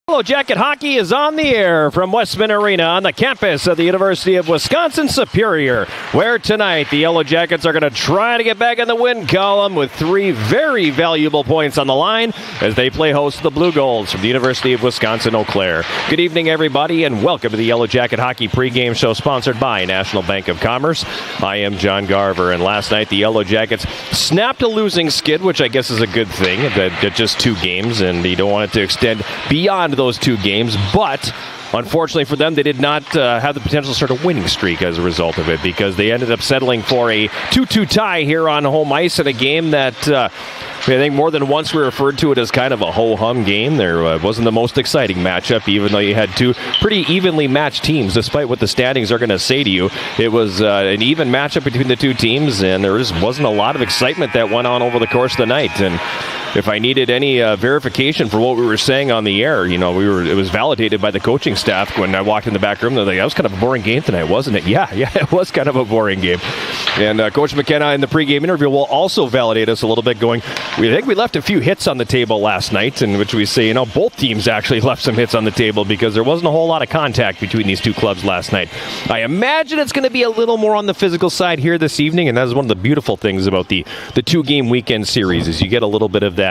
Yellow Jacket Hockey is on the air from Westman Arena on the campus of the University of Wisconsin-Superior, where tonight the Yellow Jackets are going to try to get back in the win column with 3 very valuable points on the line as they play host to the Blue Goals from the University of Wisconsin-Eau Claire. Good evening, everybody, and welcome to the Yellow Jacket Hockey pregame show sponsored by National Bank of Commerce. I am John Garver, and last night the Yellow Jackets snapped a losing skid, which I guess is a good thing, that just 2 games, and you don't want it to extend beyond those 2 games, but unfortunately for them, they did not have the potential to start a winning streak as a result of it, because they ended up settling for a 2-2 tie here on home ice in a game that I think more than once we referred to it as kind of a ho-hum game. There wasn't the most exciting matchup, even though you had 2 pretty evenly matched teams, despite what the standings are going to say to you. It was an even matchup between the 2 teams, and there just wasn't a lot of excitement that went on over the course of the night. And if I needed any verification for what we were saying on the air, it was validated by the coaching staff when I walked in the back room. They're like, that was kind of a boring game tonight, wasn't it? Yeah, it was kind of a boring game. And Coach McKenna in the pregame interview will also validate us a little bit, going, we think we left a few hits on the table last night, in which we say, both teams actually left some hits on the table because there wasn't a whole lot of contact between these 2 clubs last night. I imagine it's going to be a little more on the physical side here this evening, and that is one of the beautiful things about the 2-game weekend series, is you get a little bit of that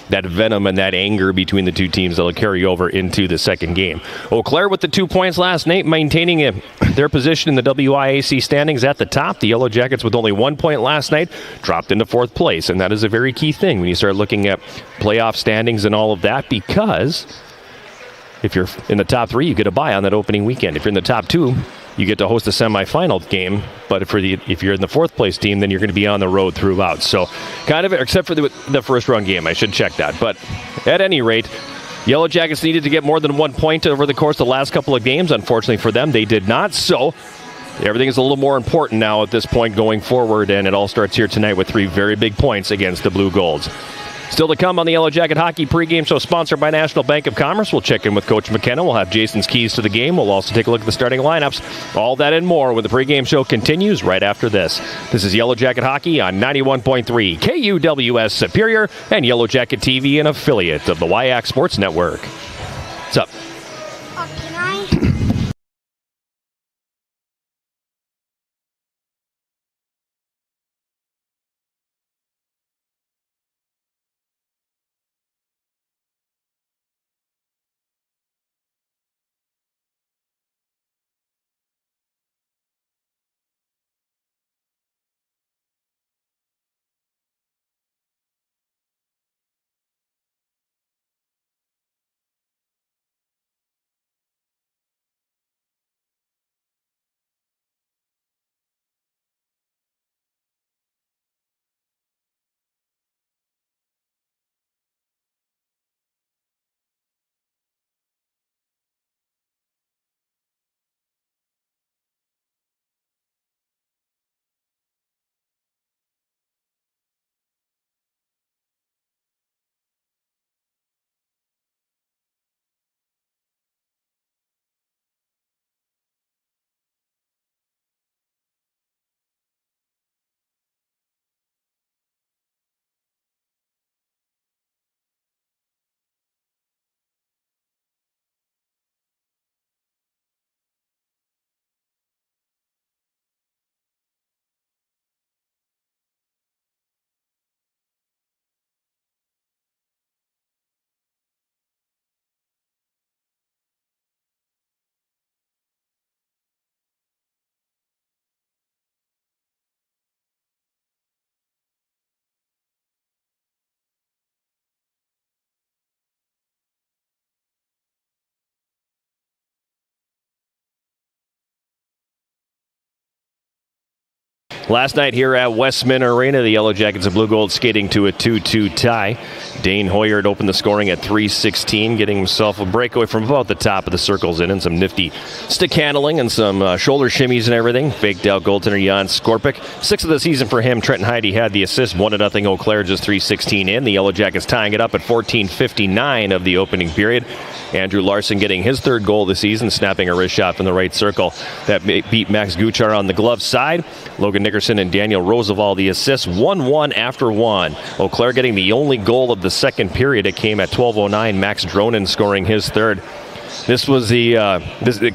venom and that anger between the 2 teams that will carry over into the second game. Eau Claire with the 2 points last night, maintaining their position in the WIAC standings at the top. The Yellow Jackets with only 1 point last night dropped into 4th place, and that is a very key thing when you start looking at playoff standings and all of that, because if you're in the top 3, you get a bye on that opening weekend. If you're in the top 2, you get to host a semifinal game, but if you're in the 4th place team, then you're going to be on the road throughout. So kind of, except for the first round game, I should check that. But at any rate, Yellow Jackets needed to get more than 1 point over the course of the last couple of games. Unfortunately for them, they did not. So everything is a little more important now at this point going forward, and it all starts here tonight with 3 very big points against the Blue Goals. Still to come on the Yellow Jacket Hockey pregame show sponsored by National Bank of Commerce. We'll check in with Coach McKenna. We'll have Jason's keys to the game. We'll also take a look at the starting lineups. All that and more when the pregame show continues right after this. This is Yellow Jacket Hockey on 91.3 KUWS Superior and Yellow Jacket TV, an affiliate of the WIAC Sports Network. What's up? Can I? Last night here at Westman Arena, the Yellow Jackets and Blue Gold skating to a 2-2 tie. Dane Hoyard opened the scoring at 3:16, getting himself a breakaway from about the top of the circles and some nifty stick handling and some shoulder shimmies and everything. Faked out goaltender Jan Skorpik. 6th of the season for him. Trenton Heide had the assist. 1-0 Eau Claire, just 3:16 in. The Yellow Jackets tying it up at 14:59 of the opening period. Andrew Larson getting his 3rd goal this season, snapping a wrist shot from the right circle that beat Max Guchar on the glove side. Logan Nickerson Gregerson and Daniel Roosevelt the assists. 1-1 after one. Eau Claire getting the only goal of the second period. It came at 12:09. Max Dronen scoring his third. This was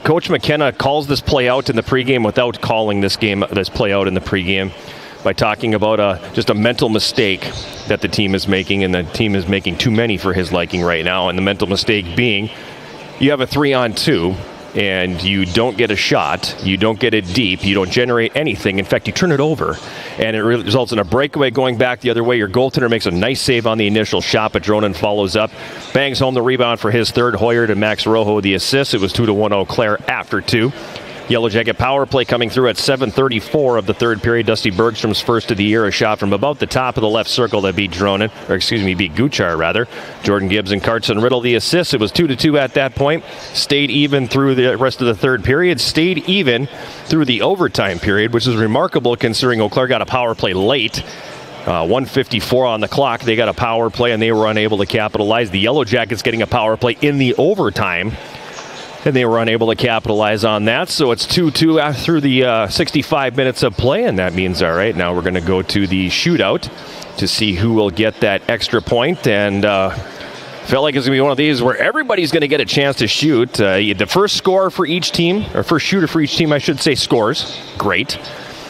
Coach McKenna calls this play out in the pregame without calling this play out in the pregame by talking about just a mental mistake that the team is making, and the team is making too many for his liking right now. And the mental mistake being, you have a 3-on-2. And you don't get a shot, you don't get it deep, you don't generate anything. In fact, you turn it over, and it results in a breakaway going back the other way. Your goaltender makes a nice save on the initial shot, but Dronen follows up, bangs home the rebound for his third. Hoyer to Max Rojo the assist. It was 2-1 Eau Claire after two. Yellow Jacket power play coming through at 7:34 of the third period. Dusty Bergstrom's first of the year, a shot from about the top of the left circle that beat beat Guchar rather. Jordan Gibbs and Carson Riddle the assist. It was 2-2 at that point. Stayed even through the rest of the third period. Stayed even through the overtime period, which is remarkable considering Eau Claire got a power play late. 1:54 on the clock. They got a power play and they were unable to capitalize. The Yellow Jackets getting a power play in the overtime, and they were unable to capitalize on that. So it's 2-2 through the 65 minutes of play, and that means, all right, now we're going to go to the shootout to see who will get that extra point. And felt like it's going to be one of these where everybody's going to get a chance to shoot. The first scorer for each team, or first shooter for each team, I should say, scores. Great.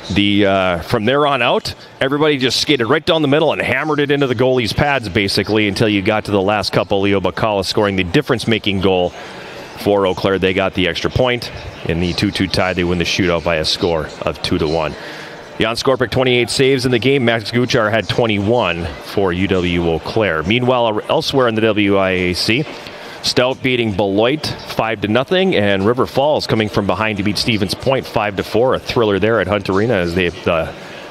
From there on out, everybody just skated right down the middle and hammered it into the goalie's pads, basically, until you got to the last couple. Leo Bacala scoring the difference-making goal for Eau Claire. They got the extra point. In the 2-2 tie, they win the shootout by a score of 2-1. Jan Skorpic, 28 saves in the game. Max Guchar had 21 for UW-Eau Claire. Meanwhile, elsewhere in the WIAC, Stout beating Beloit 5-0, and River Falls coming from behind to beat Stevens Point 5-4. A thriller there at Hunt Arena as the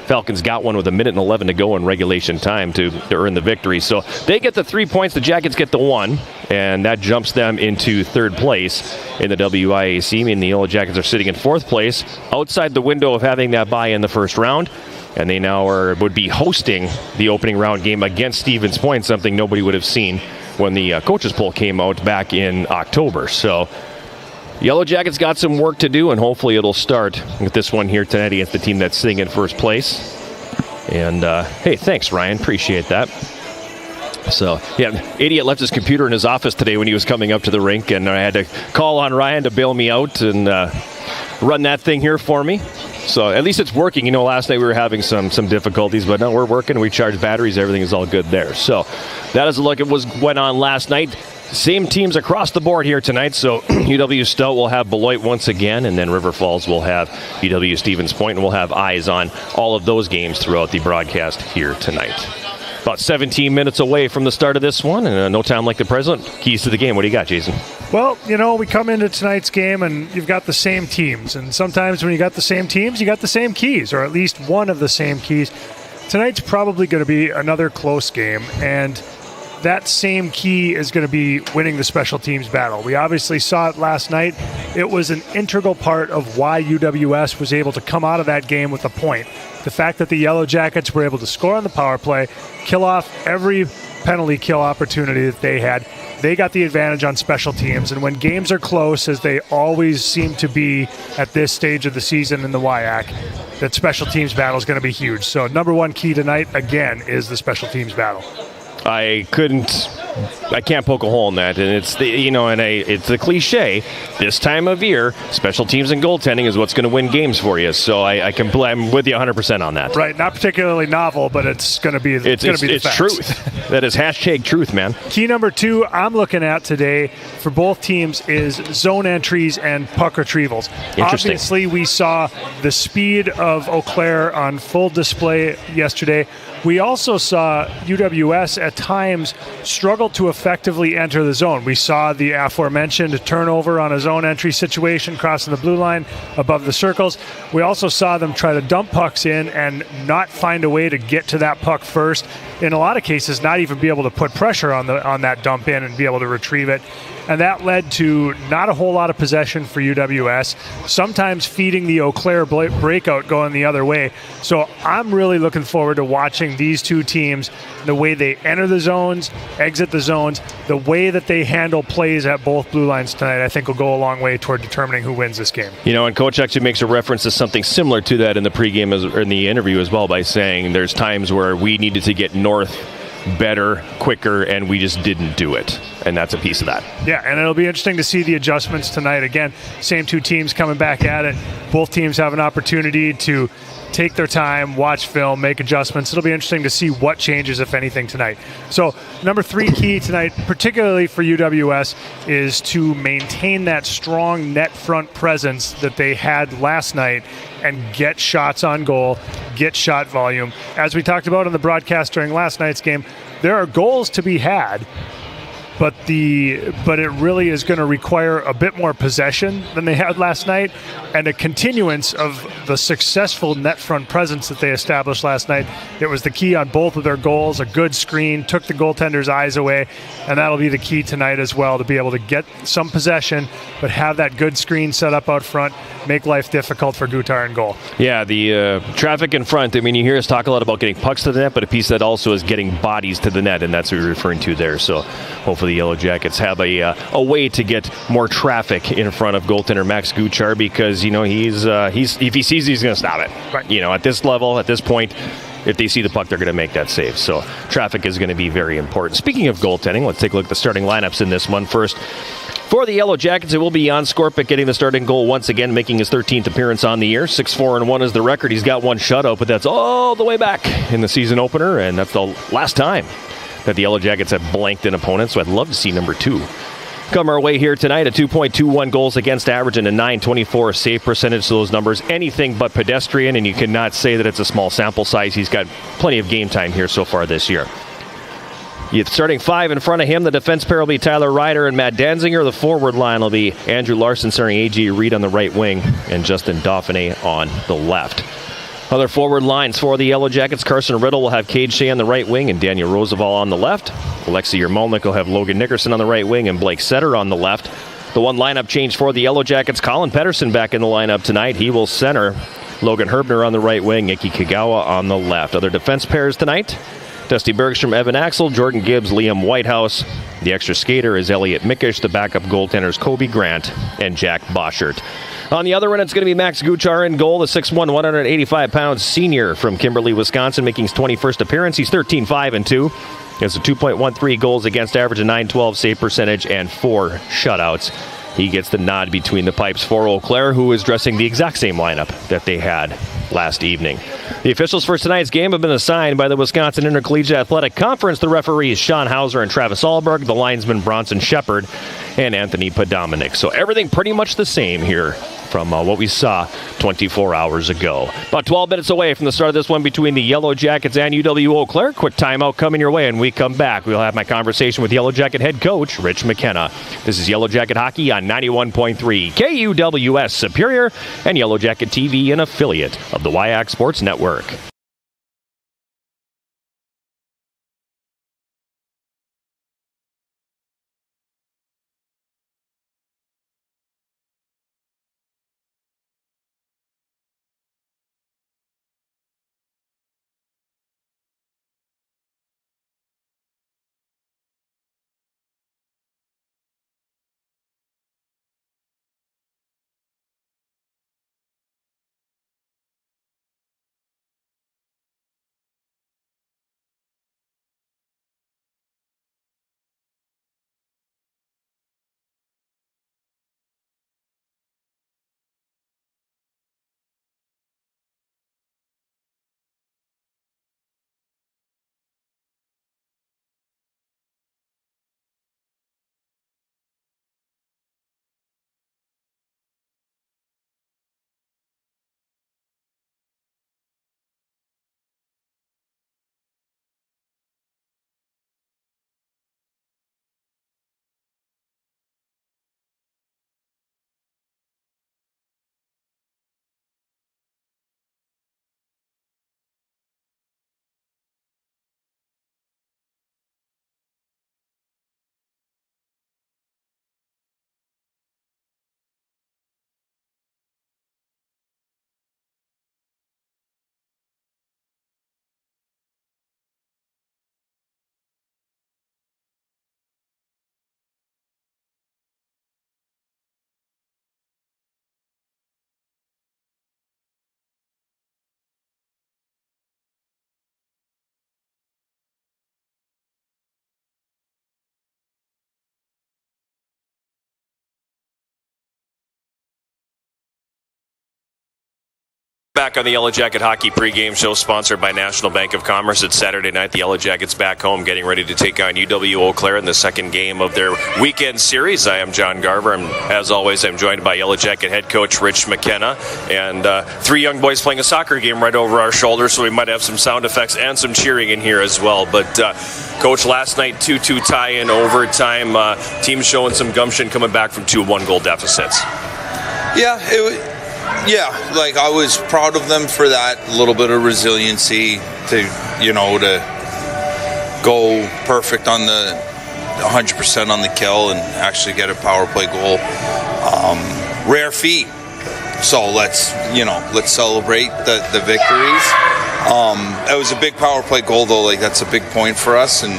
Falcons got one with 1:11 to go in regulation time to earn the victory. So they get the 3 points, the Jackets get the 1, and that jumps them into third place in the WIAC. I mean, the Yellow Jackets are sitting in fourth place, outside the window of having that bye in the first round, and they now would be hosting the opening round game against Stevens Point, something nobody would have seen when the coaches poll came out back in October. So Yellow Jackets got some work to do, and hopefully it'll start with this one here tonight against the team that's sitting in first place. And, hey, thanks, Ryan. Appreciate that. So, yeah, Idiot left his computer in his office today when he was coming up to the rink, and I had to call on Ryan to bail me out and run that thing here for me. So at least it's working. You know, last night we were having some difficulties, but no, we're working. We charged batteries. Everything is all good there. So that is a look at what went on last night. Same teams across the board here tonight. So UW Stout will have Beloit once again, and then River Falls will have UW Stevens Point, and we'll have eyes on all of those games throughout the broadcast here tonight. About 17 minutes away from the start of this one, and no time like the present. Keys to the game. What do you got, Jason? Well, you know, we come into tonight's game and you've got the same teams. And sometimes when you got the same teams, you got the same keys, or at least one of the same keys. Tonight's probably going to be another close game, and that same key is going to be winning the special teams battle. We obviously saw it last night. It was an integral part of why UWS was able to come out of that game with a point. The fact that the Yellow Jackets were able to score on the power play, kill off every penalty kill opportunity that they had. They got the advantage on special teams, and when games are close, as they always seem to be at this stage of the season in the WIAC, that special teams battle is going to be huge. So number one key tonight, again, is the special teams battle. I can't poke a hole in that, and it's it's the cliche. This time of year, special teams and goaltending is what's going to win games for you. So I'm with you 100% on that. Right, not particularly novel, but it's going to be the facts. It's truth. That is hashtag truth, man. Key number two I'm looking at today for both teams is zone entries and puck retrievals. Interesting. Obviously, we saw the speed of Eau Claire on full display yesterday. We also saw UWS at times struggle to effectively enter the zone. We saw the aforementioned turnover on a zone entry situation crossing the blue line above the circles. We also saw them try to dump pucks in and not find a way to get to that puck first. In a lot of cases, not even be able to put pressure on that dump in and be able to retrieve it. And that led to not a whole lot of possession for UWS, sometimes feeding the Eau Claire breakout going the other way. So I'm really looking forward to watching these two teams, the way they enter the zones, exit the zones, the way that they handle plays at both blue lines tonight, I think will go a long way toward determining who wins this game. You know, and Coach actually makes a reference to something similar to that in the pregame or in the interview as well, by saying there's times where we needed to get north better, quicker, and we just didn't do it. And that's a piece of that. Yeah, and it'll be interesting to see the adjustments tonight. Again, same two teams coming back at it. Both teams have an opportunity to take their time, watch film, make adjustments. It'll be interesting to see what changes, if anything, tonight. So number 3 key tonight, particularly for UWS, is to maintain that strong net front presence that they had last night and get shots on goal, get shot volume. As we talked about on the broadcast during last night's game, there are goals to be had, but it really is going to require a bit more possession than they had last night, and a continuance of the successful net front presence that they established last night. It was the key on both of their goals. A good screen took the goaltender's eyes away, and that'll be the key tonight as well, to be able to get some possession, but have that good screen set up out front, make life difficult for Gutar in goal. Yeah, the traffic in front, I mean, you hear us talk a lot about getting pucks to the net, but a piece of that also is getting bodies to the net, and that's what we're referring to there. So hopefully the Yellow Jackets have a way to get more traffic in front of goaltender Max Gutar, because, you know, he's if he sees, he's going to stop it. Right. You know, at this level, at this point, if they see the puck, they're going to make that save. So traffic is going to be very important. Speaking of goaltending, let's take a look at the starting lineups in this one. First, for the Yellow Jackets, it will be Jan Skorpic getting the starting goal once again, making his 13th appearance on the year. 6-4-1 is the record. He's got one shutout, but that's all the way back in the season opener, and that's the last time that the Yellow Jackets have blanked an opponent, so I'd love to see number 2 come our way here tonight. A 2.21 goals against average and a 924 save percentage. So those numbers, anything but pedestrian, and you cannot say that it's a small sample size. He's got plenty of game time here so far this year. Starting 5 in front of him, the defense pair will be Tyler Ryder and Matt Danziger. The forward line will be Andrew Larson centering A.G. Reed on the right wing and Justin Dauphiné on the left. Other forward lines for the Yellow Jackets, Carson Riddle will have Cade Shea on the right wing and Daniel Roosevelt on the left. Alexei Yermolnik will have Logan Nickerson on the right wing and Blake Setter on the left. The one lineup change for the Yellow Jackets, Colin Pedersen back in the lineup tonight. He will center Logan Herbner on the right wing, Iki Kagawa on the left. Other defense pairs tonight, Dusty Bergstrom, Evan Axel, Jordan Gibbs, Liam Whitehouse. The extra skater is Elliot Mickish. The backup goaltenders Kobe Grant and Jack Boschert. On the other end, it's going to be Max Gutar in goal, the 6'1", 185-pound senior from Kimberly, Wisconsin, making his 21st appearance. He's 13-5-2. He has a 2.13 goals against average, a 912 save percentage, and 4 shutouts. He gets the nod between the pipes for Eau Claire, who is dressing the exact same lineup that they had last evening. The officials for tonight's game have been assigned by the Wisconsin Intercollegiate Athletic Conference. The referees, Sean Hauser and Travis Alberg. The linesman, Bronson Shepard and Anthony Podominic. So everything pretty much the same here from what we saw 24 hours ago. About 12 minutes away from the start of this one between the Yellow Jackets and UW-Eau Claire. Quick timeout coming your way, and we come back. We'll have my conversation with Yellow Jacket head coach Rich McKenna. This is Yellow Jacket Hockey on 91.3 KUWS Superior and Yellow Jacket TV, an affiliate of the WIAC Sports Network. back on the Yellow Jacket Hockey pregame show, sponsored by National Bank of Commerce. It's Saturday night. The Yellow Jackets back home, getting ready to take on UW-Eau Claire in the second game of their weekend series. I am John Garver, and as always, I'm joined by Yellow Jacket head coach Rich McKenna, and three young boys playing a soccer game right over our shoulders, so we might have some sound effects and some cheering in here as well. But Coach, last night 2-2 tie in overtime. Team showing some gumption coming back from 2 1-goal deficits. Yeah, like I was proud of them for that. A little bit of resiliency to go perfect on the 100% on the kill and actually get a power play goal. Rare feat. So let's celebrate the victories. It was a big power play goal though. Like that's a big point for us, and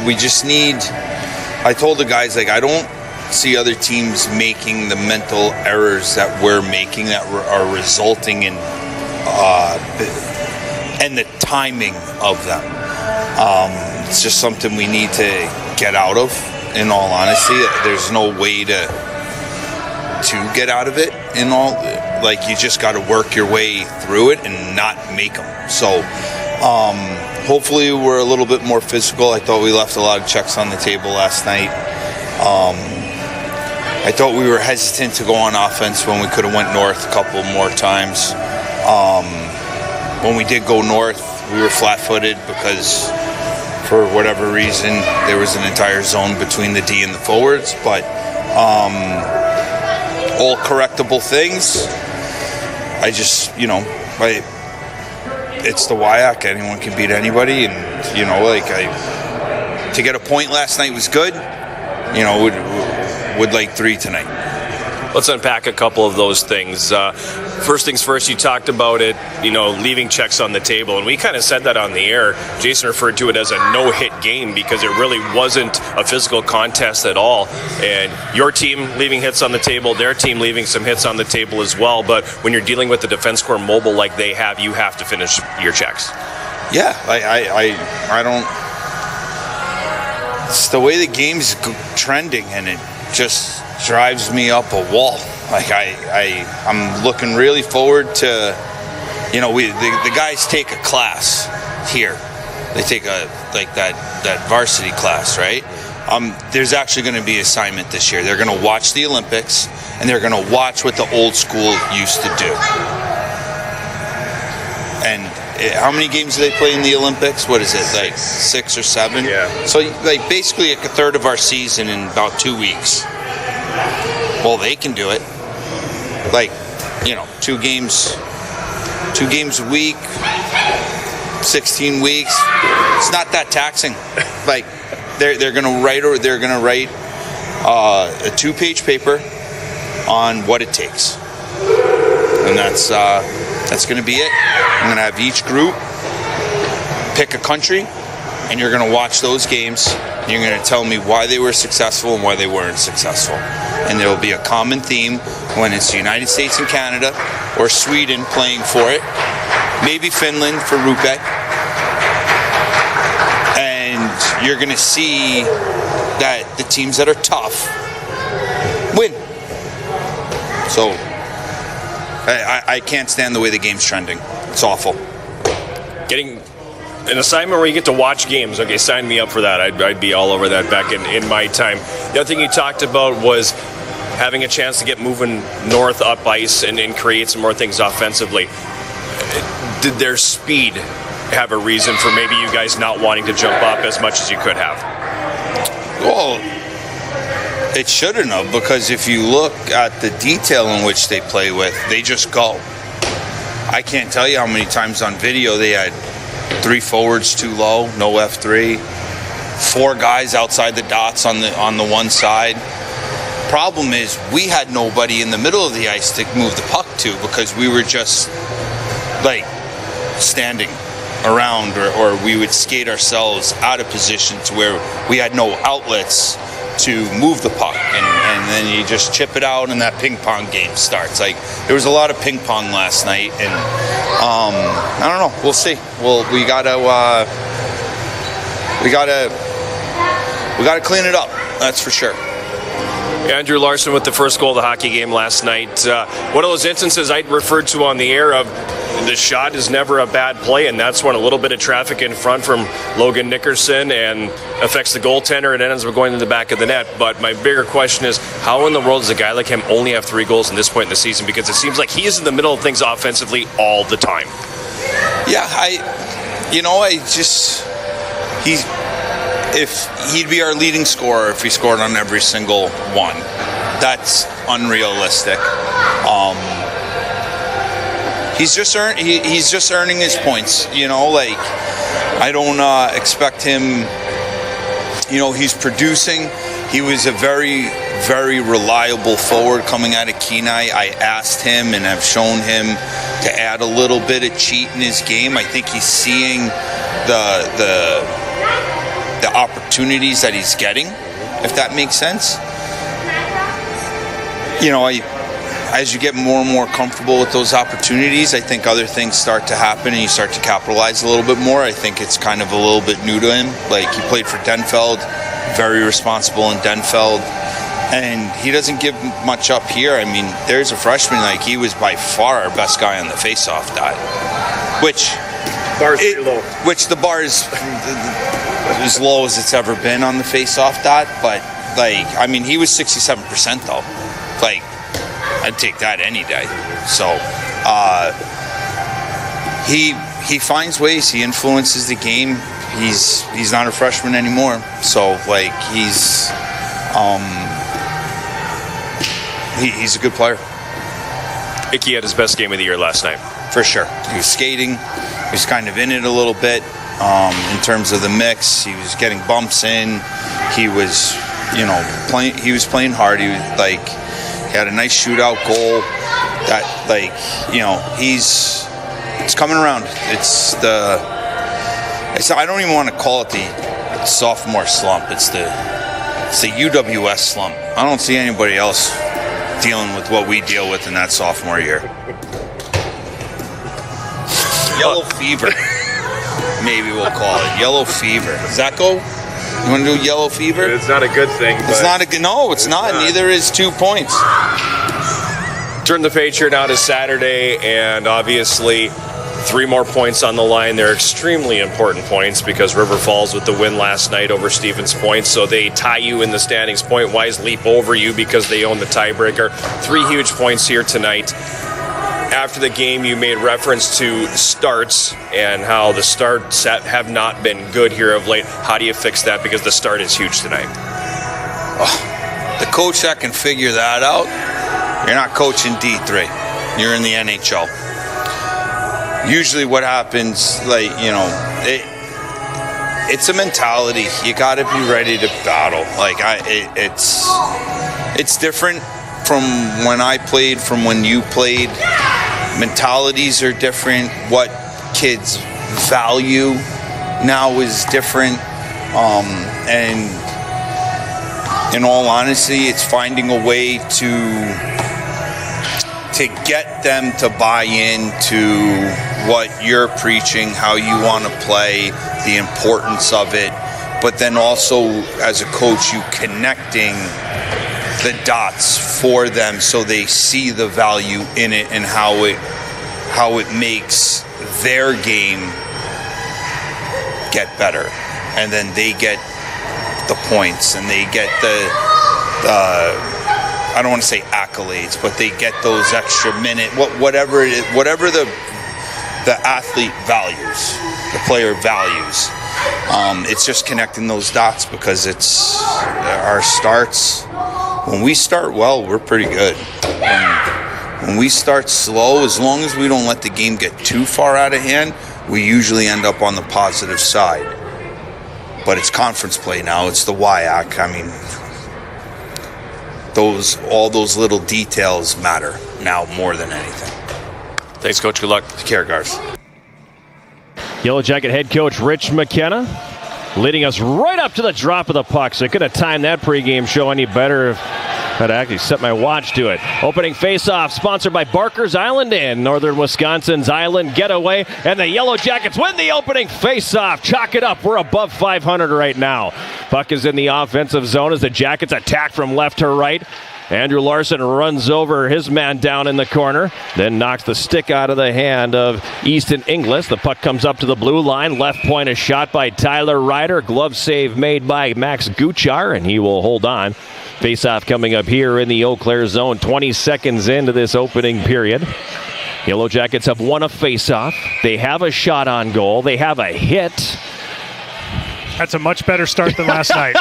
we just need. I told the guys, like, I don't see other teams making the mental errors that we're making that are resulting in and the timing of them. It's just something we need to get out of, in all honesty. There's no way to get out of it. You just got to work your way through it and not make them. So hopefully we're a little bit more physical. I thought we left a lot of checks on the table last night. I thought we were hesitant to go on offense when we could have went north a couple more times. When we did go north, we were flat-footed because for whatever reason there was an entire zone between the D and the forwards. But all correctable things. It's the WIAC. Anyone can beat anybody, and to get a point last night was good. Would like 3 tonight. Let's unpack a couple of those things. First things first, you talked about it, leaving checks on the table, and we kind of said that on the air. Jason referred to it as a no-hit game because it really wasn't a physical contest at all. And your team leaving hits on the table, their team leaving some hits on the table as well. But when you're dealing with the defense corps mobile like they have, you have to finish your checks. Yeah, I don't. It's the way the game's trending, and it just drives me up a wall. Like I'm looking really forward to, the guys take a class here. They take that varsity class, right? There's actually going to be an assignment this year. They're going to watch the Olympics, and they're going to watch what the old school used to do. And how many games do they play in the Olympics? What is it, like 6 or 7? Yeah. So basically a third of our season in about 2 weeks. Well, they can do it. 2 games a week, 16 weeks. It's not that taxing. They're gonna write a 2-page paper on what it takes, and that's going to be it. I'm going to have each group pick a country, and you're going to watch those games, and you're going to tell me why they were successful and why they weren't successful. And there will be a common theme when it's the United States and Canada or Sweden playing for it, maybe Finland for Rupe. And you're going to see that the teams that are tough win. So I can't stand the way the game's trending. It's awful. Getting an assignment where you get to watch games, okay, sign me up for that. I'd be all over that back in my time. The other thing you talked about was having a chance to get moving north up ice and create some more things offensively. Did their speed have a reason for maybe you guys not wanting to jump up as much as you could have? Well, it shouldn't have, because if you look at the detail in which they play with, they just go. I can't tell you how many times on video they had 3 forwards too low, no F3, 4 guys outside the dots on the one side. Problem is, we had nobody in the middle of the ice to move the puck to, because we were just standing around, or we would skate ourselves out of position to where we had no outlets to move the puck, and then you just chip it out, and that ping pong game starts. There was a lot of ping pong last night, and I don't know. We'll see. Well, we gotta clean it up. That's for sure. Andrew Larson with the first goal of the hockey game last night. One of those instances I referred to on the air of the shot is never a bad play, and that's when a little bit of traffic in front from Logan Nickerson and affects the goaltender and ends up going to the back of the net. But my bigger question is, how in the world does a guy like him only have 3 goals in this point in the season? Because it seems like he is in the middle of things offensively all the time. Yeah, if he'd be our leading scorer if he scored on every single one. That's unrealistic. He's just earning his points. I don't expect him. He's producing. He was a very, very reliable forward coming out of Kenai. I asked him and I've shown him to add a little bit of cheat in his game. I think he's seeing the opportunities that he's getting, if that makes sense. As you get more and more comfortable with those opportunities, I think other things start to happen and you start to capitalize a little bit more. I think it's kind of a little bit new to him. Like, he played for Denfeld, very responsible in Denfeld, and he doesn't give much up here. I mean, there's a freshman, he was by far our best guy on the face-off dot, which the bar is as low as it's ever been on the face-off dot, but he was 67% though. I'd take that any day. So he finds ways. He influences the game. He's not a freshman anymore. So he's a good player. Icky had his best game of the year last night. For sure. He was skating. He was kind of in it a little bit in terms of the mix. He was getting bumps in. He was, playing. He was playing hard. He was he had a nice shootout goal. That it's coming around. I don't even want to call it the sophomore slump. It's the UWS slump. I don't see anybody else dealing with what we deal with in that sophomore year. Yellow fever, maybe we'll call it. Yellow fever. Does that go? You want to do yellow fever? It's not a good thing. It's not a good. No, it's not. Neither is 2 points. Turn the page here now to Saturday, and obviously 3 more points on the line. They're extremely important points because River Falls with the win last night over Stevens Point, so they tie you in the standings point-wise, leap over you because they own the tiebreaker. 3 huge points here tonight. After the game, you made reference to starts and how the starts have not been good here of late. How do you fix that? Because the start is huge tonight. The coach that can figure that out, you're not coaching D3. You're in the NHL. Usually what happens, it's a mentality. You got to be ready to battle. It's different from when I played, from when you played. Mentalities are different. What kids value now is different. And in all honesty, it's finding a way to get them to buy into what you're preaching, how you want to play, the importance of it, but then also as a coach, you connecting the dots for them so they see the value in it and how it makes their game get better, and then they get the points and they get the I don't want to say accolades, but they get those extra minute, whatever it is, whatever the athlete values, the player values. It's just connecting those dots, because it's our starts. When we start well, we're pretty good. When we start slow, as long as we don't let the game get too far out of hand, we usually end up on the positive side. But it's conference play now. It's the WIAC. I mean, all those little details matter now more than anything. Thanks, Coach. Good luck. Take care, guys. Yellow Jacket head coach Rich McKenna leading us right up to the drop of the puck. So couldn't have timed that pregame show any better. I'd actually set my watch to it. Opening face-off sponsored by Barker's Island Inn, Northern Wisconsin's Island Getaway, and the Yellow Jackets win the opening face-off. Chalk it up. We're above 500 right now. Puck is in the offensive zone as the Jackets attack from left to right. Andrew Larson runs over his man down in the corner, then knocks the stick out of the hand of Easton Inglis. The puck comes up to the blue line. Left point is shot by Tyler Ryder. Glove save made by Max Guchar, and he will hold on. Face-off coming up here in the Eau Claire zone. 20 seconds into this opening period. Yellow Jackets have won a face-off. They have a shot on goal. They have a hit. That's a much better start than last night.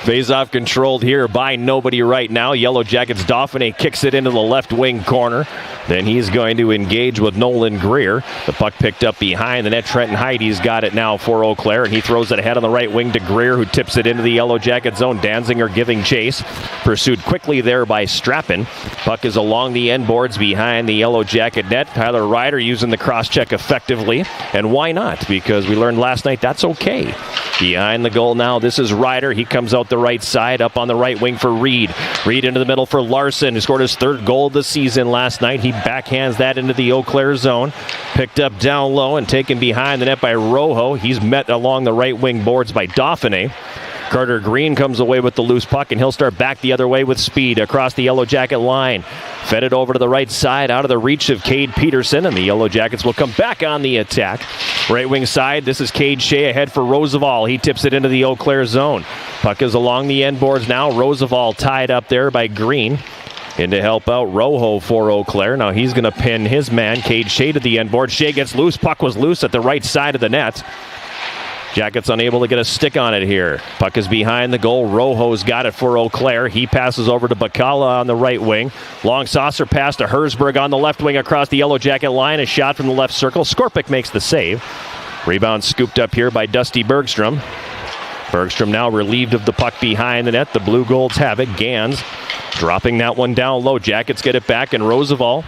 Face-off controlled here by nobody right now. Yellow Jackets Dauphiné kicks it into the left wing corner. Then he's going to engage with Nolan Greer. The puck picked up behind the net. Trenton Heide's got it now for Eau Claire, and he throws it ahead on the right wing to Greer, who tips it into the Yellow Jacket zone. Danziger giving chase. Pursued quickly there by Strappen. Puck is along the end boards behind the Yellow Jacket net. Tyler Ryder using the cross-check effectively. And why not? Because we learned last night that's okay. Behind the goal now, this is Ryder. He comes out the right side, up on the right wing for Reed. Reed into the middle for Larson, who scored his third goal of the season last night. He backhands that into the Eau Claire zone. Picked up down low and taken behind the net by Rojo. He's met along the right wing boards by Dauphiné. Carter Green comes away with the loose puck, and he'll start back the other way with speed across the Yellow Jacket line. Fed it over to the right side, out of the reach of Cade Peterson, and the Yellow Jackets will come back on the attack. Right wing side, this is Cade Shea ahead for Roosevelt. He tips it into the Eau Claire zone. Puck is along the end boards now. Roosevelt tied up there by Green. In to help out Rojo for Eau Claire. Now he's going to pin his man, Cade Shea, to the end board. Shea gets loose. Puck was loose at the right side of the net. Jackets unable to get a stick on it here. Puck is behind the goal. Rojo's got it for Eau Claire. He passes over to Bacala on the right wing. Long saucer pass to Herzberg on the left wing across the Yellow Jacket line. A shot from the left circle. Skorpic makes the save. Rebound scooped up here by Dusty Bergstrom. Bergstrom now relieved of the puck behind the net. The Blue Golds have it. Gans dropping that one down low. Jackets get it back, and Roosevelt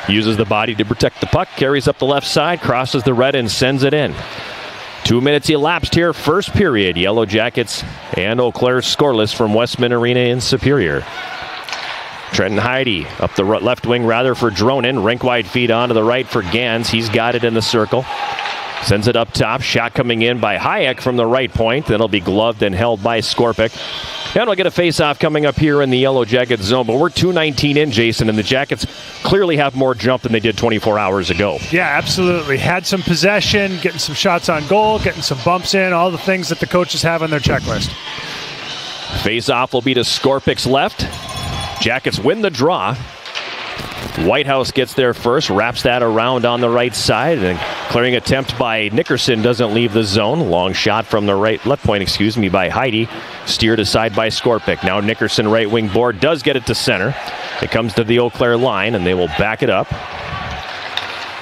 uses the body to protect the puck. Carries up the left side, crosses the red, and sends it in. 2 minutes elapsed here, first period. Yellow Jackets and Eau Claire scoreless from Westman Arena in Superior. Trenton Heide up the left wing rather for Dronin. Rink wide feed onto the right for Gans. He's got it in the circle. Sends it up top. Shot coming in by Hayek from the right point. That'll be gloved and held by Skorpic. And we'll get a face-off coming up here in the Yellow Jacket zone. But we're 2:19 in, Jason, and the Jackets clearly have more jump than they did 24 hours ago. Yeah, absolutely. Had some possession, getting some shots on goal, getting some bumps in, all the things that the coaches have on their checklist. Face-off will be to Skorpic's left. Jackets win the draw. Whitehouse gets there first, wraps that around on the right side, and clearing attempt by Nickerson doesn't leave the zone. Long shot from the left point by Heide, steered aside by Skorpic. Now Nickerson right wing board does get it to center. It comes to the Eau Claire line, and they will back it up.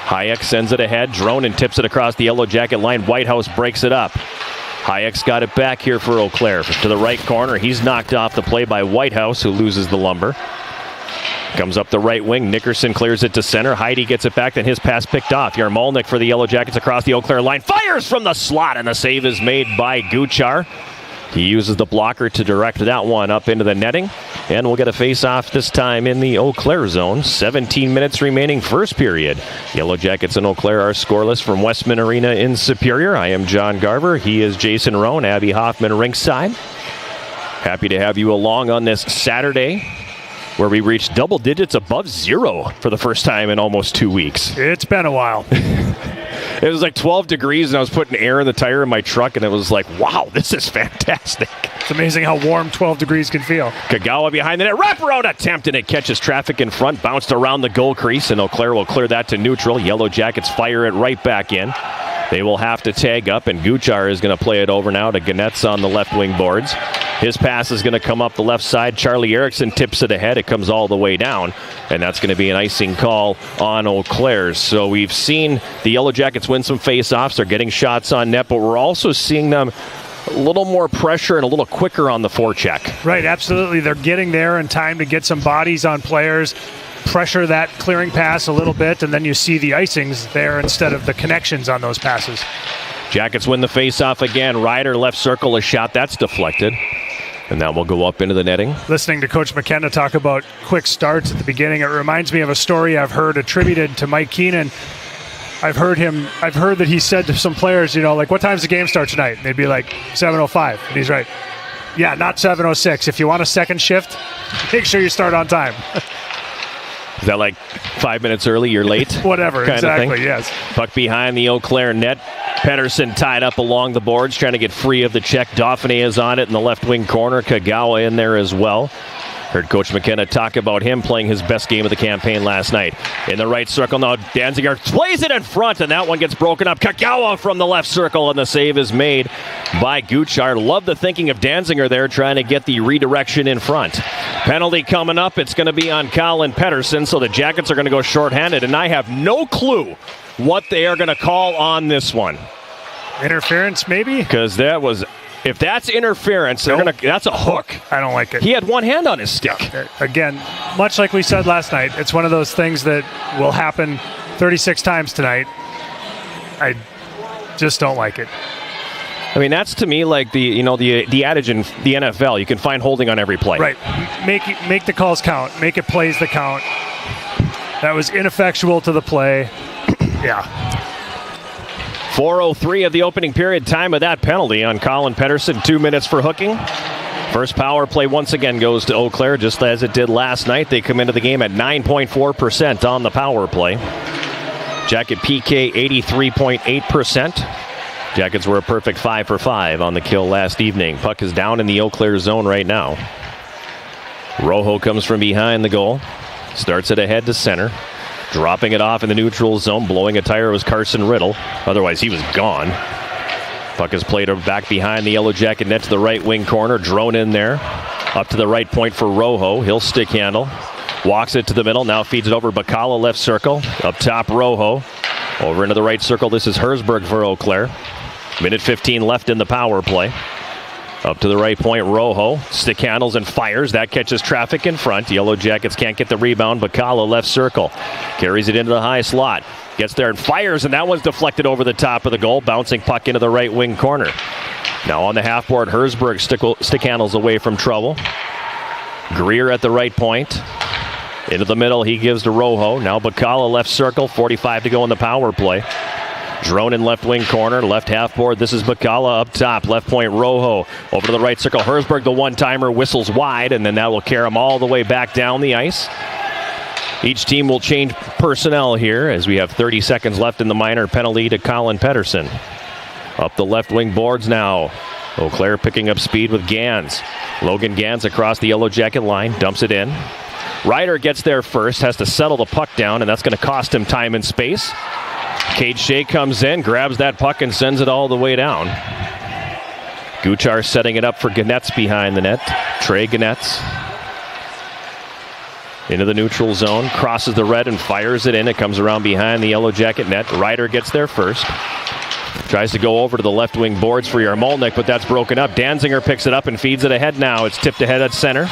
Hayek sends it ahead. Dronin tips it across the Yellow Jacket line. Whitehouse breaks it up. Hayek's got it back here for Eau Claire. To the right corner, he's knocked off the play by Whitehouse, who loses the lumber. Comes up the right wing. Nickerson clears it to center. Heide gets it back, then his pass picked off. Yarmolnik for the Yellow Jackets across the Eau Claire line. Fires from the slot, and the save is made by Guchar. He uses the blocker to direct that one up into the netting. And we'll get a face-off this time in the Eau Claire zone. 17 minutes remaining first period. Yellow Jackets and Eau Claire are scoreless from Westman Arena in Superior. I am John Garver. He is Jason Roan. Abby Hoffman rinkside. Happy to have you along on this Saturday, where we reached double digits above zero for the first time in almost 2 weeks. It's been a while. It was like 12 degrees, and I was putting air in the tire in my truck, and it was like, wow, this is fantastic. It's amazing how warm 12 degrees can feel. Kagawa behind the net. Wraparound attempt, and it catches traffic in front. Bounced around the goal crease, and Eau Claire will clear that to neutral. Yellow Jackets fire it right back in. They will have to tag up, and Guchar is going to play it over now to Ganetz on the left wing boards. His pass is going to come up the left side. Charlie Erickson tips it ahead. It comes all the way down, and that's going to be an icing call on Eau Claire. So we've seen the Yellow Jackets win some face-offs. They're getting shots on net, but we're also seeing them a little more pressure and a little quicker on the forecheck. Right, absolutely. They're getting there in time to get some bodies on players, pressure that clearing pass a little bit, and then you see the icings there instead of the connections on those passes. Jackets win the face-off again. Ryder left circle, a shot that's deflected. And that will go up into the netting. Listening to Coach McKenna talk about quick starts at the beginning, it reminds me of a story I've heard attributed to Mike Keenan. I've heard that he said to some players, like, what time's the game start tonight? And they'd be like, 7:05. And he's right. Yeah, not 7:06. If you want a second shift, make sure you start on time. Is that like 5 minutes early, you're late? Whatever, exactly, yes. Puck behind the Eau Claire net. Pedersen tied up along the boards, trying to get free of the check. Dauphiné is on it in the left wing corner. Kagawa in there as well. Heard Coach McKenna talk about him playing his best game of the campaign last night. In the right circle now, Danziger plays it in front, and that one gets broken up. Kagawa from the left circle, and the save is made by Guchar. Love the thinking of Danziger there, trying to get the redirection in front. Penalty coming up. It's going to be on Colin Pedersen, so the Jackets are going to go shorthanded, and I have no clue what they are going to call on this one. Interference, maybe? Because that was... If that's interference, that's a hook. I don't like it. He had one hand on his stick. Again, much like we said last night, it's one of those things that will happen 36 times tonight. I just don't like it. I mean, that's to me like the adage in the NFL. You can find holding on every play. Right. Make the calls count. Make it plays the count. That was ineffectual to the play. Yeah. 4:03 of the opening period, time of that penalty on Colin Pedersen. 2 minutes for hooking. First power play once again goes to Eau Claire, just as it did last night. They come into the game at 9.4% on the power play. Jacket PK 83.8%. Jackets were a perfect 5 for 5 on the kill last evening. Puck is down in the Eau Claire zone right now. Rojo comes from behind the goal. Starts it ahead to center. Dropping it off in the neutral zone. Blowing a tire was Carson Riddle. Otherwise, he was gone. Puck is played back behind the Yellow Jacket net to the right wing corner. Drone in there. Up to the right point for Rojo. He'll stick handle. Walks it to the middle. Now feeds it over Bacala left circle. Up top, Rojo. Over into the right circle. This is Herzberg for Eau Claire. Minute 15 left in the power play. Up to the right point, Rojo. Stick handles and fires. That catches traffic in front. Yellow Jackets can't get the rebound. Bacala left circle. Carries it into the high slot. Gets there and fires, and that one's deflected over the top of the goal. Bouncing puck into the right wing corner. Now on the half board, Herzberg stick handles away from trouble. Greer at the right point. Into the middle, he gives to Rojo. Now Bacala left circle. 45 to go in the power play. Drone in left wing corner, left half board. This is Bacala up top. Left point, Rojo. Over to the right circle. Herzberg, the one-timer, whistles wide, and then that will carry him all the way back down the ice. Each team will change personnel here as we have 30 seconds left in the minor penalty to Colin Pedersen. Up the left wing boards now. Eau Claire picking up speed with Gans. Logan Gans across the Yellow Jacket line. Dumps it in. Ryder gets there first. Has to settle the puck down, and that's going to cost him time and space. Cade Shea comes in, grabs that puck, and sends it all the way down. Guchar setting it up for Ganetz behind the net. Trey Ganetz. Into the neutral zone, crosses the red and fires it in. It comes around behind the Yellow Jacket net. Ryder gets there first. Tries to go over to the left wing boards for Yarmolnik, but that's broken up. Danziger picks it up and feeds it ahead now. It's tipped ahead at center.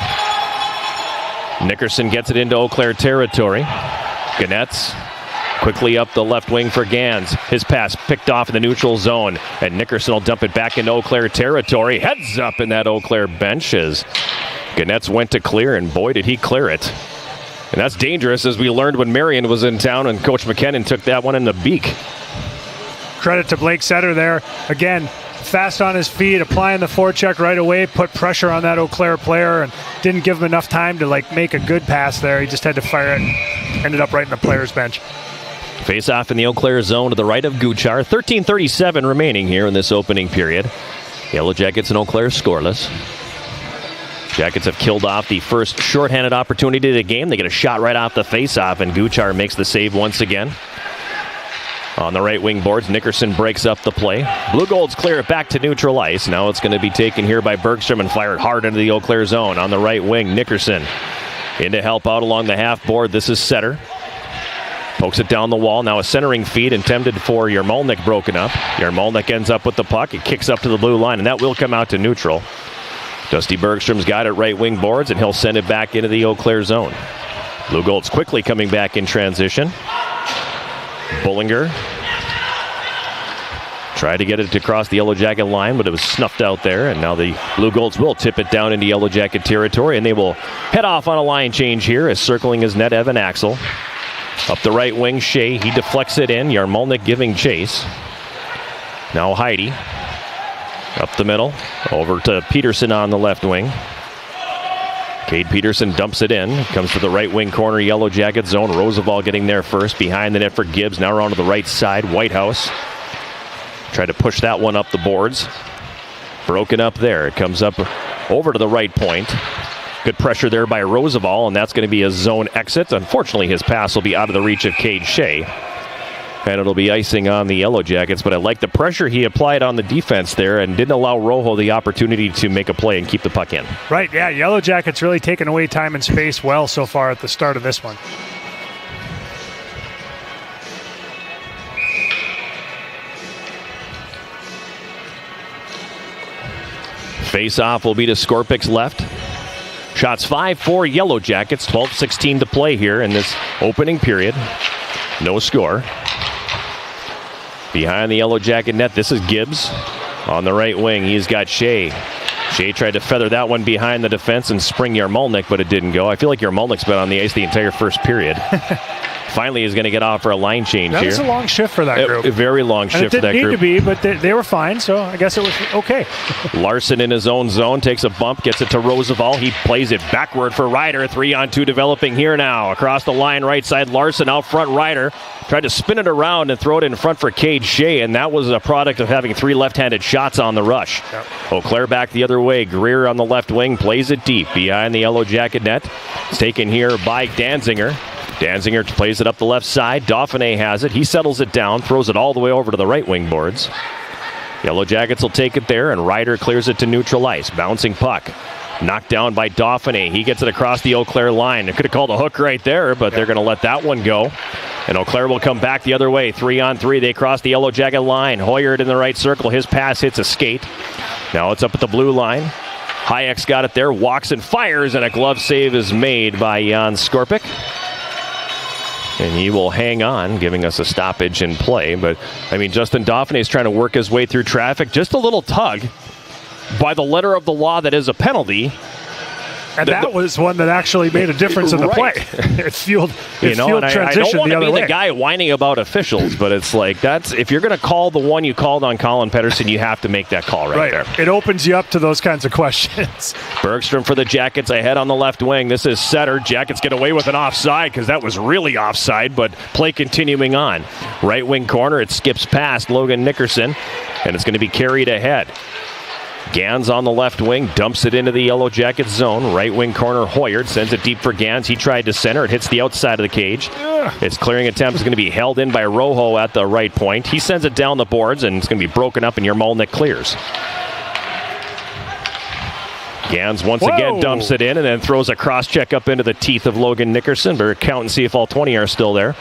Nickerson gets it into Eau Claire territory. Ganetz quickly up the left wing for Gans. His pass picked off in the neutral zone, and Nickerson will dump it back into Eau Claire territory. Heads up in that Eau Claire bench as Ganetz went to clear, and boy, did he clear it. And that's dangerous, as we learned when Marion was in town and Coach McKenna took that one in the beak. Credit to Blake Setter there. Again, fast on his feet, applying the forecheck right away, put pressure on that Eau Claire player, and didn't give him enough time to make a good pass there. He just had to fire it. Ended up right in the player's bench. Face off in the Eau Claire zone to the right of Guchar. 13:37 remaining here in this opening period. Yellow Jackets and Eau Claire scoreless. Jackets have killed off the first shorthanded opportunity of the game. They get a shot right off the face-off, and Guchar makes the save once again. On the right wing boards, Nickerson breaks up the play. Blue Golds clear it back to neutral ice. Now it's going to be taken here by Bergstrom and fired hard into the Eau Claire zone. On the right wing, Nickerson in to help out along the half board. This is Setter. Pokes it down the wall. Now a centering feed intended for Yarmolnik broken up. Yarmolnik ends up with the puck. It kicks up to the blue line, and that will come out to neutral. Dusty Bergstrom's got it right wing boards, and he'll send it back into the Eau Claire zone. Blue Golds quickly coming back in transition. Bullinger Tried to get it across the Yellow Jacket line, but it was snuffed out there, and now the Blue Golds will tip it down into Yellow Jacket territory, and they will head off on a line change here as circling his net, Evan Axel. Up the right wing, Shea, he deflects it in, Yarmolnik giving chase. Now Heidi, up the middle, over to Peterson on the left wing. Cade Peterson dumps it in, comes to the right wing corner, Yellow Jacket zone. Roosevelt getting there first, behind the net for Gibbs, now around to the right side, Whitehouse. Tried to push that one up the boards. Broken up there. It comes up over to the right point. Good pressure there by Roosevelt, and that's going to be a zone exit. Unfortunately, his pass will be out of the reach of Cade Shea. And it'll be icing on the Yellow Jackets, but I like the pressure he applied on the defense there and didn't allow Rojo the opportunity to make a play and keep the puck in. Right, yeah, Yellow Jackets really taking away time and space well so far at the start of this one. Face-off will be to Skorpik's left. Shots 5-4 Yellow Jackets, 12:16 to play here in this opening period. No score. Behind the Yellow Jacket net, this is Gibbs. On the right wing, he's got Shea. Shea tried to feather that one behind the defense and spring Yarmolnik, but it didn't go. I feel like Yarmolnik's been on the ice the entire first period. Finally, he's going to get off for a line change here. That was a long shift for that group. A very long shift for that group. It didn't need to be, but they were fine, so I guess it was okay. Larson in his own zone, takes a bump, gets it to Roosevelt. He plays it backward for Ryder. 3-on-2 developing here now. Across the line, right side, Larson out front, Ryder. Tried to spin it around and throw it in front for Cade Shea, and that was a product of having 3 left-handed shots on the rush. Yep. Eau Claire back the other way. Greer on the left wing, plays it deep behind the Yellow Jacket net. It's taken here by Danziger. Danziger plays it up the left side. Dauphiné has it. He settles it down, throws it all the way over to the right wing boards. Yellow Jackets will take it there, and Ryder clears it to neutral ice. Bouncing puck. Knocked down by Dauphiné. He gets it across the Eau Claire line. They could have called a hook right there, but they're going to let that one go. And Eau Claire will come back the other way. 3-on-3. They cross the Yellow Jacket line. Hoyard in the right circle. His pass hits a skate. Now it's up at the blue line. Hayek's got it there. Walks and fires, and a glove save is made by Jan Skorpik. And he will hang on, giving us a stoppage in play. But, I mean, Justin Dauphiné is trying to work his way through traffic. Just a little tug by the letter of the law that is a penalty. And that was one that actually made a difference in the play. It fueled transition I don't want to be the the guy whining about officials, but it's like, that's if you're going to call the one you called on Colin Pettersson, you have to make that call right there. It opens you up to those kinds of questions. Bergstrom for the Jackets ahead on the left wing. This is Setter. Jackets get away with an offside because that was really offside, but play continuing on. Right wing corner, it skips past Logan Nickerson, and it's going to be carried ahead. Gans on the left wing, dumps it into the Yellow Jacket zone. Right wing corner, Hoyard sends it deep for Gans. He tried to center. It hits the outside of the cage. Its clearing attempt is going to be held in by Rojo at the right point. He sends it down the boards, and it's going to be broken up, and Yarmolnik clears. Gans once again dumps it in and then throws a cross-check up into the teeth of Logan Nickerson. Better count and see if all 20 are still there.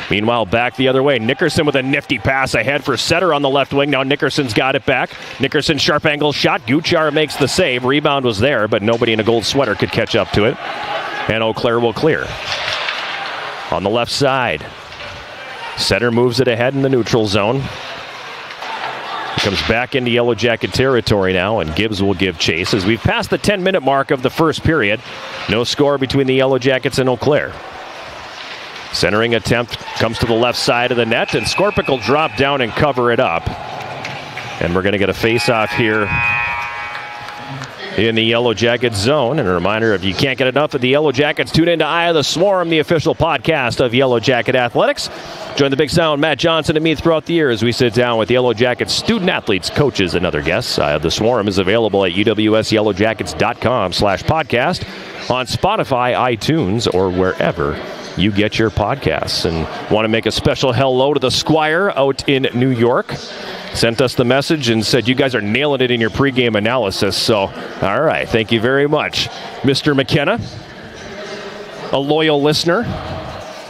Meanwhile, back the other way. Nickerson with a nifty pass ahead for Setter on the left wing. Now Nickerson's got it back. Nickerson sharp angle shot. Guchar makes the save. Rebound was there, but nobody in a gold sweater could catch up to it. And Eau Claire will clear. On the left side, Setter moves it ahead in the neutral zone. Comes back into Yellow Jacket territory now, and Gibbs will give chase as we've passed the 10-minute mark of the first period. No score between the Yellow Jackets and Eau Claire. Centering attempt comes to the left side of the net, and Skorpik will drop down and cover it up. And we're going to get a face-off here in the Yellow Jacket zone. And a reminder, if you can't get enough of the Yellow Jackets, tune into Eye of the Swarm, the official podcast of Yellow Jacket Athletics. Join the Big Sound, Matt Johnson, and me throughout the year as we sit down with Yellow Jackets student athletes, coaches, and other guests. Eye of the Swarm is available at uwsyellowjackets.com/podcast, on Spotify, iTunes, or wherever you get your podcasts. And want to make a special hello to the Squire out in New York. Sent us the message and said you guys are nailing it in your pregame analysis. So, all right, thank you very much. Mr. McKenna, a loyal listener.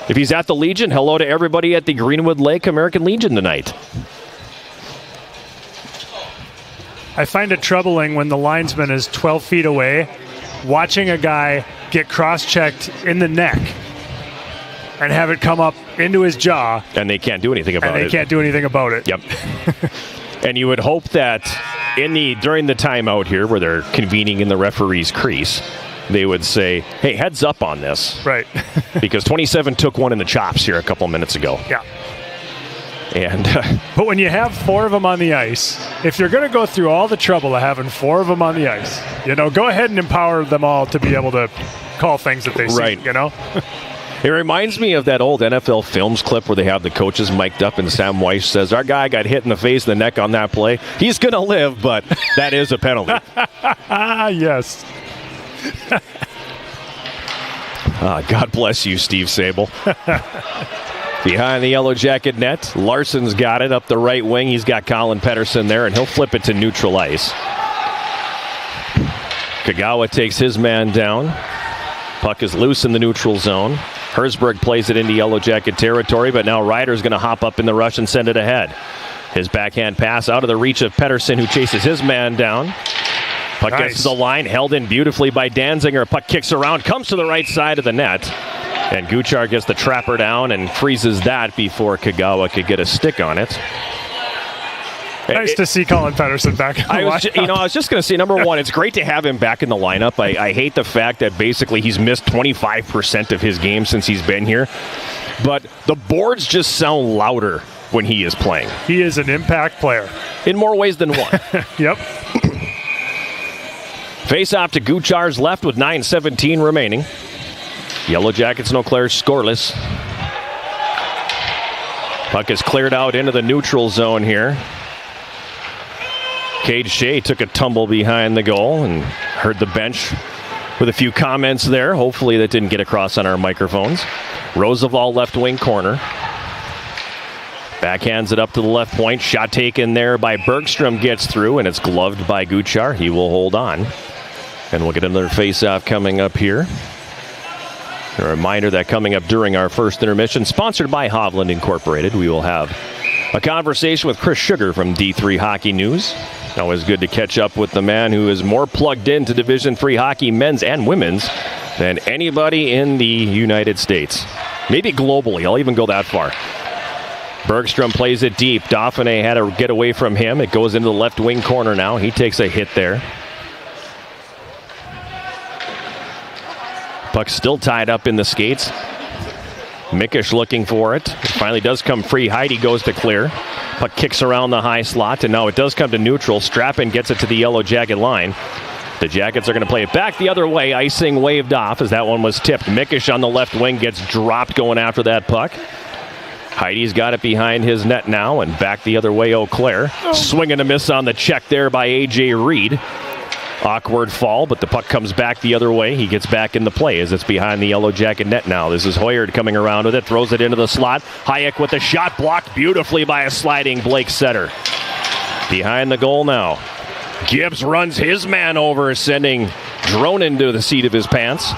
If he's at the Legion, hello to everybody at the Greenwood Lake American Legion tonight. I find it troubling when the linesman is 12 feet away, watching a guy get cross-checked in the neck and have it come up into his jaw. And they can't do anything about it. Yep. And you would hope that during the timeout here, where they're convening in the referee's crease, they would say, hey, heads up on this. Right. Because 27 took one in the chops here a couple minutes ago. Yeah. And but when you have 4 of them on the ice, if you're going to go through all the trouble of having 4 of them on the ice, go ahead and empower them all to be able to call things that they see, It reminds me of that old NFL Films clip where they have the coaches mic'd up and Sam Weiss says, our guy got hit in the face and the neck on that play. He's going to live, but that is a penalty. Yes. God bless you, Steve Sable. Behind the Yellow Jacket net, Larson's got it up the right wing. He's got Colin Pettersson there, and he'll flip it to neutral ice. Kagawa takes his man down. Puck is loose in the neutral zone. Herzberg plays it into Yellow Jacket territory, but now Ryder's going to hop up in the rush and send it ahead. His backhand pass out of the reach of Pettersson, who chases his man down. Puck gets to the line, held in beautifully by Danziger. Puck kicks around, comes to the right side of the net. And Guchar gets the trapper down and freezes that before Kagawa could get a stick on it. Nice to see Colin Pettersson back in the lineup. I was just going to say, number one, it's great to have him back in the lineup. I hate the fact that basically he's missed 25% of his game since he's been here. But the boards just sound louder when he is playing. He is an impact player. In more ways than one. Yep. Face off to Guchar's left with 9:17 remaining. Yellow Jackets and Eau Claire scoreless. Puck is cleared out into the neutral zone here. Cade Shea took a tumble behind the goal and heard the bench with a few comments there. Hopefully that didn't get across on our microphones. Roosevelt left wing corner. Backhands it up to the left point. Shot taken there by Bergstrom, gets through, and it's gloved by Guchar. He will hold on. And we'll get another face-off coming up here. A reminder that coming up during our first intermission, sponsored by Hovland Incorporated, we will have a conversation with Chris Sugar from D3 Hockey News. Always good to catch up with the man who is more plugged into Division III hockey, men's and women's, than anybody in the United States. Maybe globally. I'll even go that far. Bergstrom plays it deep. Dauphiné had to get away from him. It goes into the left wing corner now. He takes a hit there. Puck still tied up in the skates. Mickish looking for it. It finally does come free. Heidi goes to clear. Puck kicks around the high slot, and now it does come to neutral. Strappin gets it to the Yellow Jacket line. The Jackets are going to play it back the other way. Icing waved off as that one was tipped. Mickish on the left wing gets dropped going after that puck. Heidi's got it behind his net now, and back the other way, Eau Claire. Swing and a miss on the check there by A.J. Reed. Awkward fall, but the puck comes back the other way. He gets back in the play as it's behind the Yellow Jacket net now. This is Hoyard coming around with it, throws it into the slot. Hayek with the shot, blocked beautifully by a sliding Blake Setter. Behind the goal now. Gibbs runs his man over, sending Dronin to the seat of his pants.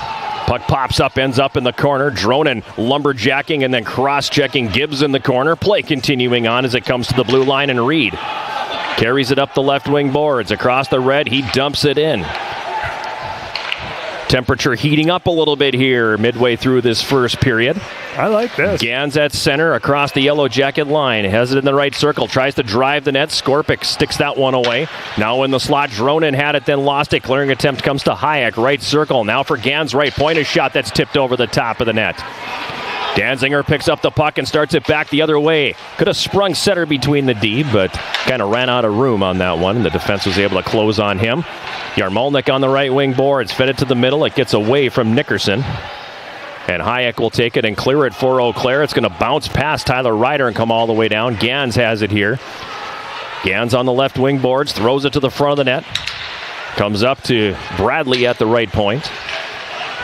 Puck pops up, ends up in the corner. Dronin lumberjacking and then cross-checking Gibbs in the corner. Play continuing on as it comes to the blue line, and Reed carries it up the left wing boards. Across the red, he dumps it in. Temperature heating up a little bit here midway through this first period. I like this. Gans at center across the Yellow Jacket line. Has it in the right circle. Tries to drive the net. Skorpik sticks that one away. Now in the slot, Dronin had it, then lost it. Clearing attempt comes to Hayek. Right circle. Now for Gans' right point. A shot that's tipped over the top of the net. Danziger picks up the puck and starts it back the other way. Could have sprung Setter between the D, but kind of ran out of room on that one. The defense was able to close on him. Yarmolnik on the right wing boards. Fed it to the middle. It gets away from Nickerson. And Hayek will take it and clear it for Eau Claire. It's going to bounce past Tyler Ryder and come all the way down. Gans has it here. Gans on the left wing boards. Throws it to the front of the net. Comes up to Bradley at the right point.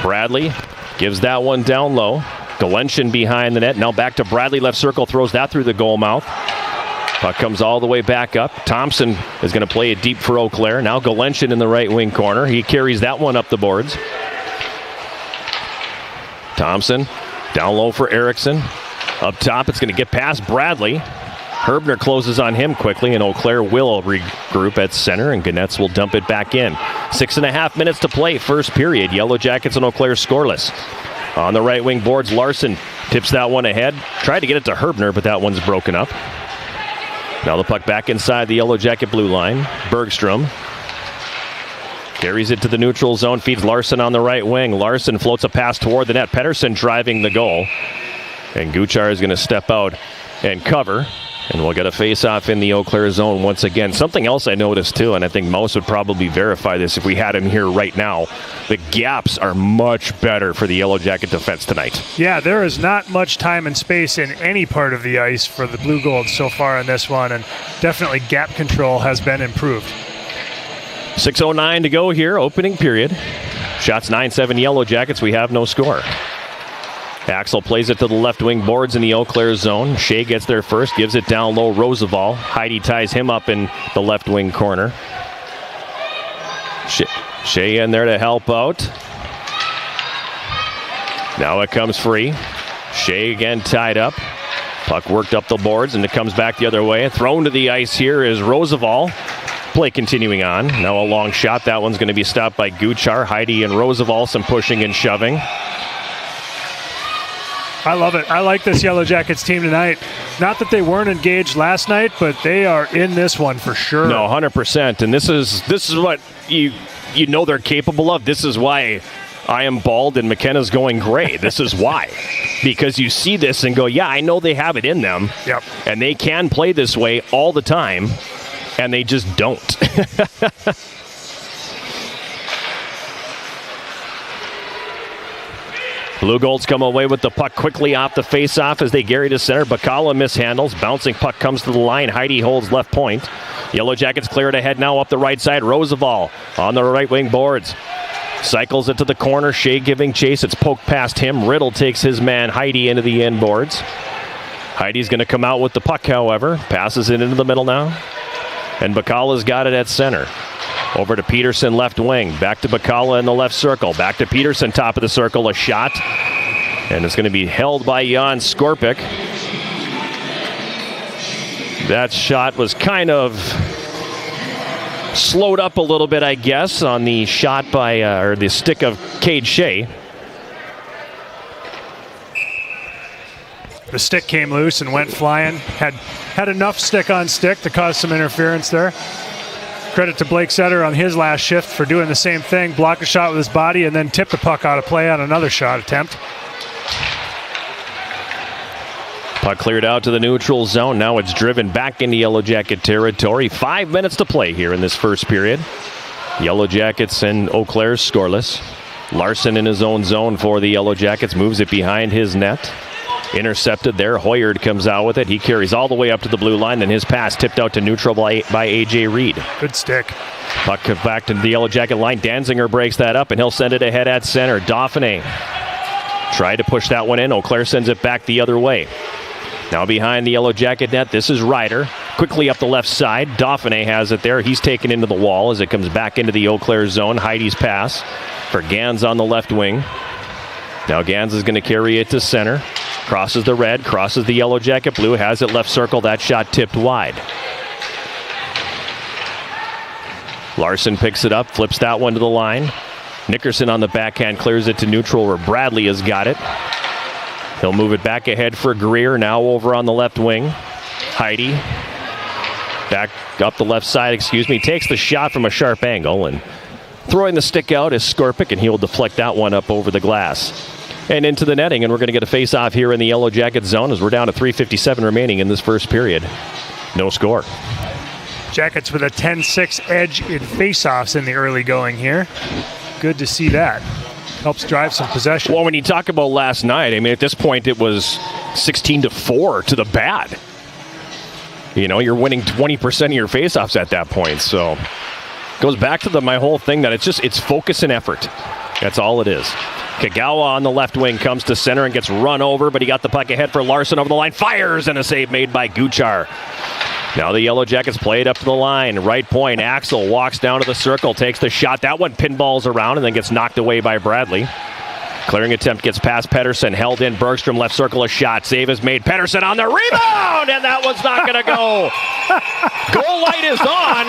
Bradley gives that one down low. Galenshin behind the net. Now back to Bradley. Left circle. Throws that through the goal mouth. Puck comes all the way back up. Thompson is going to play it deep for Eau Claire. Now Galenshin in the right wing corner. He carries that one up the boards. Thompson down low for Erickson. Up top, it's going to get past Bradley. Herbner closes on him quickly, and Eau Claire will regroup at center, and Gnetz will dump it back in. 6.5 minutes to play, first period. Yellow Jackets and Eau Claire scoreless. On the right wing boards, Larson tips that one ahead. Tried to get it to Herbner, but that one's broken up. Now the puck back inside the Yellow Jacket blue line. Bergstrom carries it to the neutral zone, feeds Larson on the right wing. Larson floats a pass toward the net. Pettersson driving the goal. And Guchar is going to step out and cover. And we'll get a face-off in the Eau Claire zone once again. Something else I noticed, too, and I think Mouse would probably verify this if we had him here right now. The gaps are much better for the Yellow Jacket defense tonight. Yeah, there is not much time and space in any part of the ice for the Blue Gold so far in this one, and definitely gap control has been improved. 6:09 to go here, opening period. Shots 9-7 Yellow Jackets. We have no score. Axel plays it to the left wing boards in the Eau Claire zone. Shea gets there first, gives it down low. Roosevelt. Heidi ties him up in the left wing corner. Shea in there to help out. Now it comes free. Shea again tied up. Puck worked up the boards and it comes back the other way. Thrown to the ice here is Roosevelt. Play continuing on. Now a long shot. That one's going to be stopped by Guchar. Heidi and Roosevelt, some pushing and shoving. I love it. I like this Yellow Jackets team tonight. Not that they weren't engaged last night, but they are in this one for sure. No, 100%. And this is what you know they're capable of. This is why I am bald and McKenna's going gray. This is why. Because you see this and go, yeah, I know they have it in them. Yep. And they can play this way all the time, and they just don't. Blue Golds come away with the puck quickly off the face-off as they carry to center. Bacala mishandles. Bouncing puck comes to the line. Heidi holds left point. Yellow Jackets clear it ahead now up the right side. Roosevelt on the right wing boards. Cycles it to the corner. Shea giving chase. It's poked past him. Riddle takes his man Heidi into the end boards. Heidi's going to come out with the puck, however. Passes it into the middle now. And Bacala's got it at center. Over to Peterson, left wing. Back to Bacala in the left circle. Back to Peterson, top of the circle. A shot. And it's going to be held by Jan Skorpic. That shot was kind of slowed up a little bit, I guess, on the shot by, or the stick of Cade Shea. The stick came loose and went flying. Had enough stick on stick to cause some interference there. Credit to Blake Setter on his last shift for doing the same thing. Block a shot with his body and then tip the puck out of play on another shot attempt. Puck cleared out to the neutral zone. Now it's driven back into Yellow Jacket territory. 5 minutes to play here in this first period. Yellow Jackets and Eau Claire scoreless. Larson in his own zone for the Yellow Jackets. Moves it behind his net. Intercepted there. Hoyard comes out with it. He carries all the way up to the blue line. Then his pass tipped out to neutral by A.J. Reed. Good stick. Puck back to the Yellow Jacket line. Danziger breaks that up, and he'll send it ahead at center. Dauphiné tried to push that one in. Eau Claire sends it back the other way. Now behind the Yellow Jacket net, this is Ryder. Quickly up the left side. Dauphiné has it there. He's taken into the wall as it comes back into the Eau Claire zone. Heidi's pass for Gans on the left wing. Now Gans is going to carry it to center. Crosses the red, crosses the Yellow Jacket blue, has it left circle. That shot tipped wide. Larson picks it up, flips that one to the line. Nickerson on the backhand clears it to neutral where Bradley has got it. He'll move it back ahead for Greer, now over on the left wing. Heidi, back up the left side, takes the shot from a sharp angle, and throwing the stick out is Skorpic, and he'll deflect that one up over the glass and into the netting, and we're going to get a face-off here in the Yellow Jacket zone as we're down to 3:57 remaining in this first period. No score. Jackets with a 10-6 edge in face-offs in the early going here. Good to see that. Helps drive some possession. Well, when you talk about last night, I mean, at this point it was 16-4 to the bad. You know, you're winning 20% of your face-offs at that point, so goes back to my whole thing that it's focus and effort. That's all it is. Kagawa on the left wing comes to center and gets run over, but he got the puck ahead for Larson over the line. Fires, and a save made by Guchar. Now the Yellow Jackets play it up to the line. Right point, Axel walks down to the circle, takes the shot. That one pinballs around and then gets knocked away by Bradley. Clearing attempt gets past Pettersson, held in. Bergstrom left circle, a shot. Save is made. Pettersson on the rebound, and that one's not going to go. Goal light is on.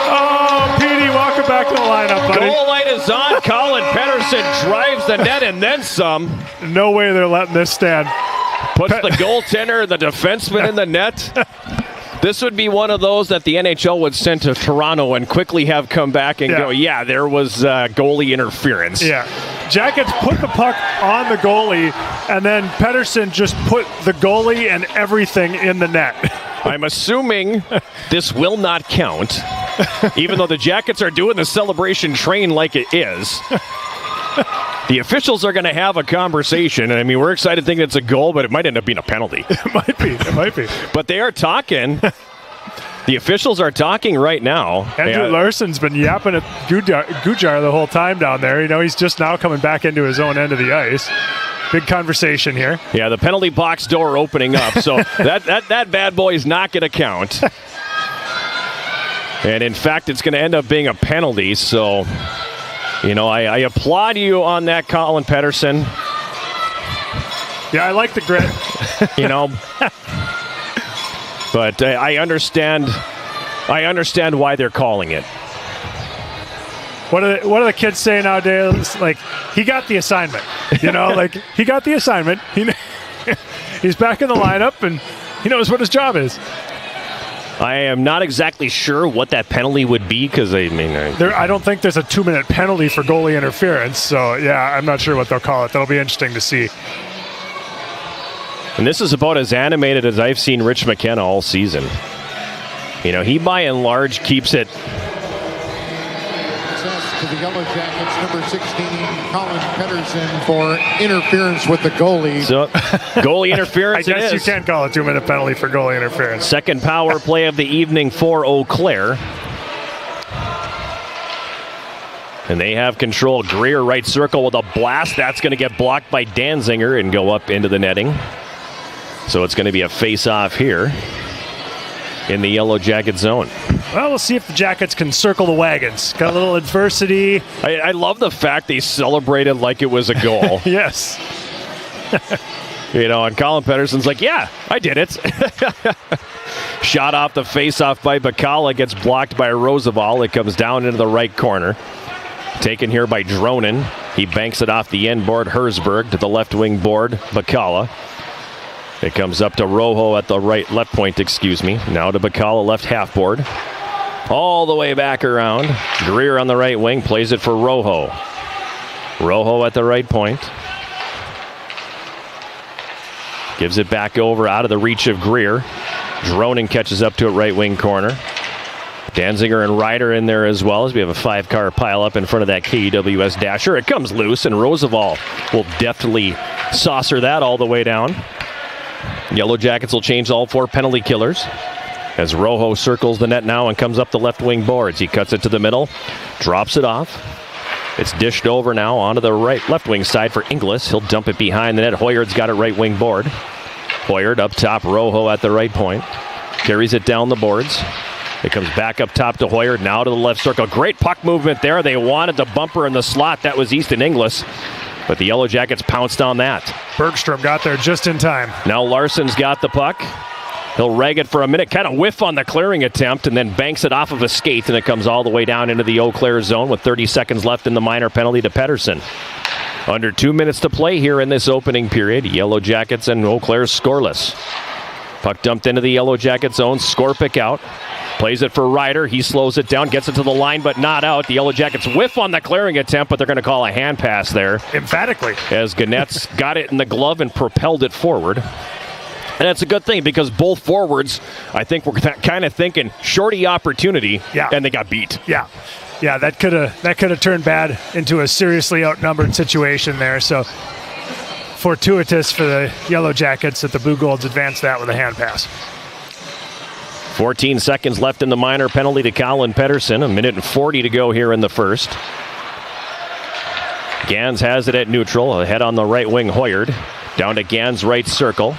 Oh, Petey, welcome back to the lineup, buddy. Goal light is on. Colin Pettersson drives the net and then some. No way they're letting this stand. Puts the goaltender and the defenseman in the net. This would be one of those that the NHL would send to Toronto and quickly have come back and go, yeah, there was goalie interference. Yeah. Jackets put the puck on the goalie, and then Pettersson just put the goalie and everything in the net. I'm assuming this will not count, even though the Jackets are doing the celebration train like it is. The officials are going to have a conversation. I mean, we're excited thinking it's a goal, but it might end up being a penalty. It might be. But they are talking. The officials are talking right now. Andrew Larsson's been yapping at Gujar the whole time down there. You know, he's just now coming back into his own end of the ice. Big conversation here. Yeah, the penalty box door opening up. So that bad boy is not going to count. And in fact, it's going to end up being a penalty. So, you know, I applaud you on that, Colin Pettersson. Yeah, I like the grit. You know, but I understand why they're calling it. What do the kids say nowadays? Like, he got the assignment. You know, like, he got the assignment. He's back in the lineup, and he knows what his job is. I am not exactly sure what that penalty would be because, I mean... I don't think there's a 2-minute penalty for goalie interference. So, yeah, I'm not sure what they'll call it. That'll be interesting to see. And this is about as animated as I've seen Rich McKenna all season. You know, he by and large keeps it... To the Yellow Jackets, number 16, Colin Pettersson, for interference with the goalie. So, goalie interference. I guess you can't call a 2-minute penalty for goalie interference. Second power play of the evening for Eau Claire. And they have control. Greer right circle with a blast. That's going to get blocked by Danziger and go up into the netting. So it's going to be a face-off here in the Yellow Jacket zone. Well, we'll see if the Jackets can circle the wagons. Got a little adversity. I love the fact they celebrated like it was a goal. Yes. You know, and Colin Pettersson's like, yeah, I did it. Shot off the face-off by Bacala, gets blocked by Roosevelt. It comes down into the right corner. Taken here by Dronin. He banks it off the end board. Herzberg to the left wing board. Bacala. It comes up to Rojo at the left point, Now to Bacala, left half board. All the way back around. Greer on the right wing, plays it for Rojo. Rojo at the right point. Gives it back over out of the reach of Greer. Dronin catches up to it right wing corner. Danziger and Ryder in there as well as we have a 5-car pileup in front of that KUWS dasher. It comes loose and Roosevelt will deftly saucer that all the way down. Yellow Jackets will change all 4 penalty killers as Rojo circles the net now and comes up the left wing boards. He cuts it to the middle, drops it off. It's dished over now onto the left wing side for Inglis. He'll dump it behind the net. Hoyard's got it right wing board. Hoyard up top, Rojo at the right point. Carries it down the boards. It comes back up top to Hoyard, now to the left circle. Great puck movement there. They wanted the bumper in the slot. That was Easton Inglis. But the Yellow Jackets pounced on that. Bergstrom got there just in time. Now Larsson's got the puck. He'll rag it for a minute, kind of whiff on the clearing attempt, and then banks it off of a skate, and it comes all the way down into the Eau Claire zone with 30 seconds left in the minor penalty to Pettersson. Under 2 minutes to play here in this opening period. Yellow Jackets and Eau Claire scoreless. Puck dumped into the Yellow Jacket zone. Skorpic out. Plays it for Ryder. He slows it down, gets it to the line, but not out. The Yellow Jackets whiff on the clearing attempt, but they're going to call a hand pass there. Emphatically. As Gannett's got it in the glove and propelled it forward. And that's a good thing because both forwards, I think, were kind of thinking shorty opportunity, and they got beat. Yeah, that could have turned bad into a seriously outnumbered situation there. So fortuitous for the Yellow Jackets that the Blue Golds advanced that with a hand pass. 14 seconds left in the minor penalty to Colin Pettersson. 1:40 to go here in the first. Gans has it at neutral. Ahead on the right wing, Hoyard. Down to Gans' right circle.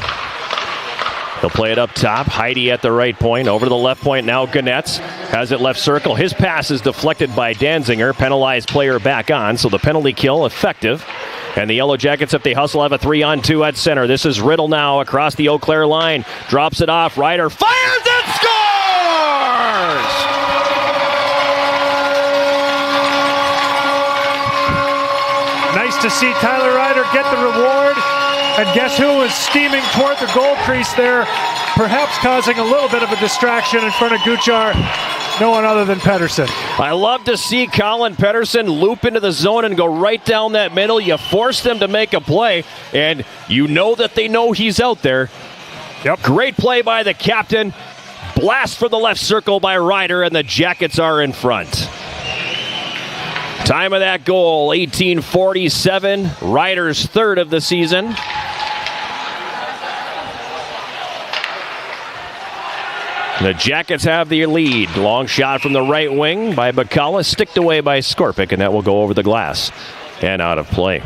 He'll play it up top. Heidi at the right point. Over to the left point now. Ganetz has it left circle. His pass is deflected by Danziger. Penalized player back on. So the penalty kill effective. And the Yellow Jackets, if they hustle, have a 3-on-2 at center. This is Riddle now across the Eau Claire line. Drops it off. Ryder fires and scores! Nice to see Tyler Ryder get the reward. And guess who was steaming toward the goal crease there, perhaps causing a little bit of a distraction in front of Guchar? No one other than Pettersson. I love to see Colin Pettersson loop into the zone and go right down that middle. You force them to make a play, and you know that they know he's out there. Yep. Great play by the captain. Blast for the left circle by Ryder, and the Jackets are in front. Time of that goal, 18:47. Ryder's third of the season. The Jackets have the lead. Long shot from the right wing by McKenna, sticked away by Skorpic, and that will go over the glass and out of play.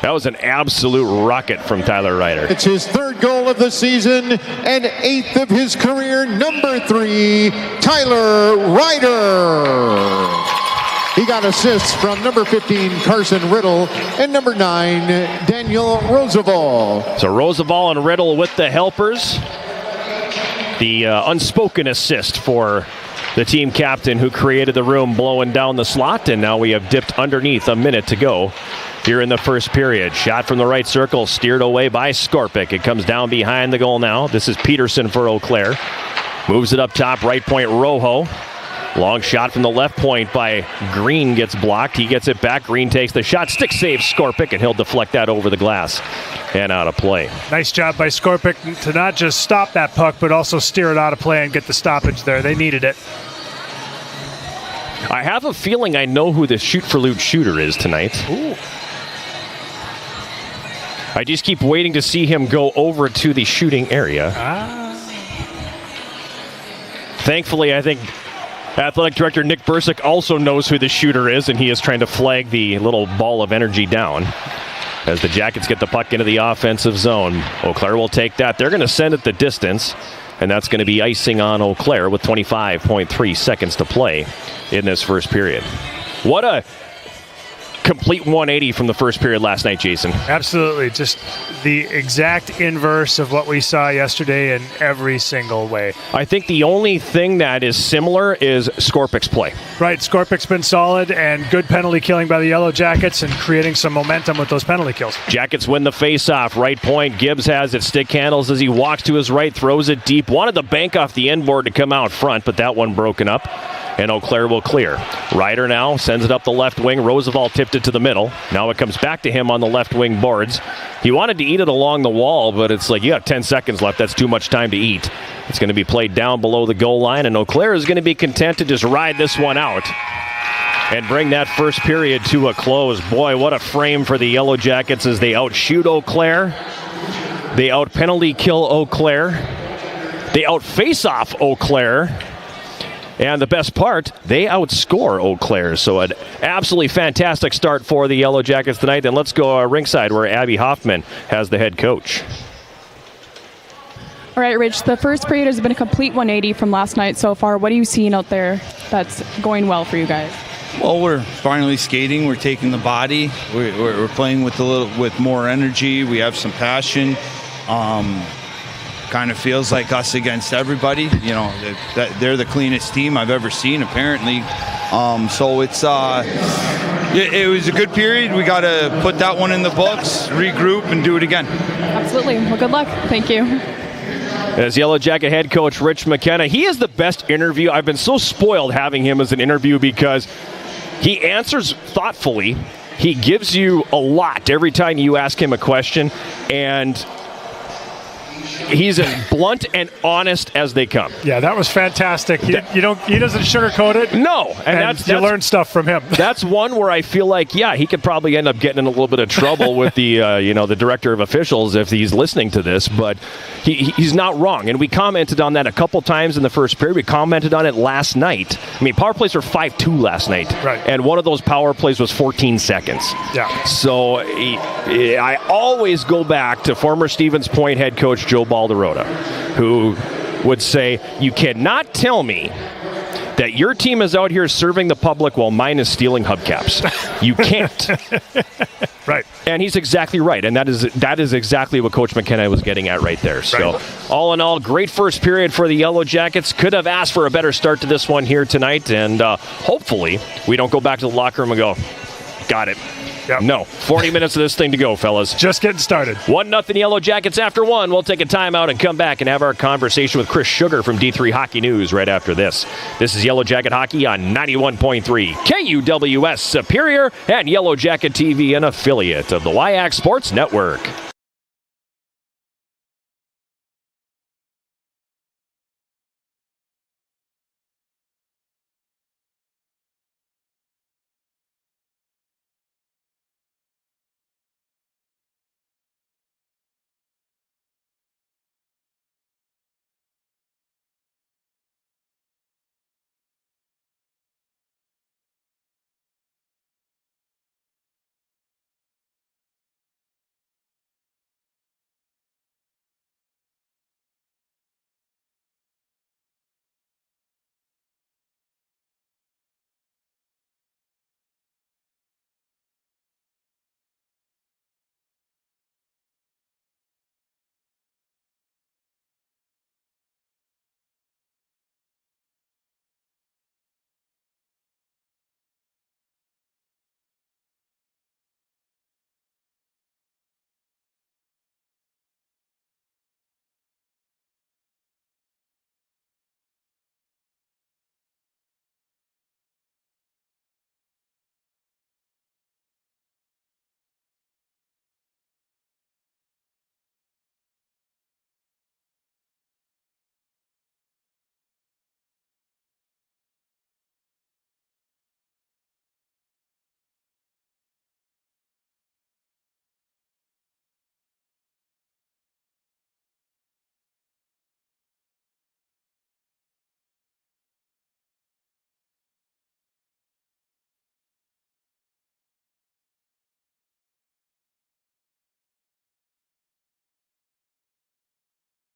That was an absolute rocket from Tyler Ryder. It's his third goal of the season and 8th of his career, number 3, Tyler Ryder. He got assists from number 15, Carson Riddle, and number 9, Daniel Roosevelt. So Roosevelt and Riddle with the helpers. The unspoken assist for the team captain who created the room blowing down the slot, and now we have dipped underneath a minute to go here in the first period. Shot from the right circle, steered away by Skorpic. It comes down behind the goal now. This is Peterson for Eau Claire. Moves it up top, right point, Rojo. Long shot from the left point by Green, gets blocked. He gets it back. Green takes the shot. Stick save Skorpic, and he'll deflect that over the glass and out of play. Nice job by Skorpic to not just stop that puck, but also steer it out of play and get the stoppage there. They needed it. I have a feeling I know who the shoot-for-loot shooter is tonight. Ooh. I just keep waiting to see him go over to the shooting area. Thankfully, I think Athletic Director Nick Bursick also knows who the shooter is, and he is trying to flag the little ball of energy down as the Jackets get the puck into the offensive zone. Eau Claire will take that. They're going to send it the distance, and that's going to be icing on Eau Claire with 25.3 seconds to play in this first period. What a complete 180 from the first period last night, Jason. Absolutely. Just the exact inverse of what we saw yesterday in every single way. I think the only thing that is similar is Skorpic's play. Right. Skorpic's been solid and good penalty killing by the Yellow Jackets and creating some momentum with those penalty kills. Jackets win the face-off. Right point. Gibbs has it. Stick handles as he walks to his right, throws it deep. Wanted the bank off the end board to come out front, but that one broken up. And Eau Claire will clear. Ryder now sends it up the left wing. Roosevelt tipped it to the middle. Now it comes back to him on the left wing boards. He wanted to eat it along the wall, but it's like, you got 10 seconds left. That's too much time to eat. It's going to be played down below the goal line, and Eau Claire is going to be content to just ride this one out and bring that first period to a close. Boy, what a frame for the Yellow Jackets as they outshoot Eau Claire. They out-penalty kill Eau Claire. They out-face-off Eau Claire. And the best part, they outscore Eau Claire. So an absolutely fantastic start for the Yellow Jackets tonight. And let's go ringside where Abby Hoffman has the head coach. All right, Rich, the first period has been a complete 180 from last night so far. What are you seeing out there that's going well for you guys? Well, we're finally skating. We're taking the body. We're playing with with more energy. We have some passion. Kind of feels like us against everybody. You know, they're the cleanest team I've ever seen, apparently. So it was a good period. We got to put that one in the books, regroup, and do it again. Absolutely. Well, good luck. Thank you. As Yellow Jacket head coach Rich McKenna, he is the best interview. I've been so spoiled having him as an interview because he answers thoughtfully. He gives you a lot every time you ask him a question, and he's as blunt and honest as they come. Yeah, that was fantastic. He doesn't sugarcoat it. No, and you learn stuff from him. That's one where I feel like, yeah, he could probably end up getting in a little bit of trouble with the the director of officials if he's listening to this, but he's not wrong. And we commented on that a couple times in the first period. We commented on it last night. I mean, power plays were 5-2 last night, right? And one of those power plays was 14 seconds. Yeah. So I always go back to former Stevens Point head coach Joe Balderota, who would say, you cannot tell me that your team is out here serving the public while mine is stealing hubcaps. You can't. Right. And he's exactly right. And that is exactly what Coach McKenna was getting at right there. So right. All in all, great first period for the Yellow Jackets. Could have asked for a better start to this one here tonight. And hopefully we don't go back to the locker room and go, got it. Yep. No. 40 minutes of this thing to go, fellas. Just getting started. 1-0 Yellow Jackets after one. We'll take a timeout and come back and have our conversation with Chris Sugar from D3 Hockey News right after this. This is Yellow Jacket Hockey on 91.3 KUWS Superior and Yellow Jacket TV, an affiliate of the WIAC Sports Network.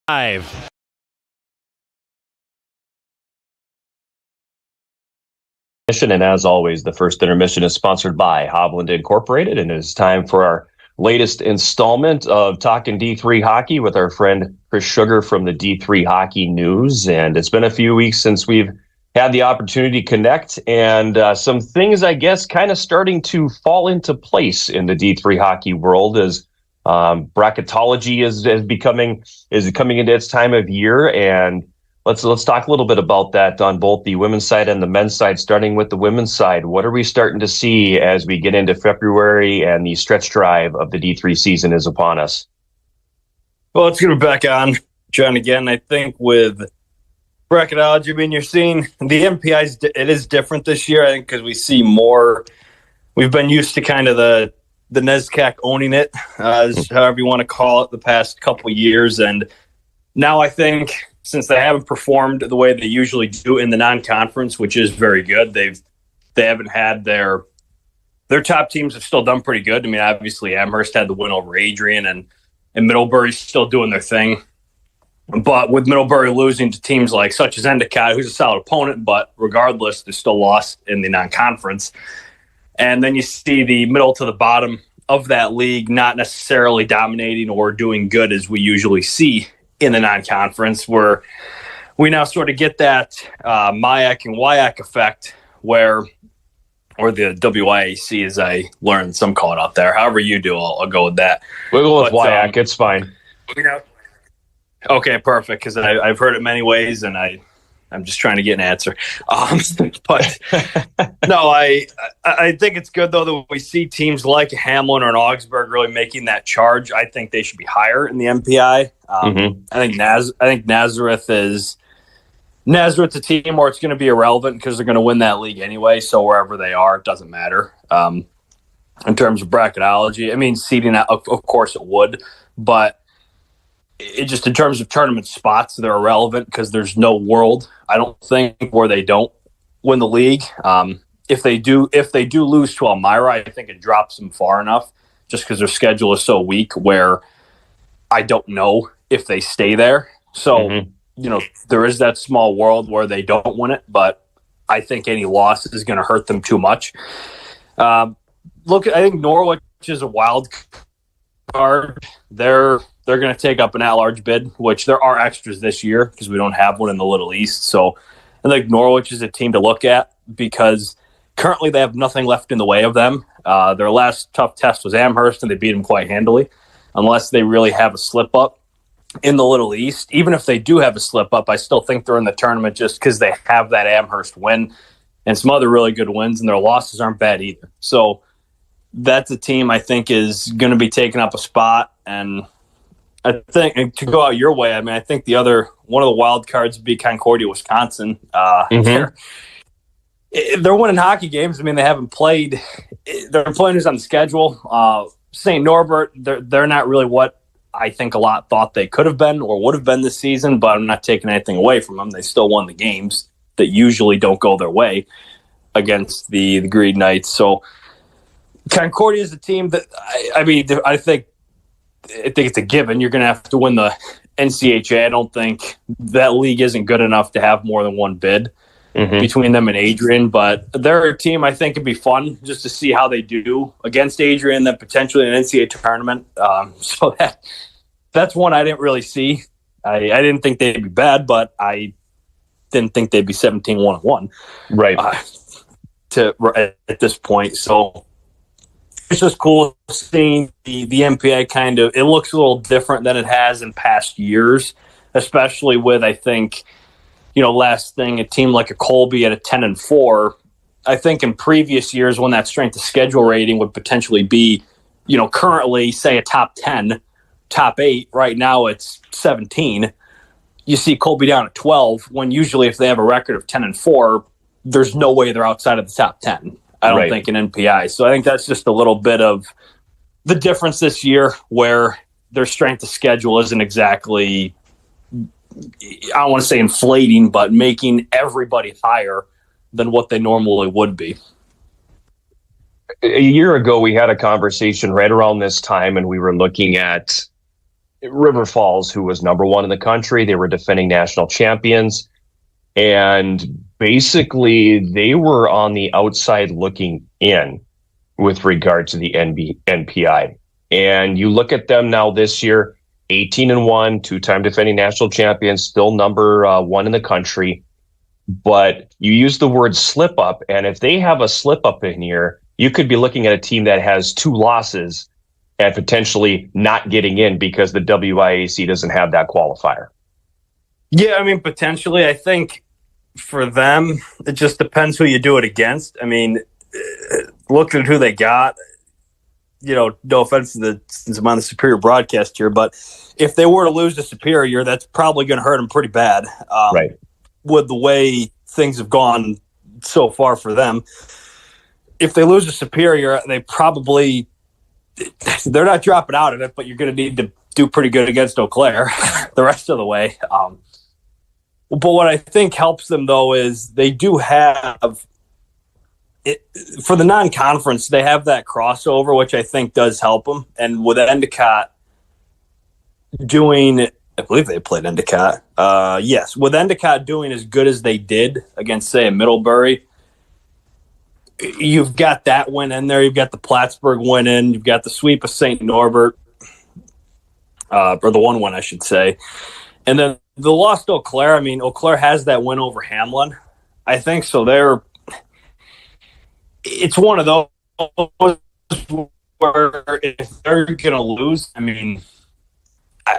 Live. And as always, the first intermission is sponsored by Hovland Incorporated, and it's time for our latest installment of Talking D3 Hockey with our friend Chris Sugar from the D3 Hockey News. And it's been a few weeks since we've had the opportunity to connect, and some things, I guess, kind of starting to fall into place in the D3 hockey world as bracketology is coming into its time of year. And let's talk a little bit about that on both the women's side and the men's side, starting with the women's side. What are we starting to see as we get into February and the stretch drive of the D3 season is upon us? Well, it's going to be back on, John, again. I think with bracketology, I mean, you're seeing the MPIs, it is different this year, I think, because we see more. We've been used to kind of the NESCAC owning it, however you want to call it, the past couple of years. And now I think since they haven't performed the way they usually do in the non-conference, which is very good, they haven't had their top teams have still done pretty good. I mean, obviously Amherst had the win over Adrian, and Middlebury's still doing their thing. But with Middlebury losing to teams like such as Endicott, who's a solid opponent, but regardless, they're still lost in the non-conference. And then you see the middle to the bottom of that league not necessarily dominating or doing good as we usually see in the non-conference, where we now sort of get that MIAC and WIAC effect or the WIAC, as I learned some call it out there. However you do, I'll go with that. We'll go with WIAC. It's fine. Okay, perfect, because I've heard it many ways, and I'm just trying to get an answer. But no, I think it's good, though, that we see teams like Hamlin or an Augsburg really making that charge. I think they should be higher in the MPI. I think Nazareth is a team where it's going to be irrelevant because they're going to win that league anyway. So wherever they are, it doesn't matter. In terms of bracketology, I mean, seeding, of course it would, but it just in terms of tournament spots, they're irrelevant because there's no world, I don't think, where they don't win the league. If they do lose to Elmira, I think it drops them far enough just because their schedule is so weak where I don't know if they stay there. So, there is that small world where they don't win it, but I think any loss is going to hurt them too much. I think Norwich is a wild card. They're going to take up an at-large bid, which there are extras this year because we don't have one in the Little East. So I think Norwich is a team to look at because currently they have nothing left in the way of them. Their last tough test was Amherst, and they beat them quite handily, unless they really have a slip-up in the Little East. Even if they do have a slip-up, I still think they're in the tournament just because they have that Amherst win and some other really good wins, and their losses aren't bad either. So that's a team I think is going to be taking up a spot, and I think to go out your way, I mean, I think one of the wild cards would be Concordia, Wisconsin. They're winning hockey games. I mean, they haven't played. They're playing who's on the schedule. St. Norbert, they're not really what I think a lot thought they could have been or would have been this season, but I'm not taking anything away from them. They still won the games that usually don't go their way against the Green Knights. So Concordia is a team that, I think it's a given. You're going to have to win the NCHA. I don't think that league isn't good enough to have more than one bid between them and Adrian, but they're a team I think it'd be fun just to see how they do against Adrian, then potentially an NCAA tournament. So that's one I didn't really see. I didn't think they'd be bad, but I didn't think they'd be 17-1-1 at this point. So it's just cool seeing the MPA kind of, it looks a little different than it has in past years, especially with, I think, last thing, a team like a Colby at a 10-4. I think in previous years when that strength of schedule rating would potentially be, currently say a top 10, top 8, right now it's 17. You see Colby down at 12 when usually if they have a record of 10-4, there's no way they're outside of the top 10. I don't think in NPI. So I think that's just a little bit of the difference this year where their strength of schedule isn't exactly, I don't want to say inflating, but making everybody higher than what they normally would be. A year ago, we had a conversation right around this time, and we were looking at River Falls, who was number one in the country. They were defending national champions. And basically, they were on the outside looking in with regard to the NPI. And you look at them now this year, 18-1, two-time defending national champions, still number one in the country. But you use the word slip up, and if they have a slip up in here, you could be looking at a team that has 2 losses and potentially not getting in because the WIAC doesn't have that qualifier. Yeah, I mean, potentially. I think for them, it just depends who you do it against. I mean, look at who they got. No offense since I'm on the Superior broadcast here, but if they were to lose to Superior, that's probably going to hurt them pretty bad. With the way things have gone so far for them. If they lose to Superior, they're not dropping out of it, but you're going to need to do pretty good against Eau Claire the rest of the way. But what I think helps them, though, is they do have it for the non-conference. They have that crossover, which I think does help them. And with Endicott doing, I believe they played Endicott. Yes, with Endicott doing as good as they did against, say, a Middlebury, you've got that win in there. You've got the Plattsburgh win in. You've got the sweep of St. Norbert, or the 1-1, I should say. And then the loss to Eau Claire, I mean, Eau Claire has that win over Hamlin. I think so. It's one of those where if they're going to lose, I mean,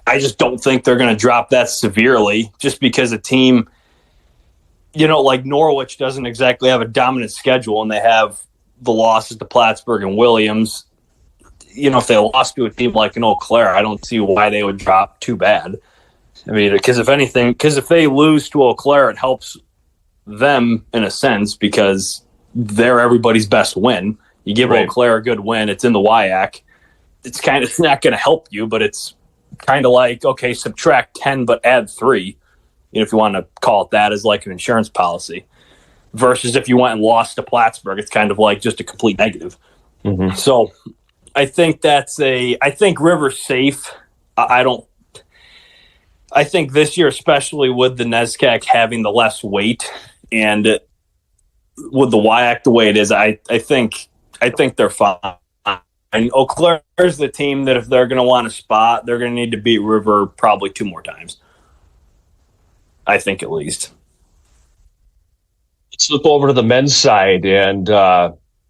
I just don't think they're going to drop that severely just because a team, like Norwich doesn't exactly have a dominant schedule and they have the losses to Plattsburgh and Williams. If they lost to a team like an Eau Claire, I don't see why they would drop too bad. I mean, because if they lose to Eau Claire, it helps them in a sense because they're everybody's best win. You give Eau Claire a good win, it's in the WIAC. It's not going to help you, but it's kind of like, okay, subtract 10 but add 3, if you want to call it that, as like an insurance policy. Versus if you went and lost to Plattsburgh, it's kind of like just a complete negative. Mm-hmm. So I think I think River's safe. I think this year, especially with the NESCAC having the less weight and with the WIAC the way it is, I think they're fine. And Eau Claire is the team that if they're going to want a spot, they're going to need to beat River probably 2 more times. I think at least. Let's flip over to the men's side. And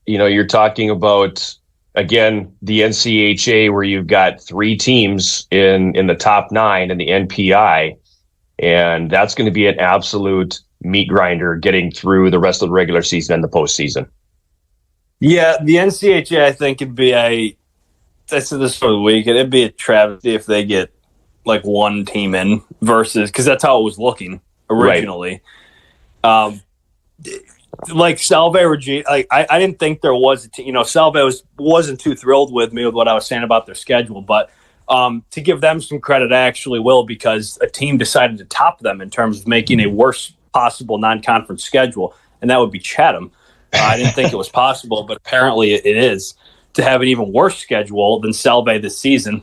you're talking about, again, the NCHA where you've got 3 teams in the top 9 in the NPI, and that's going to be an absolute meat grinder getting through the rest of the regular season and the postseason. Yeah, the NCHA, I think, would be I said this for the week, it'd be a travesty if they get like one team in versus, because that's how it was looking originally. Right. Like Salve or I didn't think there was a team. Salve wasn't too thrilled with me with what I was saying about their schedule, but to give them some credit, I actually will, because a team decided to top them in terms of making a worst possible non-conference schedule, and that would be Chatham. I didn't think it was possible, but apparently it is, to have an even worse schedule than Salve this season,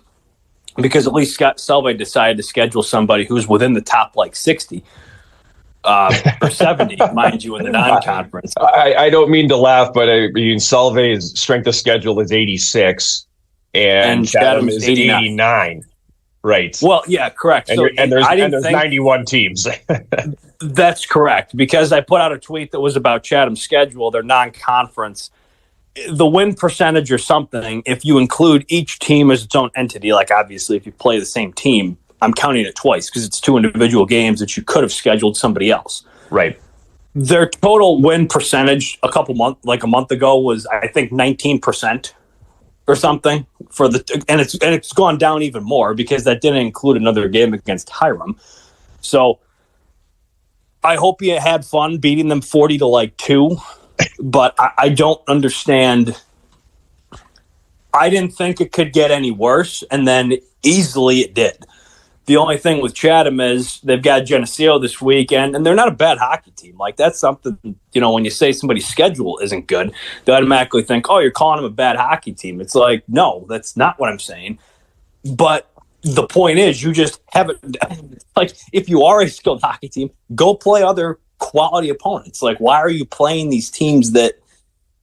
because at least Salve decided to schedule somebody who's within the top 60 or 70, mind you, in the non-conference. I don't mean to laugh, but Salve's strength of schedule is 86, and Chatham is 89. Right. Well, yeah, correct. And there's 91 teams. That's correct, because I put out a tweet that was about Chatham's schedule, their non-conference. The win percentage or something, if you include each team as its own entity, like obviously if you play the same team, I'm counting it twice because it's 2 individual games that you could have scheduled somebody else. Right. Their total win percentage a month ago was, I think, 19% or something and it's gone down even more because that didn't include another game against Hiram. So I hope you had fun beating them 40-2, but I don't understand. I didn't think it could get any worse, and then easily it did. The only thing with Chatham is they've got Geneseo this weekend, and they're not a bad hockey team. Like, that's something, when you say somebody's schedule isn't good, they automatically think, oh, you're calling them a bad hockey team. It's like, no, that's not what I'm saying. But the point is, you just haven't, like, if you are a skilled hockey team, go play other quality opponents. Like, why are you playing these teams that,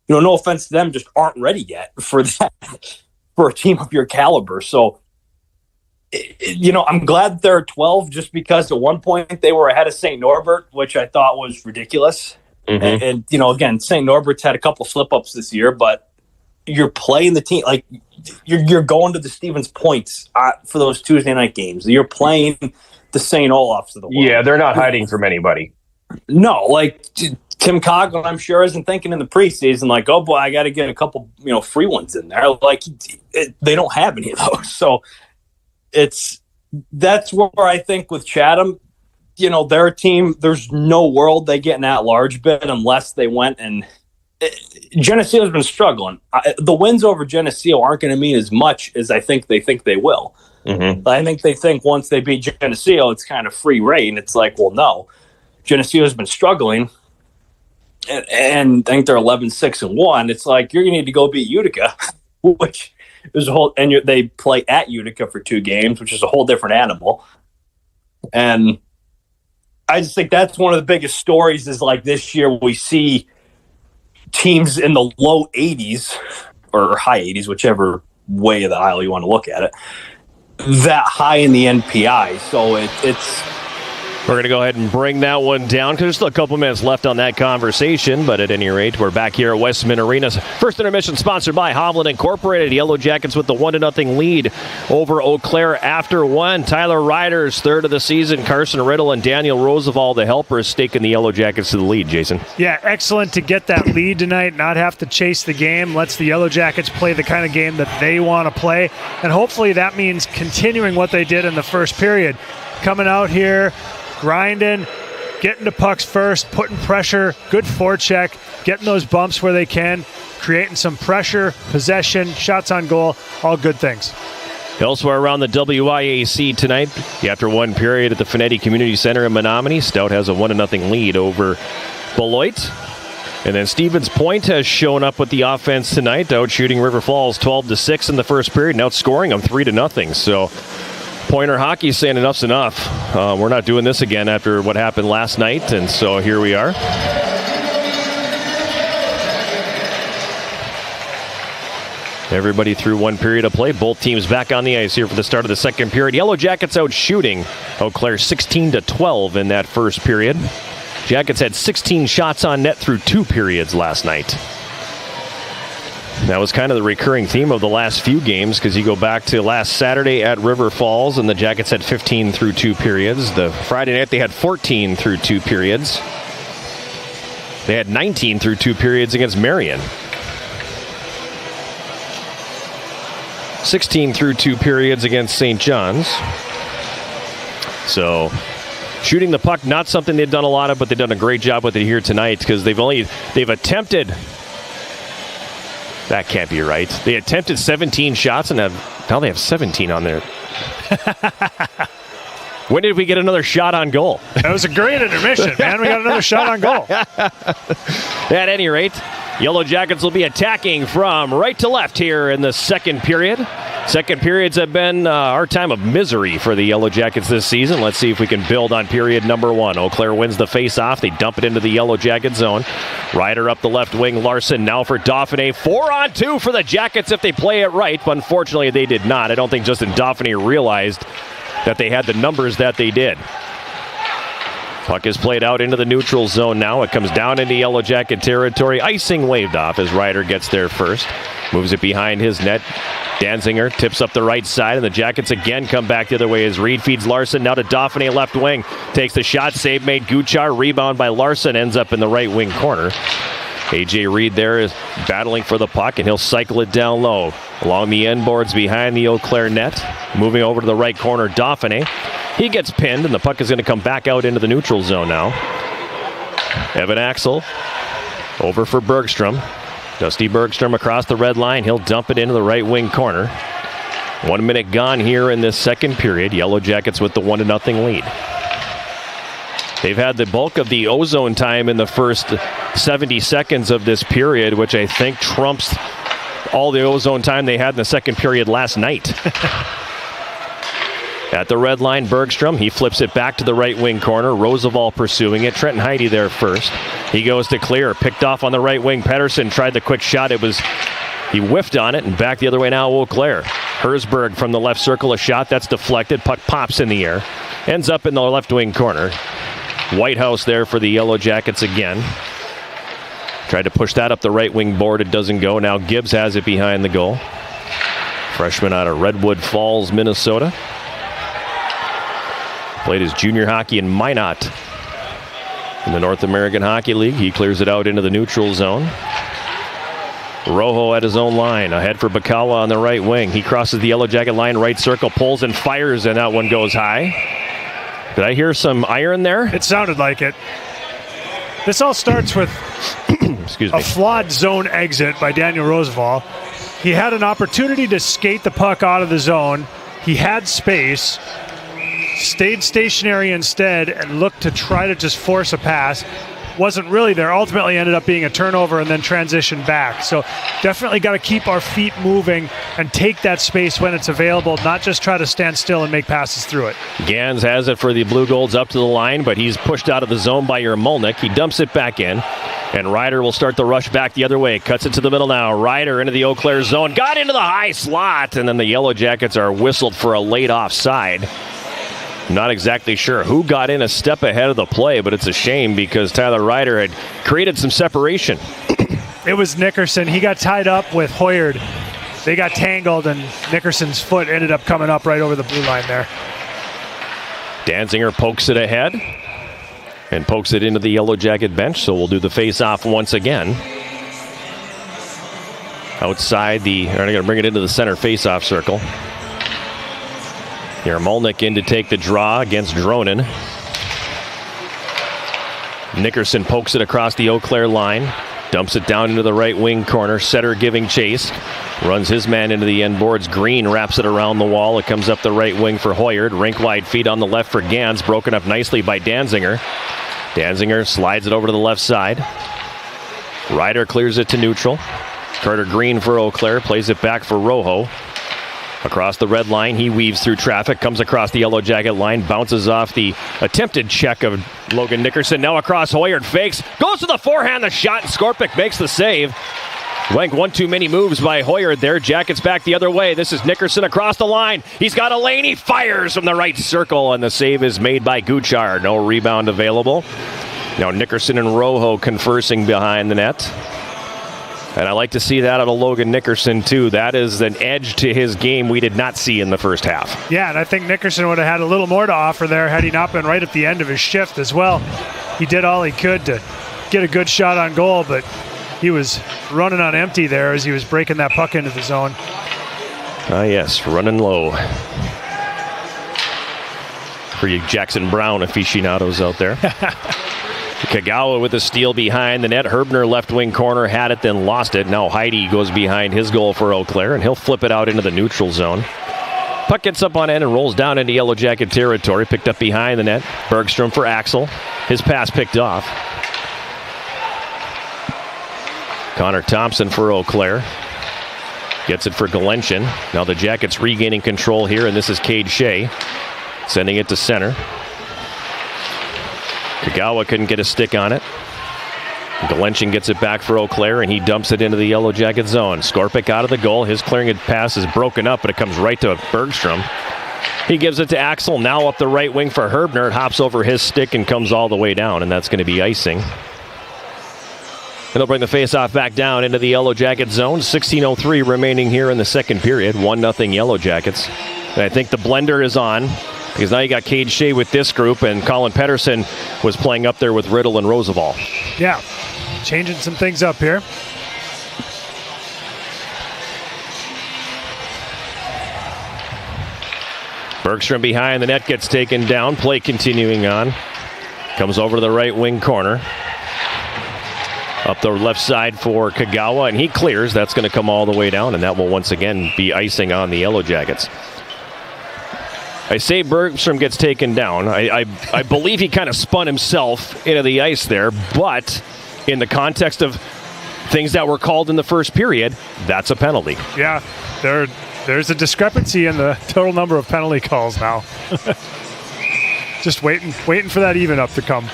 no offense to them, just aren't ready yet for that, for a team of your caliber? So, I'm glad they're 12 just because at one point they were ahead of St. Norbert, which I thought was ridiculous. Mm-hmm. And again, St. Norbert's had a couple slip-ups this year, but you're playing the team, like, you're going to the Stevens Points for those Tuesday night games. You're playing the St. Olafs of the world. Yeah, they're not hiding from anybody. No, like Tim Coughlin, I'm sure, isn't thinking in the preseason, like, oh boy, I got to get a couple, free ones in there. Like, they don't have any of those. So that's where I think with Chatham, they're a team. There's no world they get an at-large bid unless they went and. Geneseo's been struggling. The wins over Geneseo aren't going to mean as much as I think they will. Mm-hmm. I think they think once they beat Geneseo, it's kind of free reign. It's like, well, no. Geneseo's been struggling, and I think they're 11-6-1. It's like, you're going to need to go beat Utica, which is a whole, and they play at Utica for 2 games, which is a whole different animal. And I just think that's one of the biggest stories is, like, this year we see teams in the low 80s or high 80s, whichever way of the aisle you want to look at it, that high in the NPI. So it's We're going to go ahead and bring that one down because there's still a couple minutes left on that conversation. But at any rate, we're back here at Westman Arena. First intermission sponsored by Hovland Incorporated. Yellow Jackets with the 1-0 lead over Eau Claire after 1. Tyler Ryder's third of the season. Carson Riddle and Daniel Roosevelt, the helpers, staking the Yellow Jackets to the lead, Jason. Yeah, excellent to get that lead tonight, not have to chase the game. Lets the Yellow Jackets play the kind of game that they want to play. And hopefully that means continuing what they did in the first period. Coming out here, grinding, getting to pucks first, putting pressure, good forecheck, getting those bumps where they can, creating some pressure, possession, shots on goal, all good things. Elsewhere around the WIAC tonight, after 1 period at the Finetti Community Center in Menominee, Stout has a 1-0 lead over Beloit. And then Stevens Point has shown up with the offense tonight, out shooting River Falls 12-6 in the first period, and outscoring them 3-0. So Pointer Hockey saying enough's enough. We're not doing this again after what happened last night, and so here we are. Everybody through 1 period of play. Both teams back on the ice here for the start of the second period. Yellow Jackets out shooting Eau Claire 16-12 in that first period. Jackets had 16 shots on net through 2 periods last night. That was kind of the recurring theme of the last few games, because you go back to last Saturday at River Falls, and the Jackets had 15 through 2 periods. The Friday night, they had 14 through 2 periods. They had 19 through 2 periods against Marion. 16 through 2 periods against St. John's. So, shooting the puck, not something they've done a lot of, but they've done a great job with it here tonight, because they've attempted... That can't be right. They attempted 17 shots, and now they have 17 on there. When did we get another shot on goal? That was a great intermission, man. We got another shot on goal. At any rate, Yellow Jackets will be attacking from right to left here in the second period. Second periods have been our time of misery for the Yellow Jackets this season. Let's see if we can build on period number 1. Eau Claire wins the face-off. They dump it into the Yellow Jacket zone. Ryder up the left wing. Larson now for Dauphiné. 4-on-2 for the Jackets if they play it right. But unfortunately, they did not. I don't think Justin Dauphiné realized that they had the numbers that they did. Puck is played out into the neutral zone now. It comes down into Yellow Jacket territory. Icing waved off as Ryder gets there first. Moves it behind his net. Danziger tips up the right side, and the Jackets again come back the other way as Reed feeds Larson now to Dauphiné left wing. Takes the shot, save made Guchar, rebound by Larson, ends up in the right wing corner. AJ Reed there is battling for the puck, and he'll cycle it down low. Along the end boards behind the Eau Claire net. Moving over to the right corner, Dauphiné. He gets pinned, and the puck is going to come back out into the neutral zone now. Evan Axel over for Bergstrom. Dusty Bergstrom across the red line. He'll dump it into the right wing corner. 1 minute gone here in this second period. Yellow Jackets with the 1-0 lead. They've had the bulk of the ozone time in the first 70 seconds of this period, which I think trumps all the ozone time they had in the second period last night. At the red line, Bergstrom, he flips it back to the right wing corner. Roosevelt pursuing it. Trenton Heidi there first. He goes to clear. Picked off on the right wing. Pedersen tried the quick shot. He whiffed on it, and back the other way now, Eau Claire. Herzberg from the left circle, a shot that's deflected. Puck pops in the air. Ends up in the left wing corner. Whitehouse there for the Yellow Jackets again. Tried to push that up the right wing board. It doesn't go. Now Gibbs has it behind the goal. Freshman out of Redwood Falls, Minnesota. Played his junior hockey in Minot in the North American Hockey League. He clears it out into the neutral zone. Rojo at his own line. Ahead for Bacala on the right wing. He crosses the Yellow Jacket line, right circle, pulls and fires, and that one goes high. Did I hear some iron there? It sounded like it. This all starts with a flawed zone exit by Daniel Roosevelt. He had an opportunity to skate the puck out of the zone. He had space. Stayed stationary instead and looked to try to just force a pass. Wasn't really there. Ultimately ended up being a turnover and then transition back. So definitely got to keep our feet moving and take that space when it's available, not just try to stand still and make passes through it. Gans has it for the Blue Golds up to the line, but he's pushed out of the zone by Yermolnik. He dumps it back in, and Ryder will start the rush back the other way. Cuts it to the middle now. Ryder into the Eau Claire zone. Got into the high slot, and then the Yellow Jackets are whistled for a late offside. Not exactly sure who got in a step ahead of the play, but it's a shame because Tyler Ryder had created some separation. It was Nickerson. He got tied up with Hoyard. They got tangled, and Nickerson's foot ended up coming up right over the blue line there. Danziger pokes it ahead and pokes it into the Yellow Jacket bench, so we'll do the face-off once again. Outside they're going to bring it into the center face-off circle. Yermolnik in to take the draw against Dronin. Nickerson pokes it across the Eau Claire line. Dumps it down into the right wing corner. Setter giving chase. Runs his man into the end boards. Green wraps it around the wall. It comes up the right wing for Hoyard. Rink wide feet on the left for Gans. Broken up nicely by Danziger. Danziger slides it over to the left side. Ryder clears it to neutral. Carter Green for Eau Claire. Plays it back for Rojo. Across the red line, he weaves through traffic, comes across the Yellow Jacket line, bounces off the attempted check of Logan Nickerson. Now across, Hoyard fakes, goes to the forehand, the shot, and Skorpic makes the save. Went one too many moves by Hoyard there. Jackets back the other way. This is Nickerson across the line. He's got a lane. He fires from the right circle, and the save is made by Guchar. No rebound available. Now Nickerson and Rojo conversing behind the net. And I like to see that out of Logan Nickerson, too. That is an edge to his game we did not see in the first half. Yeah, and I think Nickerson would have had a little more to offer there had he not been right at the end of his shift as well. He did all he could to get a good shot on goal, but he was running on empty there as he was breaking that puck into the zone. Yes, running low. For you Jackson Brown aficionados out there. Kagawa with a steal behind the net. Herbner left wing corner had it, then lost it. Now Heidi goes behind his goal for Eau Claire, and he'll flip it out into the neutral zone. Puck gets up on end and rolls down into Yellow Jacket territory. Picked up behind the net. Bergstrom for Axel. His pass picked off. Connor Thompson for Eau Claire. Gets it for Galenchin. Now the Jackets regaining control here, and this is Cade Shea. Sending it to center. Kagawa couldn't get a stick on it. Galenchin gets it back for Eau Claire, and he dumps it into the Yellow Jacket zone. Skorpic out of the goal. His clearing pass is broken up, but it comes right to Bergstrom. He gives it to Axel. Now up the right wing for Herbner. It hops over his stick and comes all the way down, and that's going to be icing. And they'll bring the faceoff back down into the Yellow Jacket zone. 16:03 remaining here in the second period. 1-0 Yellow Jackets. And I think the blender is on, because now you got Cade Shea with this group, and Colin Pedersen was playing up there with Riddle and Roosevelt. Yeah, changing some things up here. Bergstrom behind the net gets taken down. Play continuing on. Comes over to the right wing corner. Up the left side for Kagawa, and he clears. That's going to come all the way down, and that will once again be icing on the Yellow Jackets. I say Bergstrom gets taken down. I believe he kind of spun himself into the ice there, but in the context of things that were called in the first period, that's a penalty. Yeah, there's a discrepancy in the total number of penalty calls now. Just waiting for that even up to come.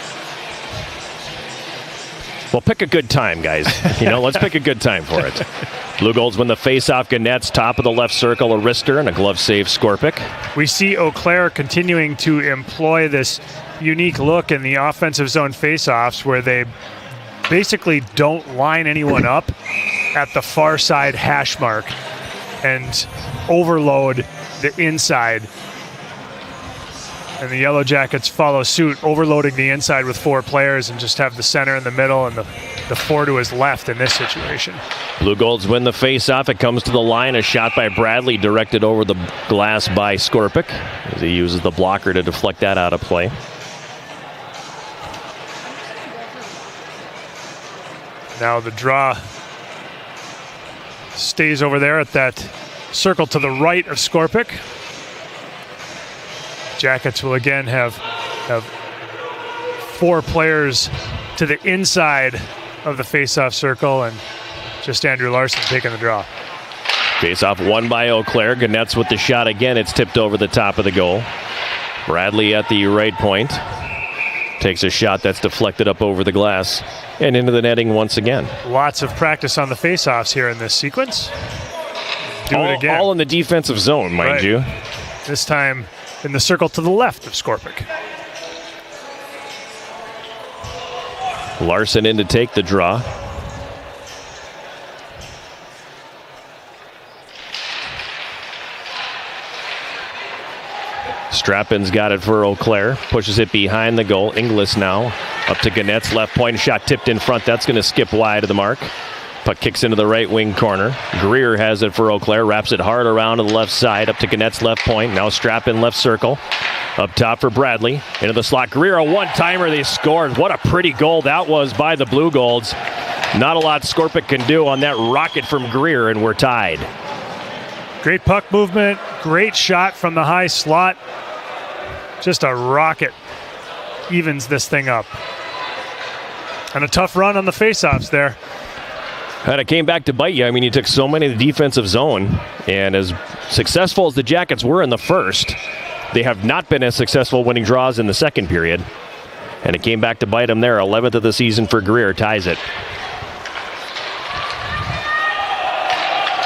Well, pick a good time, guys. Let's pick a good time for it. Blue Golds win the face-off. Gannett's top of the left circle, a wrister, and a glove save, Skorpic. We see Eau Claire continuing to employ this unique look in the offensive zone face-offs where they basically don't line anyone up at the far side hash mark and overload the inside. And the Yellow Jackets follow suit, overloading the inside with 4 players and just have the center in the middle and the 4 to his left in this situation. Blue Golds win the face-off. It comes to the line. A shot by Bradley directed over the glass by Skorpic as he uses the blocker to deflect that out of play. Now the draw stays over there at that circle to the right of Skorpic. Jackets will again have 4 players to the inside of the face-off circle, and just Andrew Larson taking the draw. Face-off won by Eau Claire. Gannett's with the shot again. It's tipped over the top of the goal. Bradley at the right point. Takes a shot that's deflected up over the glass and into the netting once again. Lots of practice on the face-offs here in this sequence. Do it again. All in the defensive zone, mind you. This time in the circle to the left of Skorpic. Larson in to take the draw. Strappin's got it for Eau Claire. Pushes it behind the goal. Inglis now up to Gannett's left point. Shot tipped in front. That's going to skip wide of the mark. Puck kicks into the right wing corner. Greer has it for Eau Claire. Wraps it hard around to the left side. Up to Gannett's left point. Now Strappin left circle. Up top for Bradley. Into the slot. Greer, a one-timer. They scored. What a pretty goal that was by the Blue Golds. Not a lot Skorpic can do on that rocket from Greer, and we're tied. Great puck movement. Great shot from the high slot. Just a rocket evens this thing up. And a tough run on the faceoffs there. And it came back to bite you. I mean, you took so many in the defensive zone, and as successful as the Jackets were in the first, they have not been as successful winning draws in the second period. And it came back to bite them there. 11th of the season for Greer, ties it.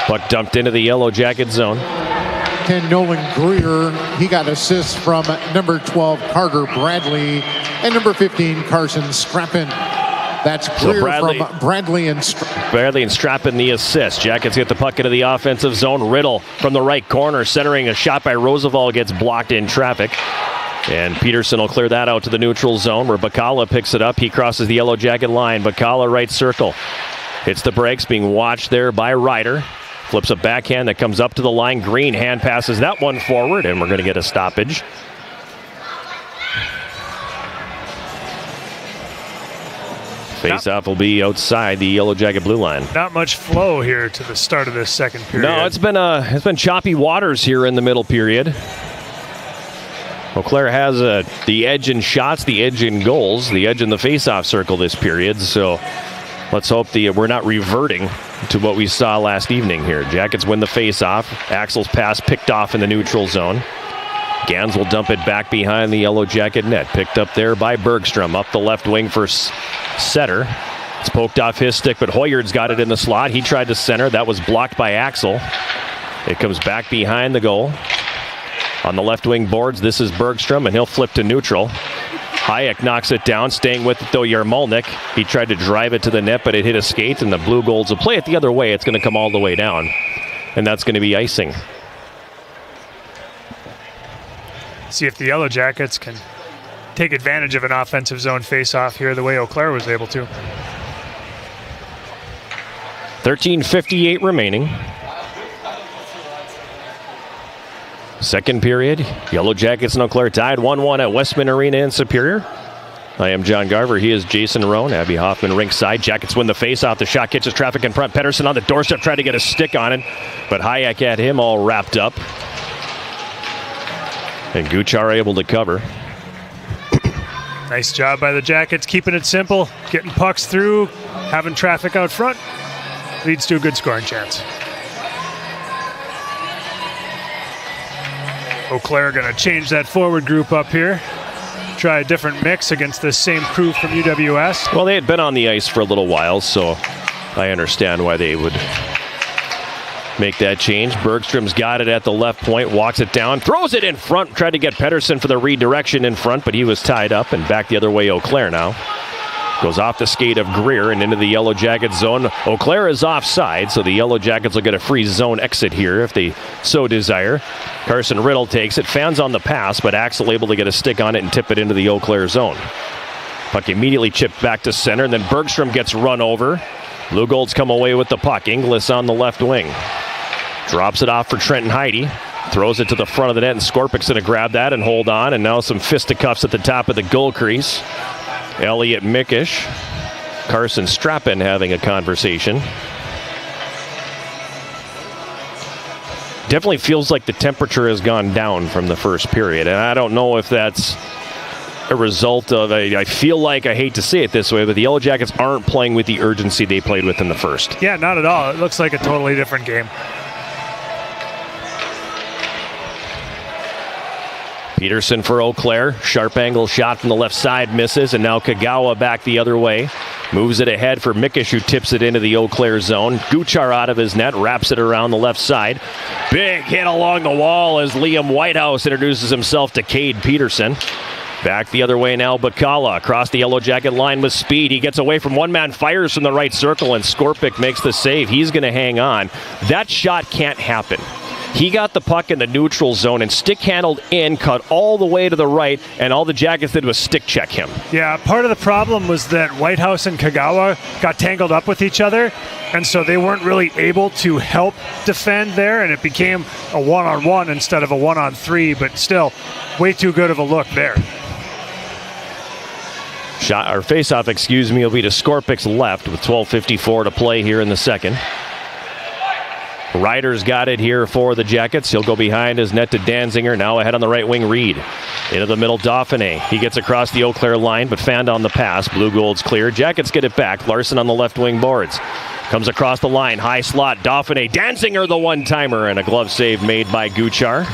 Puck dumped into the Yellow Jacket zone. And Nolan Greer, he got assists from number 12 Carter Bradley and number 15 Carson Strappin. That's So Greer from Bradley and Strappin the assist. Jackets get the puck into the offensive zone. Riddle from the right corner, centering a shot by Roosevelt, gets blocked in traffic. And Peterson will clear that out to the neutral zone where Bacala picks it up. He crosses the Yellow Jacket line. Bacala right circle. Hits the brakes, being watched there by Ryder. Flips a backhand that comes up to the line. Green hand passes that one forward, and we're going to get a stoppage. Face-off will be outside the Yellow Jacket blue line. Not much flow here to the start of this second period. No, it's been choppy waters here in the middle period. Eau Claire has the edge in shots, the edge in goals, the edge in the face-off circle this period. So let's hope we're not reverting to what we saw last evening here. Jackets win the face-off. Axel's pass picked off in the neutral zone. Gans will dump it back behind the Yellow Jacket net. Picked up there by Bergstrom. Up the left wing for Setter. It's poked off his stick, but Hoyard's got it in the slot. He tried to center. That was blocked by Axel. It comes back behind the goal. On the left wing boards, this is Bergstrom, and he'll flip to neutral. Hayek knocks it down, staying with it, though, Yarmolnik. He tried to drive it to the net, but it hit a skate, and the Blue Golds will play it the other way. It's going to come all the way down, and that's going to be icing. See if the Yellow Jackets can take advantage of an offensive zone face-off here the way Eau Claire was able to. 13:58 remaining. Second period, Yellow Jackets and Eau Claire tied 1-1 at Westman Arena in Superior. I am John Garver. He is Jason Roan. Abby Hoffman rinkside. Jackets win the face-off. The shot catches traffic in front. Pettersson on the doorstep tried to get a stick on it, but Hayek had him all wrapped up. And Guchar able to cover. Nice job by the Jackets, keeping it simple, getting pucks through, having traffic out front. Leads to a good scoring chance. Eau Claire going to change that forward group up here. Try a different mix against the same crew from UWS. Well, they had been on the ice for a little while, so I understand why they would make that change. Bergstrom's got it at the left point, walks it down, throws it in front, tried to get Pettersson for the redirection in front, but he was tied up, and back the other way Eau Claire now. Goes off the skate of Greer and into the Yellow Jacket zone. Eau Claire is offside, so the Yellow Jackets will get a free zone exit here if they so desire. Carson Riddle takes it, fans on the pass, but Axel able to get a stick on it and tip it into the Eau Claire zone. Puck immediately chipped back to center, and then Bergstrom gets run over. Blue Golds come away with the puck. Inglis on the left wing. Drops it off for Trenton Heidi. Throws it to the front of the net, and Skorpik's going to grab that and hold on, and now some fisticuffs at the top of the goal crease. Elliot Mickish, Carson Strappin having a conversation. Definitely feels like the temperature has gone down from the first period, and I don't know if that's a result of, I feel like, I hate to say it this way, but the Yellow Jackets aren't playing with the urgency they played with in the first. Yeah, not at all. It looks like a totally different game. Peterson for Eau Claire. Sharp angle shot from the left side misses, and now Kagawa back the other way. Moves it ahead for Mickish, who tips it into the Eau Claire zone. Guchar out of his net, wraps it around the left side. Big hit along the wall as Liam Whitehouse introduces himself to Cade Peterson. Back the other way now, Bacala across the Yellow Jacket line with speed. He gets away from one man, fires from the right circle, and Skorpik makes the save. He's going to hang on. That shot can't happen. He got the puck in the neutral zone and stick-handled in, cut all the way to the right, and all the Jackets did was stick-check him. Yeah, part of the problem was that Whitehouse and Kagawa got tangled up with each other, and so they weren't really able to help defend there, and it became a one-on-one instead of a one-on-three, but still, way too good of a look there. Face-off, will be to Skorpik's left with 12:54 to play here in the second. Ryder's got it here for the Jackets. He'll go behind his net to Danziger. Now ahead on the right wing, Reed. Into the middle, Dauphiné. He gets across the Eau Claire line, but fanned on the pass. Blue Gold's clear. Jackets get it back. Larson on the left wing boards. Comes across the line. High slot. Dauphiné. Danziger the one-timer, and a glove save made by Guchar.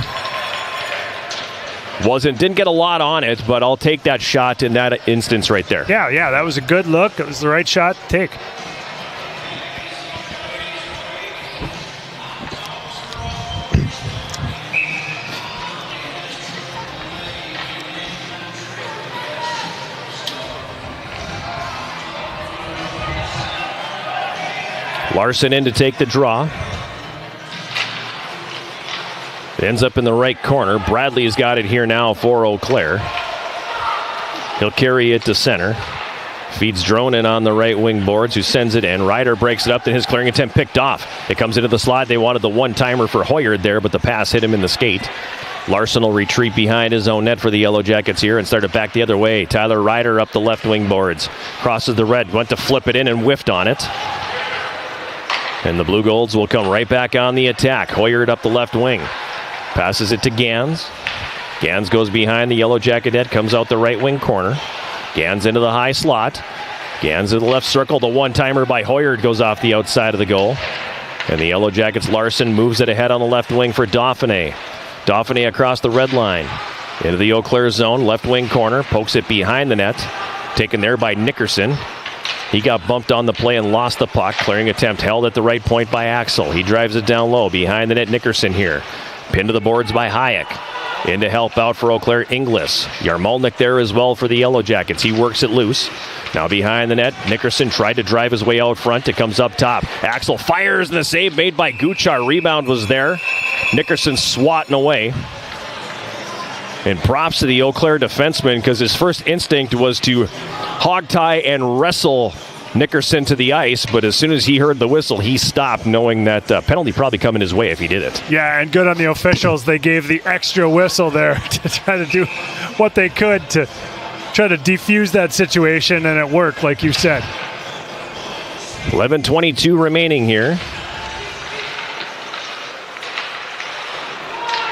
Didn't get a lot on it, but I'll take that shot in that instance right there. Yeah, that was a good look. It was the right shot to take. Larson in to take the draw. It ends up in the right corner. Bradley's got it here now for Eau Claire. He'll carry it to center. Feeds Dronin on the right wing boards, who sends it in. Ryder breaks it up, then his clearing attempt picked off. It comes into the slot. They wanted the one-timer for Hoyard there, but the pass hit him in the skate. Larson will retreat behind his own net for the Yellow Jackets here and start it back the other way. Tyler Ryder up the left wing boards. Crosses the red, went to flip it in and whiffed on it. And the Blue Golds will come right back on the attack. Hoyard up the left wing. Passes it to Gans. Gans goes behind the Yellow Jacket net, comes out the right wing corner. Gans into the high slot. Gans in the left circle. The one-timer by Hoyard goes off the outside of the goal. And the Yellow Jackets' Larson moves it ahead on the left wing for Dauphiné. Dauphiné across the red line. Into the Eau Claire zone, left wing corner. Pokes it behind the net. Taken there by Nickerson. He got bumped on the play and lost the puck. Clearing attempt held at the right point by Axel. He drives it down low. Behind the net, Nickerson here. Pinned to the boards by Hayek. In to help out for Eau Claire, Inglis. Yarmolnik there as well for the Yellow Jackets. He works it loose. Now behind the net, Nickerson tried to drive his way out front. It comes up top. Axel fires, and the save made by Guchar. Rebound was there. Nickerson swatting away. And props to the Eau Claire defenseman, because his first instinct was to hog tie and wrestle Nickerson to the ice, but as soon as he heard the whistle, he stopped, knowing that penalty probably coming his way if he did it. Yeah, and good on the officials. They gave the extra whistle there to try to do what they could to try to defuse that situation, and it worked, like you said. 11:22 remaining here.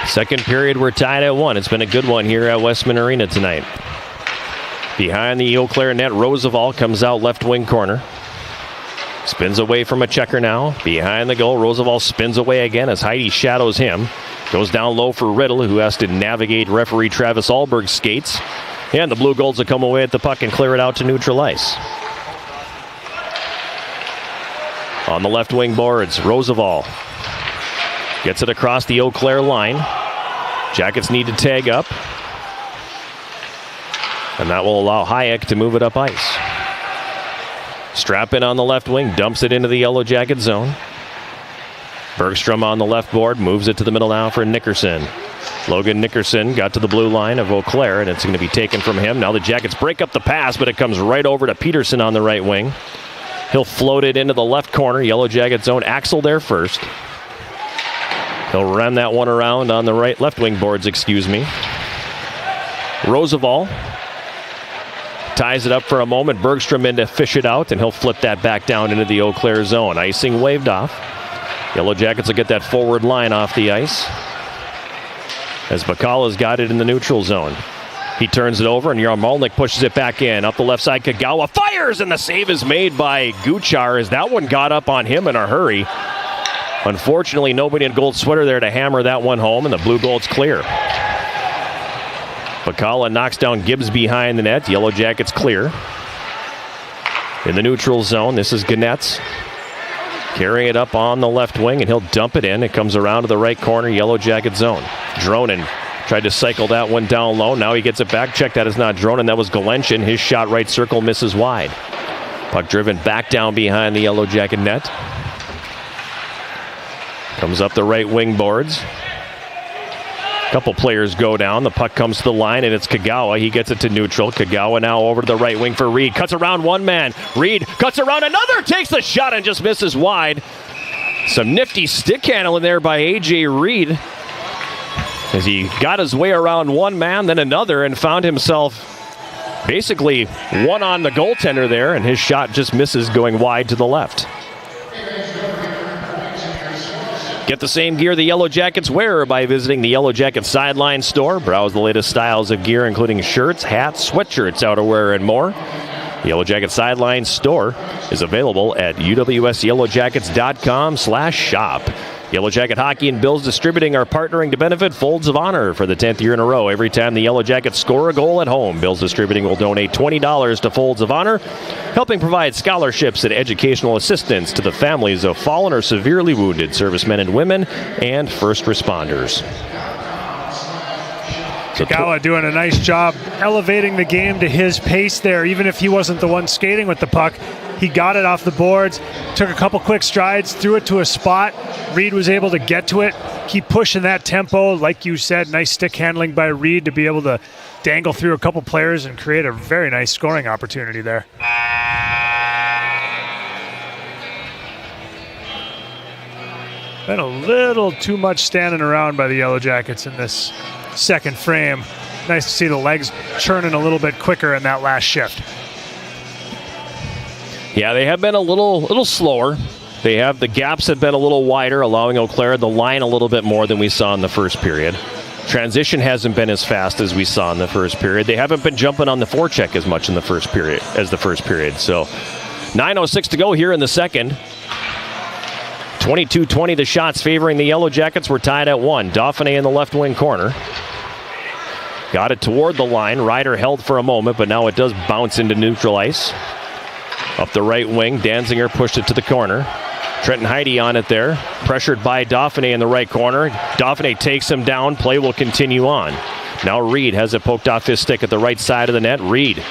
Second period, we're tied at 1. It's been a good one here at Westman Arena tonight. Behind the Eau Claire net, Roosevelt comes out left wing corner. Spins away from a checker now. Behind the goal, Roosevelt spins away again as Heidi shadows him. Goes down low for Riddle, who has to navigate referee Travis Alberg's skates. And the Blue Golds will come away at the puck and clear it out to neutral ice. On the left wing boards, Roosevelt gets it across the Eau Claire line. Jackets need to tag up. And that will allow Hayek to move it up ice. Strap in on the left wing, dumps it into the Yellow Jacket zone. Bergstrom on the left board, moves it to the middle now for Nickerson. Logan Nickerson got to the blue line of Eau Claire, and it's going to be taken from him. Now the Jackets break up the pass, but it comes right over to Peterson on the right wing. He'll float it into the left corner, Yellow Jacket zone. Axel there first. He'll run that one around on the left wing boards, Roosevelt ties it up for a moment. Bergstrom in to fish it out, and he'll flip that back down into the Eau Claire zone. Icing waved off. Yellow Jackets will get that forward line off the ice as Bacala's got it in the neutral zone. He turns it over, and Yarmolnik pushes it back in. Up the left side, Kagawa fires, and the save is made by Guchar as that one got up on him in a hurry. Unfortunately, nobody in gold sweater there to hammer that one home, and the Blue Golds clear. Bacala knocks down Gibbs behind the net. Yellow Jackets clear. In the neutral zone, this is Ganetz. Carrying it up on the left wing, and he'll dump it in. It comes around to the right corner, Yellow Jacket zone. Dronin tried to cycle that one down low. Now he gets it back. Check, that is not Dronin. That was Galenshin. His shot right circle misses wide. Puck driven back down behind the Yellow Jacket net. Comes up the right wing boards. Couple players go down. The puck comes to the line, and it's Kagawa. He gets it to neutral. Kagawa now over to the right wing for Reed. Cuts around one man. Reed cuts around another. Takes the shot and just misses wide. Some nifty stick handling there by A.J. Reed as he got his way around one man, then another, and found himself basically one on the goaltender there, and his shot just misses going wide to the left. Get the same gear the Yellow Jackets wear by visiting the Yellow Jacket Sideline store. Browse the latest styles of gear, including shirts, hats, sweatshirts, outerwear, and more. The Yellow Jacket Sideline store is available at uwsyellowjackets.com/shop. Yellow Jacket Hockey and Bills Distributing are partnering to benefit Folds of Honor for the 10th year in a row. Every time the Yellow Jackets score a goal at home, Bills Distributing will donate $20 to Folds of Honor, helping provide scholarships and educational assistance to the families of fallen or severely wounded servicemen and women and first responders. Kagawa doing a nice job elevating the game to his pace there. Even if he wasn't the one skating with the puck, He got it off the boards, took a couple quick strides, threw it to a spot. Reed was able to get to it, keep pushing that tempo. Like you said, nice stick handling by Reed to be able to dangle through a couple players and create a very nice scoring opportunity there. Been a little too much standing around by the Yellow Jackets in this second frame. Nice to see the legs churning a little bit quicker in that last shift. Yeah, they have been a little slower. The gaps have been a little wider, allowing Eau Claire the line a little bit more than we saw in the first period. Transition hasn't been as fast as we saw in the first period. They haven't been jumping on the forecheck as much in the first period. So 9:06 to go here in the second. 22-20 the shots favoring the Yellow Jackets. We're tied at 1. Dauphiné in the left wing corner. Got it toward the line. Ryder held for a moment, but now it does bounce into neutral ice. Up the right wing, Danziger pushed it to the corner. Trenton Heide on it there. Pressured by Dauphiné in the right corner. Dauphiné takes him down. Play will continue on. Now Reed has it poked off his stick at the right side of the net. Reed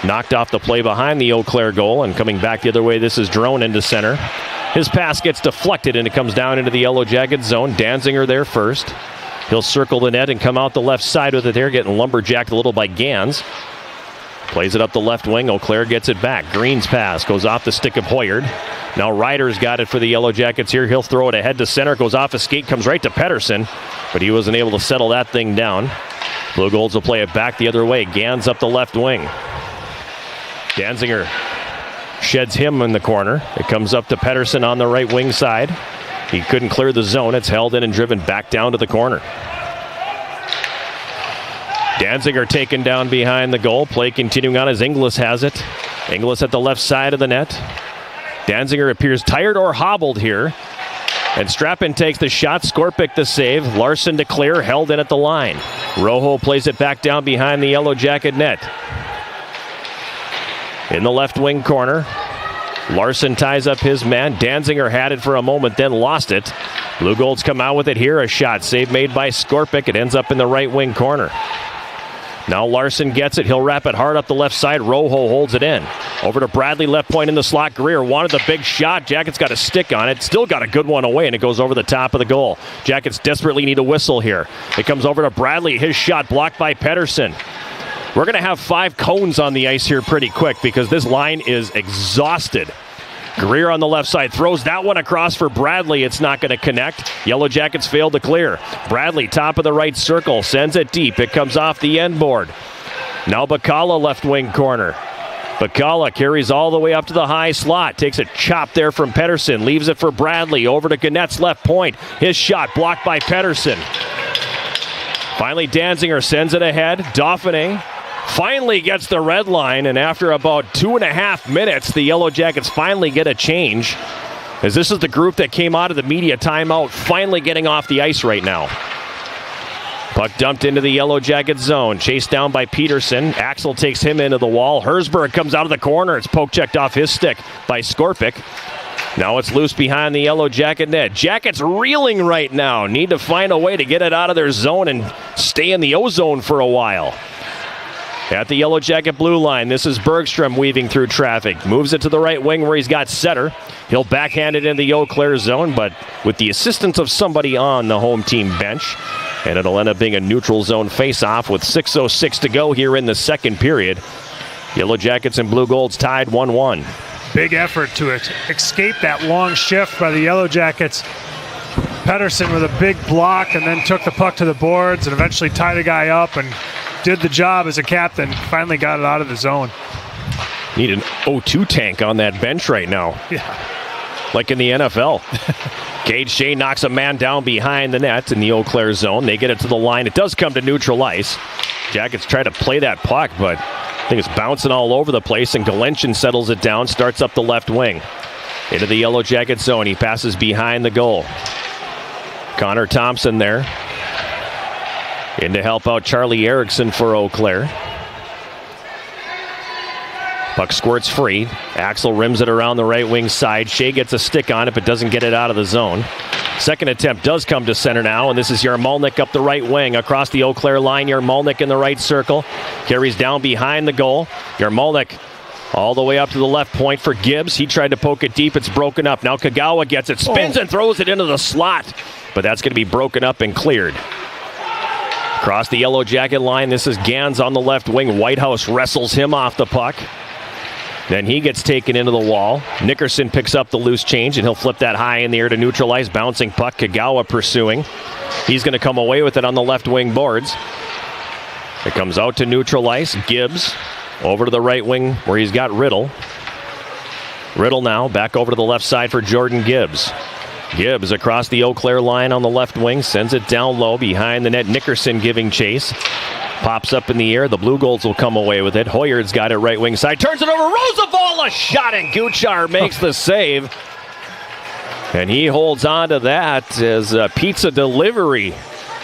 knocked off the play behind the Eau Claire goal, and coming back the other way, this is Drone into center. His pass gets deflected, and it comes down into the Yellow Jacket zone. Danziger there first. He'll circle the net and come out the left side with it there, getting lumberjacked a little by Gans. Plays it up the left wing. Eau Claire gets it back. Green's pass goes off the stick of Hoyard. Now Ryder's got it for the Yellow Jackets here. He'll throw it ahead to center. Goes off a skate, comes right to Pettersson, but he wasn't able to settle that thing down. Blue Golds will play it back the other way. Gans up the left wing. Danziger sheds him in the corner. It comes up to Pettersson on the right wing side. He couldn't clear the zone. It's held in and driven back down to the corner. Danziger taken down behind the goal. Play continuing on as Inglis has it. Inglis at the left side of the net. Danziger appears tired or hobbled here. And Strappin takes the shot. Skorpic the save. Larson to clear. Held in at the line. Rojo plays it back down behind the Yellow Jacket net. In the left wing corner, Larson ties up his man. Danziger had it for a moment, then lost it. Blue Golds come out with it here. A shot save made by Skorpic. It ends up in the right wing corner. Now Larson gets it. He'll wrap it hard up the left side. Rojo holds it in. Over to Bradley, left point in the slot. Greer wanted the big shot. Jackets got a stick on it. Still got a good one away, and it goes over the top of the goal. Jackets desperately need a whistle here. It comes over to Bradley. His shot blocked by Pettersson. We're going to have 5 cones on the ice here pretty quick because this line is exhausted. Greer on the left side throws that one across for Bradley. It's not going to connect. Yellow Jackets failed to clear. Bradley, top of the right circle, sends it deep. It comes off the end board. Now Bacala, left wing corner. Bacala carries all the way up to the high slot. Takes a chop there from Pettersson. Leaves it for Bradley. Over to Gannett's left point. His shot blocked by Pettersson. Finally, Danziger sends it ahead. Dauphiné finally gets the red line, and after about 2.5 minutes, the Yellow Jackets finally get a change, as this is the group that came out of the media timeout finally getting off the ice right now. Puck dumped into the Yellow Jacket zone, chased down by Peterson. Axel takes him into the wall. Herzberg comes out of the corner. It's poke checked off his stick by Skorpic. Now it's loose behind the Yellow Jacket net. Jackets reeling right now. Need to find a way to get it out of their zone and stay in the O-zone for a while. At the Yellow Jacket blue line, this is Bergstrom weaving through traffic. Moves it to the right wing where he's got Setter. He'll backhand it in the Eau Claire zone, but with the assistance of somebody on the home team bench. And it'll end up being a neutral zone face-off with 6:06 to go here in the second period. Yellow Jackets and Blue Golds tied 1-1. Big effort to escape that long shift by the Yellow Jackets. Pettersson with a big block and then took the puck to the boards and eventually tied a guy up and did the job as a captain. Finally got it out of the zone. Need an O2 tank on that bench right now. Yeah. Like in the NFL. Cage Shea knocks a man down behind the net in the Eau Claire zone. They get it to the line. It does come to neutral ice. Jackets try to play that puck, but I think it's bouncing all over the place, and Galenchin settles it down, starts up the left wing. Into the Yellow Jacket zone. He passes behind the goal. Connor Thompson there. In to help out Charlie Erickson for Eau Claire. Puck squirts free. Axel rims it around the right wing side. Shea gets a stick on it, but doesn't get it out of the zone. Second attempt does come to center now, and this is Yarmalnik up the right wing. Across the Eau Claire line, Yarmalnik in the right circle. Carries down behind the goal. Yarmalnik All the way up to the left point for Gibbs. He tried to poke it deep. It's broken up. Now Kagawa gets it, spins and throws it into the slot. But that's going to be broken up and cleared. Across the Yellow Jacket line, this is Gans on the left wing. Whitehouse wrestles him off the puck. Then he gets taken into the wall. Nickerson picks up the loose change, and he'll flip that high in the air to neutralize. Bouncing puck, Kagawa pursuing. He's going to come away with it on the left wing boards. It comes out to neutralize. Gibbs over to the right wing where he's got Riddle. Riddle now back over to the left side for Jordan Gibbs. Gibbs across the Eau Claire line on the left wing, sends it down low behind the net. Nickerson giving chase. Pops up in the air. The Blue Golds will come away with it. Hoyard's got it right wing side. Turns it over. Roosevelt, a shot, and Guchar makes the save. And he holds on to that as a pizza delivery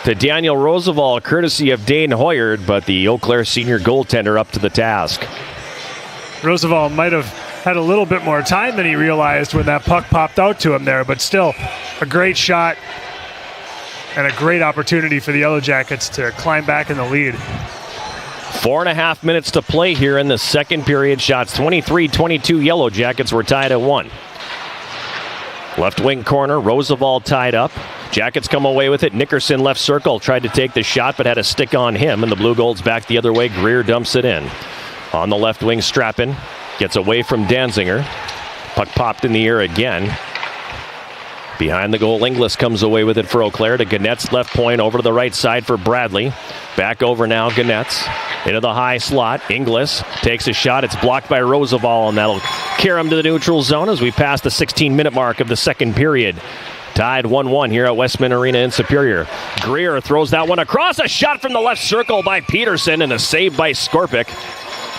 to Daniel Roosevelt, courtesy of Dane Hoyard, but the Eau Claire senior goaltender up to the task. Roosevelt might have had a little bit more time than he realized when that puck popped out to him there, but still a great shot and a great opportunity for the Yellow Jackets to climb back in the lead. 4.5 minutes to play here in the second period. Shots 23-22. Yellow Jackets were tied at 1. Left wing corner, Roosevelt tied up. Jackets come away with it. Nickerson left circle, tried to take the shot, but had a stick on him, and the Blue Golds back the other way. Greer dumps it in. On the left wing, Strappin gets away from Danziger. Puck popped in the air again. Behind the goal, Inglis comes away with it for Eau Claire to Gannett's left point over to the right side for Bradley. Back over now, Gannett's into the high slot. Inglis takes a shot. It's blocked by Roosevelt, and that'll carry him to the neutral zone as we pass the 16-minute mark of the second period. Tied 1-1 here at Westman Arena in Superior. Greer throws that one across. A shot from the left circle by Peterson and a save by Skorpic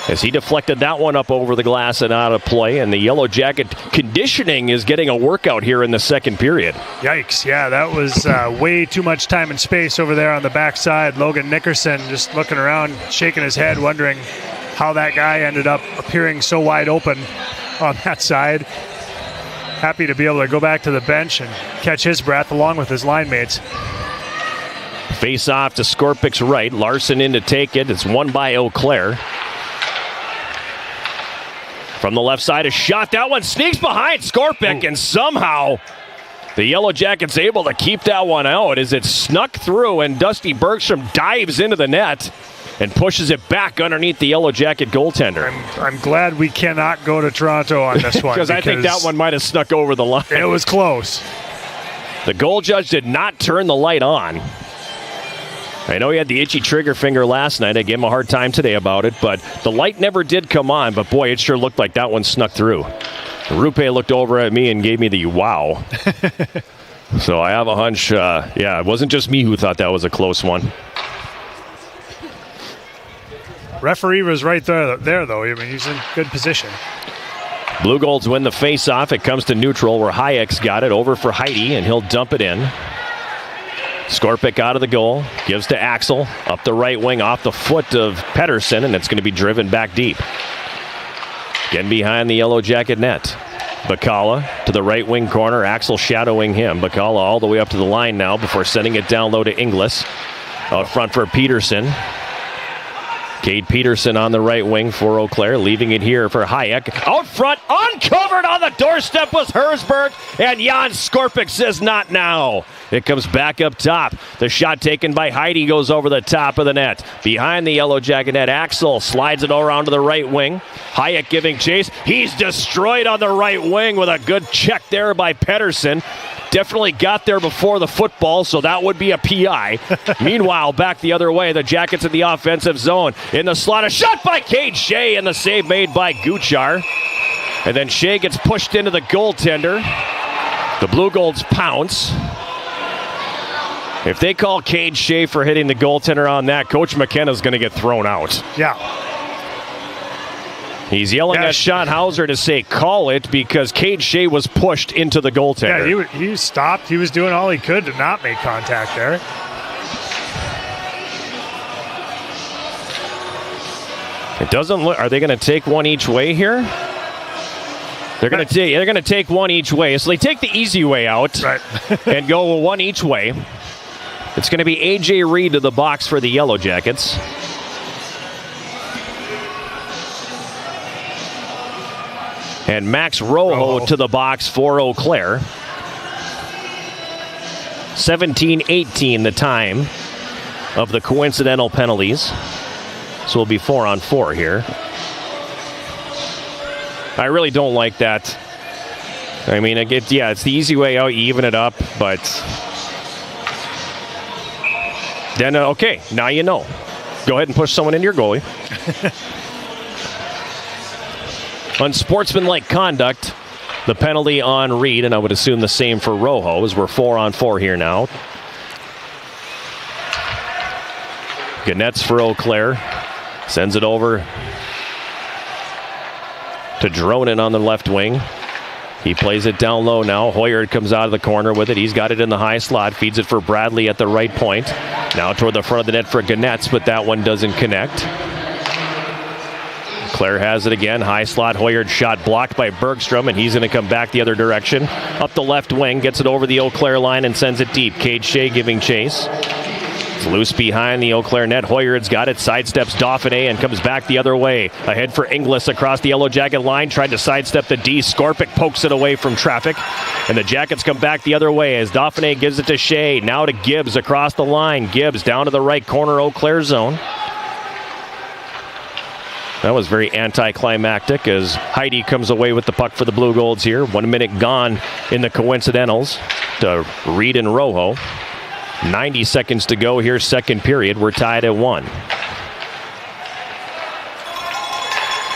as he deflected that one up over the glass and out of play. And the Yellow Jacket conditioning is getting a workout here in the second period. Yikes. Yeah, that was way too much time and space over there on the backside. Logan Nickerson just looking around, shaking his head, wondering how that guy ended up appearing so wide open on that side. Happy to be able to go back to the bench and catch his breath along with his line mates. Face off to Skorpic's right. Larson in to take it. It's won by Eau Claire. From the left side, a shot. That one sneaks behind Skorpic, and somehow the Yellow Jackets able to keep that one out as it snuck through, and Dusty Bergstrom dives into the net and pushes it back underneath the Yellow Jacket goaltender. I'm glad we cannot go to Toronto on this one. because I think that one might have snuck over the line. It was close. The goal judge did not turn the light on. I know he had the itchy trigger finger last night. I gave him a hard time today about it, but the light never did come on. But boy, it sure looked like that one snuck through. Rupe looked over at me and gave me the wow. So I have a hunch, it wasn't just me who thought that was a close one. Referee was right there though. I mean, he's in good position. Blue Golds win the face-off. It comes to neutral where Hayek's got it over for Heidi, and he'll dump it in. Skorpic out of the goal, gives to Axel, up the right wing off the foot of Pedersen, and it's going to be driven back deep. Getting behind the Yellow Jacket net. Bacala to the right wing corner, Axel shadowing him. Bacala all the way up to the line now before sending it down low to Inglis. Out front for Peterson. Cade Peterson on the right wing for Eau Claire, leaving it here for Hayek. Out front, uncovered on the doorstep was Hersberg, and Jan Skorpic says not now. It comes back up top. The shot taken by Heidi goes over the top of the net. Behind the Yellow Jacket net, Axel slides it all around to the right wing. Hayek giving chase. He's destroyed on the right wing with a good check there by Pedersen. Definitely got there before the football, so that would be a PI. Meanwhile, back the other way, the Jackets in the offensive zone. In the slot, a shot by Cade Shea, and the save made by Guchar. And then Shea gets pushed into the goaltender. The Blue Golds pounce. If they call Cade Shea for hitting the goaltender on that, Coach McKenna's going to get thrown out. Yeah. He's yelling at Sean Hauser to say, call it, because Cade Shea was pushed into the goaltender. Yeah, he stopped. He was doing all he could to not make contact there. It doesn't look. Are they going to take one each way here? They're going to take one each way. So they take the easy way out, right, and go one each way. It's going to be A.J. Reed to the box for the Yellow Jackets. And Max Rojo to the box for Eau Claire. 17-18 the time of the coincidental penalties. So we'll be 4-on-4 here. I really don't like that. I mean, it's the easy way out. You even it up, but then, okay, now you know. Go ahead and push someone into your goalie. Unsportsmanlike conduct, the penalty on Reed, and I would assume the same for Rojo, as we're 4-on-4 here now. Ganetz for Eau Claire. Sends it over to Dronin on the left wing. He plays it down low now. Hoyard comes out of the corner with it. He's got it in the high slot. Feeds it for Bradley at the right point. Now toward the front of the net for Ganetz, but that one doesn't connect. Claire has it again. High slot. Hoyard shot blocked by Bergstrom, and he's going to come back the other direction. Up the left wing. Gets it over the Eau Claire line and sends it deep. Cade Shea giving chase. It's loose behind the Eau Claire net. Hoyard's got it. Sidesteps Dauphiné and comes back the other way. Ahead for Inglis across the Yellow Jacket line. Tried to sidestep the D. Skorpic pokes it away from traffic. And the Jackets come back the other way as Dauphiné gives it to Shea. Now to Gibbs across the line. Gibbs down to the right corner Eau Claire zone. That was very anticlimactic as Heidi comes away with the puck for the Blue Golds here. 1 minute gone in the coincidentals to Reed and Rojo. 90 seconds to go here, second period. We're tied at 1.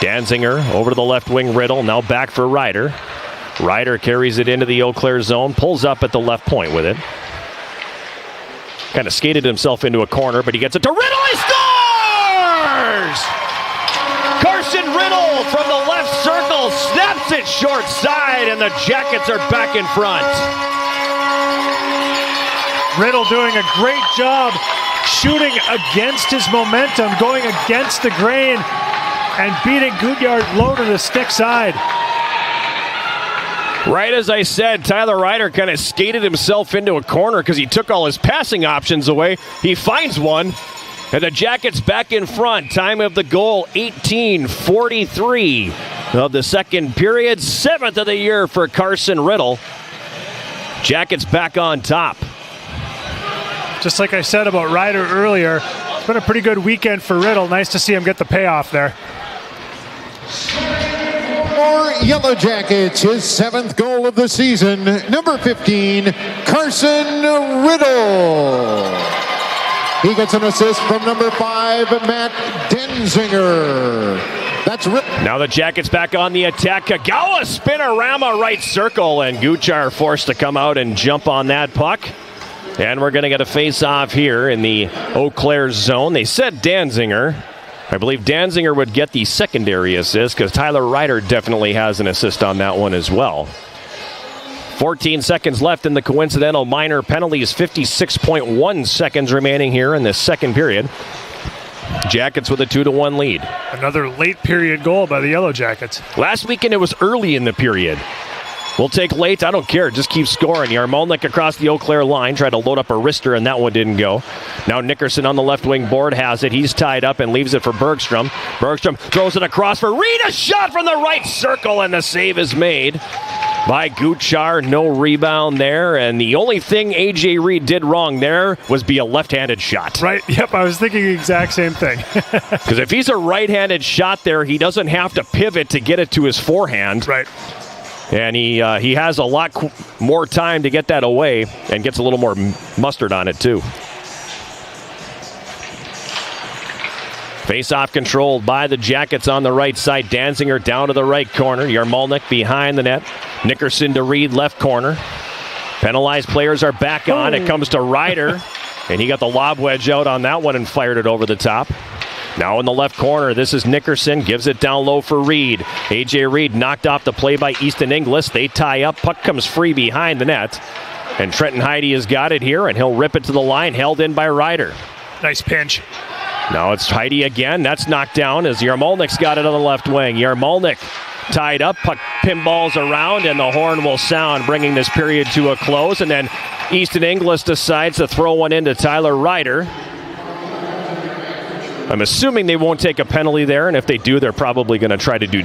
Danziger over to the left wing, Riddle. Now back for Ryder. Ryder carries it into the Eau Claire zone. Pulls up at the left point with it. Kind of skated himself into a corner, but he gets it to Riddle. He scores! Carson Riddle from the left circle snaps it short side, and the Jackets are back in front. Riddle doing a great job shooting against his momentum, going against the grain, and beating Gouillard low to the stick side. Right as I said, Tyler Ryder kind of skated himself into a corner because he took all his passing options away. He finds one, and the Jackets back in front. Time of the goal, 18:43 of the second period. 7th of the year for Carson Riddle. Jackets back on top. Just like I said about Ryder earlier, it's been a pretty good weekend for Riddle. Nice to see him get the payoff there. For Yellow Jackets, his 7th goal of the season, number 15, Carson Riddle. He gets an assist from number 5, Matt Danziger. That's now the Jackets back on the attack. Kagawa spinorama right circle, and Guchar forced to come out and jump on that puck. And we're going to get a face-off here in the Eau Claire zone. They said Danziger. I believe Danziger would get the secondary assist because Tyler Ryder definitely has an assist on that one as well. 14 seconds left in the coincidental minor penalties. 56.1 seconds remaining here in the second period. Jackets with a 2-1 lead. Another late period goal by the Yellow Jackets. Last weekend it was early in the period. We'll take late. I don't care. Just keep scoring. Yarmolnik across the Eau Claire line. Tried to load up a wrister, and that one didn't go. Now Nickerson on the left wing board has it. He's tied up and leaves it for Bergstrom. Bergstrom throws it across for Reed. A shot from the right circle, and the save is made by Guchar. No rebound there. And the only thing A.J. Reed did wrong there was be a left-handed shot. Right. Yep. I was thinking the exact same thing. Because if he's a right-handed shot there, he doesn't have to pivot to get it to his forehand. Right. And he has a lot more time to get that away and gets a little more mustard on it, too. Face-off controlled by the Jackets on the right side. Danziger down to the right corner. Yarmolnik behind the net. Nickerson to Reed, left corner. Penalized players are back on. It comes to Ryder, and he got the lob wedge out on that one and fired it over the top. Now in the left corner, this is Nickerson. Gives it down low for Reed. A.J. Reed knocked off the play by Easton Inglis. They tie up. Puck comes free behind the net. And Trenton Heidi has got it here, and he'll rip it to the line. Held in by Ryder. Nice pinch. Now it's Heidi again. That's knocked down as Yarmolnik's got it on the left wing. Yarmolnik tied up. Puck pinballs around, and the horn will sound, bringing this period to a close. And then Easton Inglis decides to throw one into Tyler Ryder. I'm assuming they won't take a penalty there, and if they do, they're probably going to try to do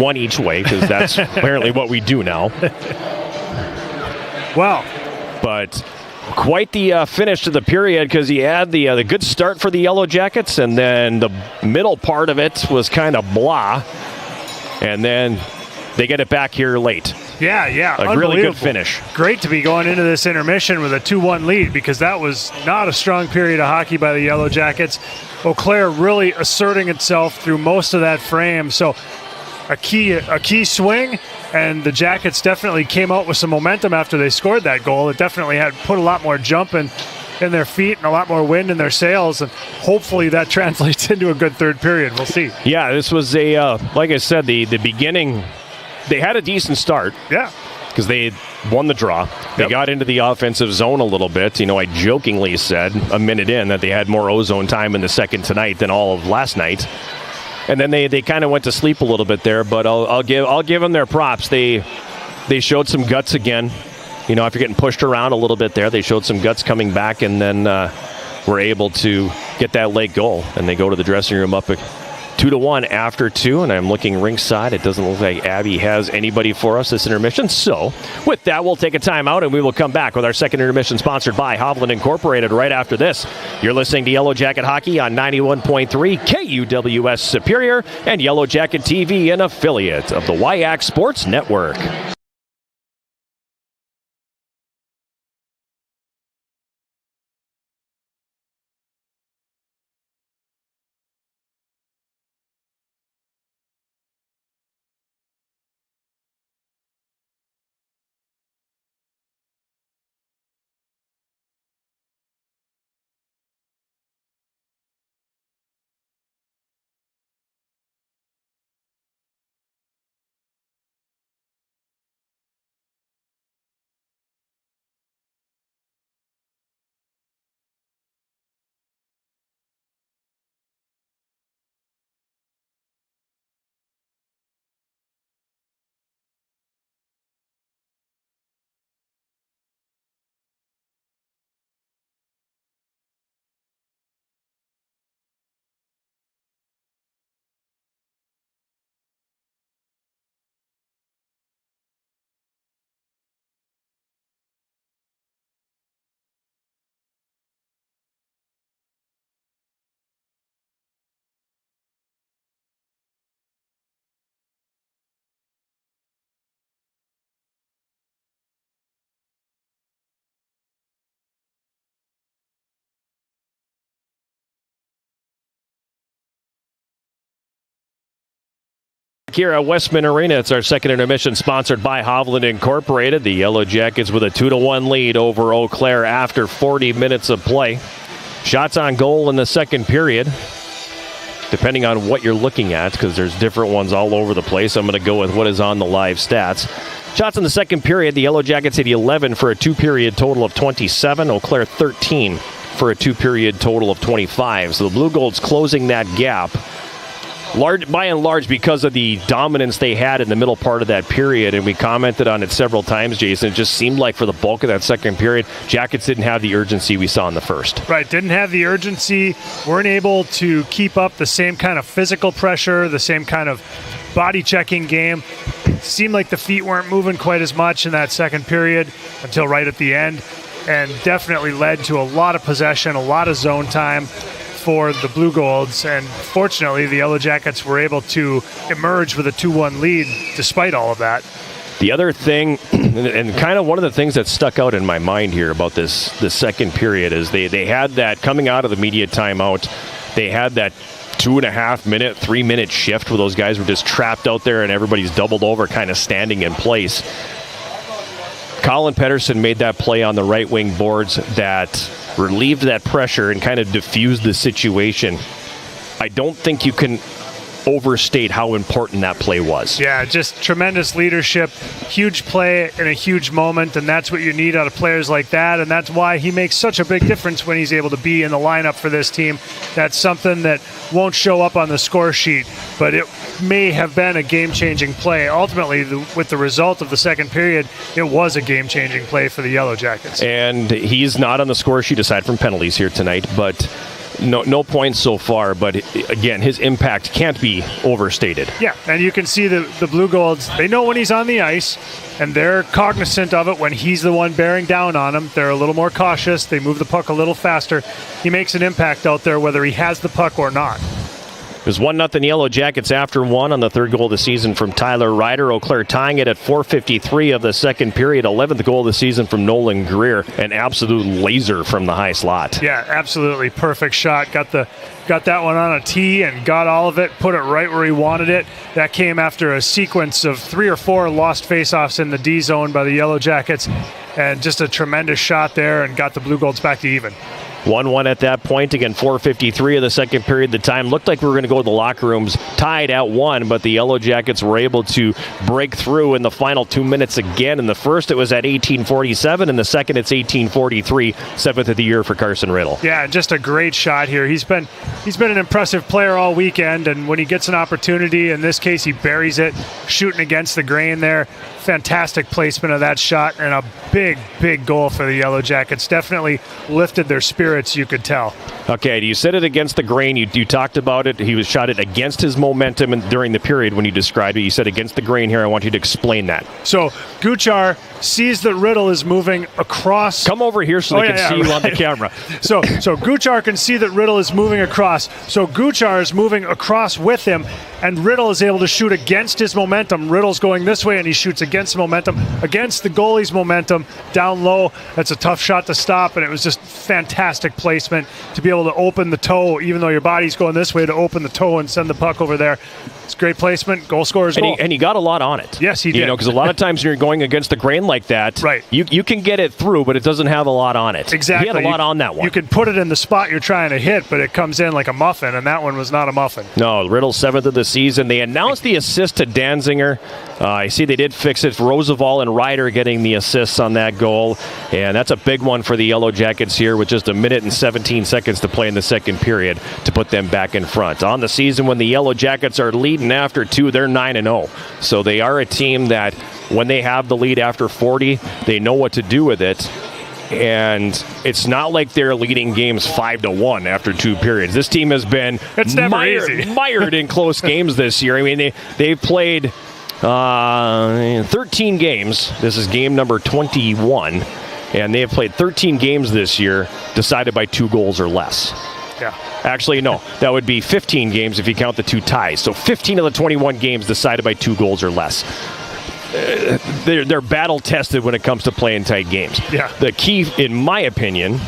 one each way, because that's apparently what we do now. Wow. But quite the finish to the period, because he had the good start for the Yellow Jackets, and then the middle part of it was kind of blah, and then they get it back here late. Yeah. A really good finish. Great to be going into this intermission with a 2-1 lead, because that was not a strong period of hockey by the Yellow Jackets. Eau Claire really asserting itself through most of that frame. So a key swing, and the Jackets definitely came out with some momentum after they scored that goal. It definitely had put a lot more jump in their feet and a lot more wind in their sails, and hopefully that translates into a good third period. We'll see. Yeah, this was like I said, the beginning. They had a decent start. Yeah. Because they won the draw. They got into the offensive zone a little bit. I jokingly said a minute in that they had more O-zone time in the second tonight than all of last night. And then they kind of went to sleep a little bit there, but I'll give them their props. They showed some guts again. If you're getting pushed around a little bit there, they showed some guts coming back, and then were able to get that late goal. And they go to the dressing room up 2-1 after 2, and I'm looking ringside. It doesn't look like Abby has anybody for us this intermission. So with that, we'll take a timeout, and we will come back with our second intermission, sponsored by Hovland Incorporated, right after this. You're listening to Yellow Jacket Hockey on 91.3 KUWS Superior and Yellow Jacket TV, an affiliate of the WIAC Sports Network. Here at Westman Arena, it's our second intermission, sponsored by Hovland Incorporated. The Yellow Jackets with a 2-1 lead over Eau Claire after 40 minutes of play. Shots on goal in the second period, depending on what you're looking at, because there's different ones all over the place. I'm going to go with what is on the live stats. Shots in the second period, the Yellow Jackets hit 11 for a two-period total of 27. Eau Claire 13 for a two-period total of 25. So the Blue Golds closing that gap, by and large, because of the dominance they had in the middle part of that period. And we commented on it several times, Jason. It just seemed like for the bulk of that second period, Jackets didn't have the urgency we saw in the first. Right, didn't have the urgency, weren't able to keep up the same kind of physical pressure, the same kind of body checking game. Seemed like the feet weren't moving quite as much in that second period until right at the end, and definitely led to a lot of possession, a lot of zone time for the Blue Golds, and fortunately the Yellow Jackets were able to emerge with a 2-1 lead despite all of that. The other thing, and kind of one of the things that stuck out in my mind here about the second period, is they had that coming out of the media timeout, they had that 2.5 minute, 3 minute shift where those guys were just trapped out there and everybody's doubled over, kind of standing in place. Colin Pettersson made that play on the right wing boards that relieved that pressure and kind of diffused the situation. I don't think you can overstate how important that play was. Yeah, just tremendous leadership, huge play in a huge moment, and that's what you need out of players like that, and that's why he makes such a big difference when he's able to be in the lineup for this team. That's something that won't show up on the score sheet, but it may have been a game-changing play. Ultimately, with the result of the second period, it was a game-changing play for the Yellow Jackets. And he's not on the score sheet aside from penalties here tonight, but No points so far, but again, his impact can't be overstated. Yeah, and you can see the Blue Golds, they know when he's on the ice, and they're cognizant of it when he's the one bearing down on them. They're a little more cautious. They move the puck a little faster. He makes an impact out there whether he has the puck or not. It was 1-0 Yellow Jackets after one on the third goal of the season from Tyler Ryder. Eau Claire tying it at 4:53 of the second period. 11th goal of the season from Nolan Greer. An absolute laser from the high slot. Yeah, absolutely perfect shot. Got that one on a tee and got all of it, put it right where he wanted it. That came after a sequence of 3 or 4 lost faceoffs in the D zone by the Yellow Jackets, and just a tremendous shot there and got the Blue Golds back to even. 1-1 at that point. Again, 4:53 of the second period. The time looked like we were going to go to the locker rooms tied at 1, but the Yellow Jackets were able to break through in the final 2 minutes again. In the first, it was at 18:47. In the second, it's 18:43. 7th of the year for Carson Riddle. Yeah, just a great shot here. He's been an impressive player all weekend, and when he gets an opportunity, in this case, he buries it, shooting against the grain there. Fantastic placement of that shot, and a big goal for the Yellow Jackets. Definitely lifted their spirits, you could tell. Okay, you said it against the grain. You talked about it. He was shot it against his momentum during the period when you described it. You said against the grain here. I want you to explain that. So Guchar sees that Riddle is moving across. Come over here so they can see you on the camera. So Guchar can see that Riddle is moving across. So Guchar is moving across with him, and Riddle is able to shoot against his momentum. Riddle's going this way, and he shoots against momentum, against the goalie's momentum, down low. That's a tough shot to stop, and it was just fantastic placement to be able to open the toe, even though your body's going this way, to open the toe and send the puck over there. It's great placement, goal scorer's goal. And he got a lot on it. Yes, he did. You know, because a lot of times when you're going against the grain like that, right, you can get it through, but it doesn't have a lot on it. Exactly. He had a lot on that one. You can put it in the spot you're trying to hit, but it comes in like a muffin, and that one was not a muffin. No, Riddle's 7th of the season. They announced the assist to Danziger. I see they did fix it. Roosevelt and Ryder getting the assists on that goal, and that's a big one for the Yellow Jackets here with just 1 minute and 17 seconds to play in the second period to put them back in front. On the season, when the Yellow Jackets are leading after 2, they're 9-0. So they are a team that when they have the lead after 40, they know what to do with it. And it's not like they're leading games 5-1 after 2 periods. This team has been mired in close games this year. I mean, they've played 13 games. This is game number 21. And they have played 13 games this year decided by 2 goals or less. Yeah. Actually, no. That would be 15 games if you count the 2 ties. So 15 of the 21 games decided by 2 goals or less. They're battle-tested when it comes to playing tight games. Yeah. The key, in my opinion,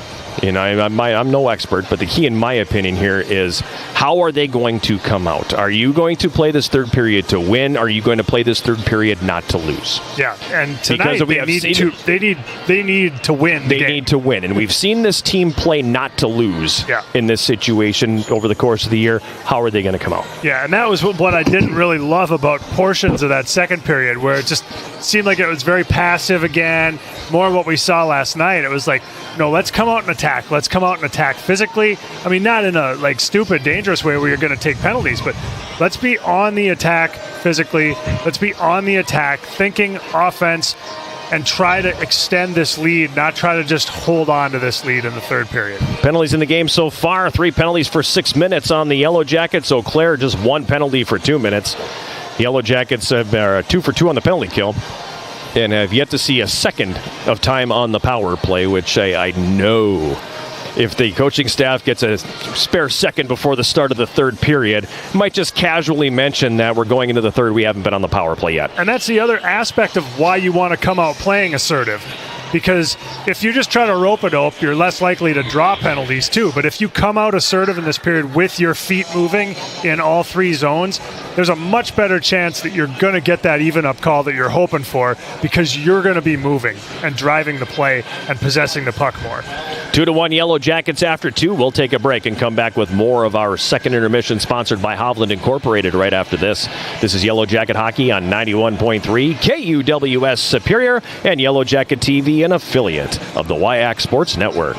and I'm no expert, but the key, in my opinion, here is how are they going to come out? Are you going to play this third period to win? Are you going to play this third period not to lose? Yeah, and tonight they need to win. They need to win, and we've seen this team play not to lose in this situation over the course of the year. How are they going to come out? Yeah, and that was what I didn't really love about portions of that second period, where it just seemed like it was very passive again. More of what we saw last night. It was like, no, let's come out and attack. Let's come out and attack physically. I mean, not in a stupid, dangerous way where you're going to take penalties, but let's be on the attack physically. Let's be on the attack, thinking offense, and try to extend this lead, not try to just hold on to this lead in the third period. Penalties in the game so far, 3 penalties for 6 minutes on the Yellow Jackets. Eau Claire just 1 penalty for 2 minutes. The Yellow Jackets are 2 for 2 on the penalty kill, and have yet to see a second of time on the power play, which I know if the coaching staff gets a spare second before the start of the third period, might just casually mention that we're going into the third, we haven't been on the power play yet. And that's the other aspect of why you want to come out playing assertive. Because if you just try to rope-a-dope, you're less likely to draw penalties too. But if you come out assertive in this period with your feet moving in all 3 zones, there's a much better chance that you're going to get that even-up call that you're hoping for, because you're going to be moving and driving the play and possessing the puck more. 2-1 Yellow Jackets after 2. We'll take a break and come back with more of our second intermission, sponsored by Hovland Incorporated, right after this. This is Yellow Jacket Hockey on 91.3 KUWS Superior and Yellow Jacket TV, an affiliate of the WIAC Sports Network.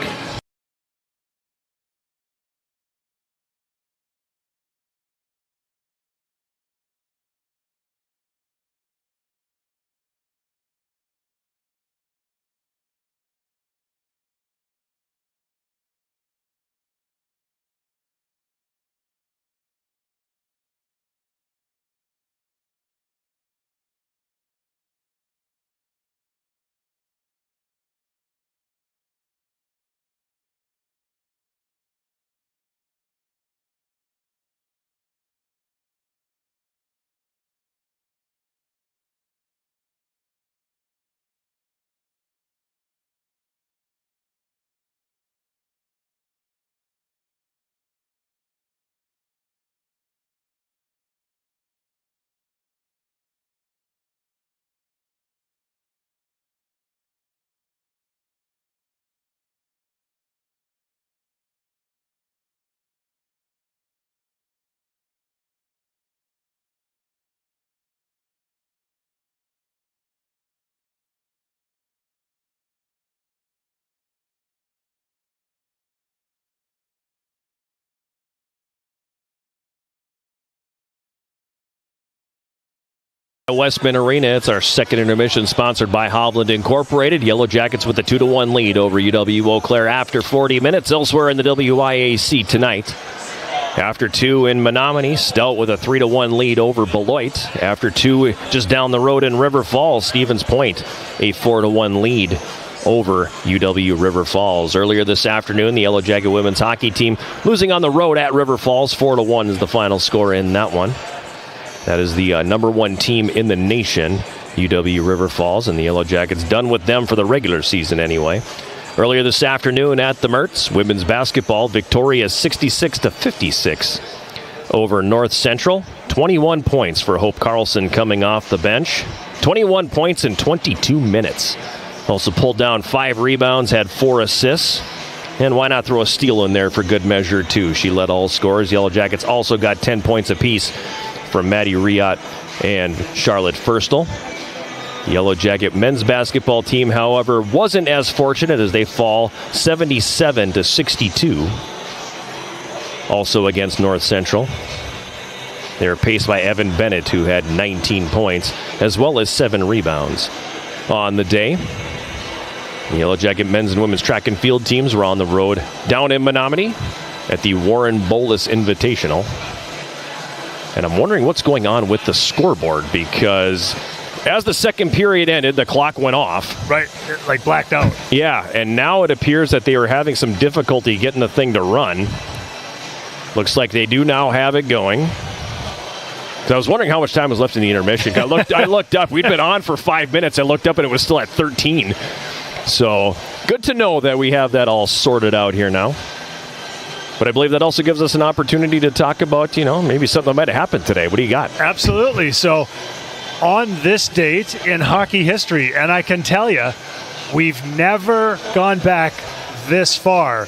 Westman Arena. It's our second intermission, sponsored by Hovland Incorporated. Yellow Jackets with a 2-1 lead over UW-Eau Claire after 40 minutes. Elsewhere in the WIAC tonight, after 2 in Menominee, Stout with a 3-1 lead over Beloit. After 2 just down the road in River Falls, Stevens Point a 4-1 lead over UW River Falls. Earlier this afternoon, the Yellow Jacket women's hockey team losing on the road at River Falls. 4-1 is the final score in that one. That is the number 1 team in the nation, UW River Falls, and the Yellow Jackets done with them for the regular season anyway. Earlier this afternoon at the Mertz, women's basketball victorious 66-56 over North Central. 21 points for Hope Carlson coming off the bench. 21 points in 22 minutes. Also pulled down 5 rebounds, had 4 assists. And why not throw a steal in there for good measure, too? She led all scorers. Yellow Jackets also got 10 points apiece from Maddie Riot and Charlotte Firstel. The Yellow Jacket men's basketball team, however, wasn't as fortunate as they fall 77-62. Also against North Central. They were paced by Evan Bennett, who had 19 points, as well as 7 rebounds. On the day, the Yellow Jacket men's and women's track and field teams were on the road down in Menominee at the Warren Bolus Invitational. And I'm wondering what's going on with the scoreboard, because as the second period ended, the clock went off. Right, like blacked out. Yeah, and now it appears that they were having some difficulty getting the thing to run. Looks like they do now have it going. So I was wondering how much time was left in the intermission. I looked up. We'd been on for 5 minutes. I looked up and it was still at 13. So good to know that we have that all sorted out here now. But I believe that also gives us an opportunity to talk about, maybe something that might have happened today. What do you got? Absolutely. So on this date in hockey history, and I can tell you, we've never gone back this far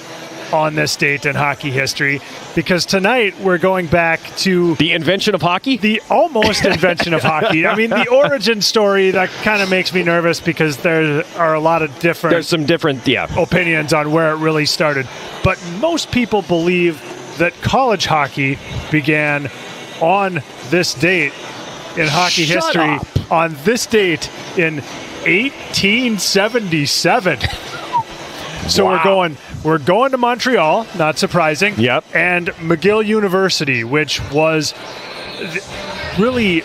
on this date in hockey history, because tonight we're going back to the invention of hockey? The almost invention of hockey. I mean, the origin story, that kind of makes me nervous because there are a lot of different... There's some different, opinions on where it really started. But most people believe that college hockey began on this date in hockey history, on this date in 1877. So wow. We're going to Montreal, not surprising. Yep. And McGill University, which was really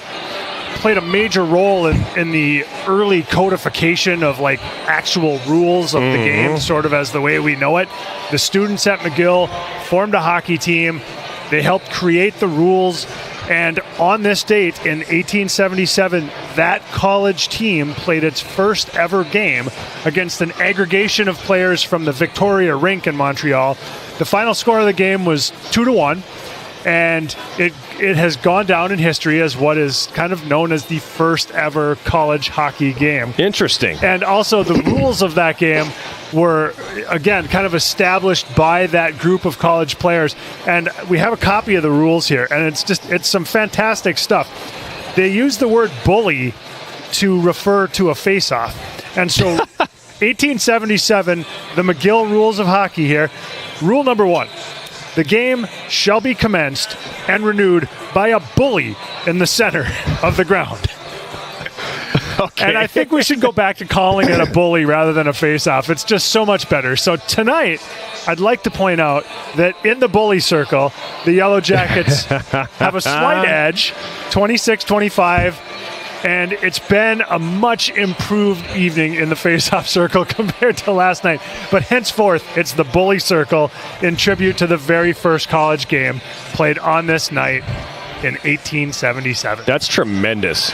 played a major role in the early codification of like actual rules of the game, sort of as the way we know it. The students at McGill formed a hockey team. They helped create the rules. And on this date in 1877, that college team played its first ever game against an aggregation of players from the Victoria Rink in Montreal. The final score of the game was 2-1, and it has gone down in history as what is kind of known as the first ever college hockey game. Interesting. And also the rules of that game were, again, kind of established by that group of college players. And we have a copy of the rules here, and it's some fantastic stuff. They use the word bully to refer to a face-off. And so 1877, the McGill rules of hockey here. Rule number 1, the game shall be commenced and renewed by a bully in the center of the ground. Okay. And I think we should go back to calling it a bully rather than a face-off. It's just so much better. So tonight, I'd like to point out that in the bully circle, the Yellow Jackets have a slight edge, 26-25, and it's been a much improved evening in the face-off circle compared to last night. But henceforth, it's the bully circle in tribute to the very first college game played on this night in 1877. That's tremendous.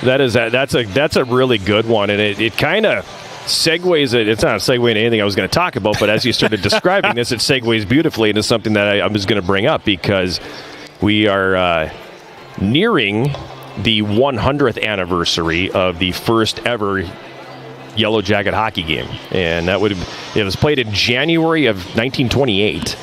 That's a really good one, and it kind of segues it. It's not a segue into anything I was going to talk about, but as you started describing this, it segues beautifully into something that I was going to bring up, because we are nearing the 100th anniversary of the first ever Yellow Jacket hockey game, and it was played in January of 1928.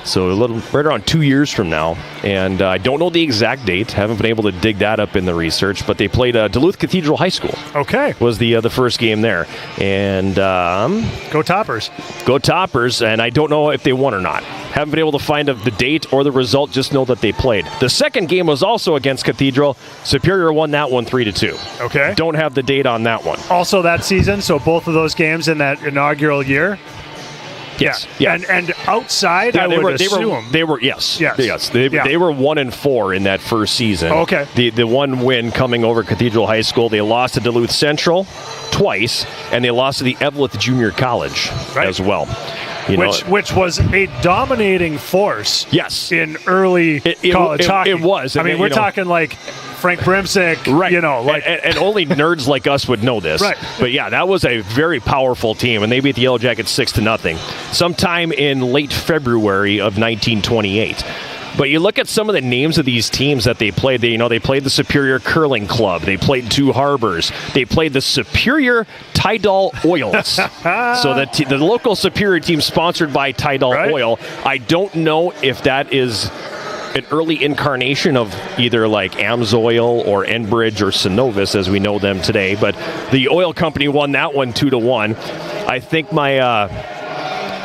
So right around 2 years from now. And I don't know the exact date. Haven't been able to dig that up in the research. But they played Duluth Cathedral High School. Okay. Was the first game there. And go Toppers. Go Toppers. And I don't know if they won or not. Haven't been able to find the date or the result, just know that they played. The second game was also against Cathedral. Superior won that one 3-2. Okay. Don't have the date on that one. Also that season, so both of those games in that inaugural year? Yes. Yeah. And outside, I would assume. They were Yes. They were 1-4 in that first season. Okay. The one win coming over Cathedral High School. They lost to Duluth Central twice, and they lost to the Eveleth Junior College as well. Which was a dominating force. Yes. In early college hockey. It was. I mean, we're talking like Frank Brimsick, right? And only nerds like us would know this, right? But yeah, that was a very powerful team, and they beat the Yellow Jackets 6-0, sometime in late February of 1928. But you look at some of the names of these teams that they played. They played the Superior Curling Club. They played Two Harbors. They played the Superior Tidal Oils. So the local Superior team sponsored by Tidal Oil. I don't know if that is an early incarnation of either like Amsoil or Enbridge or Synovus as we know them today. But the oil company won that one 2-1. I think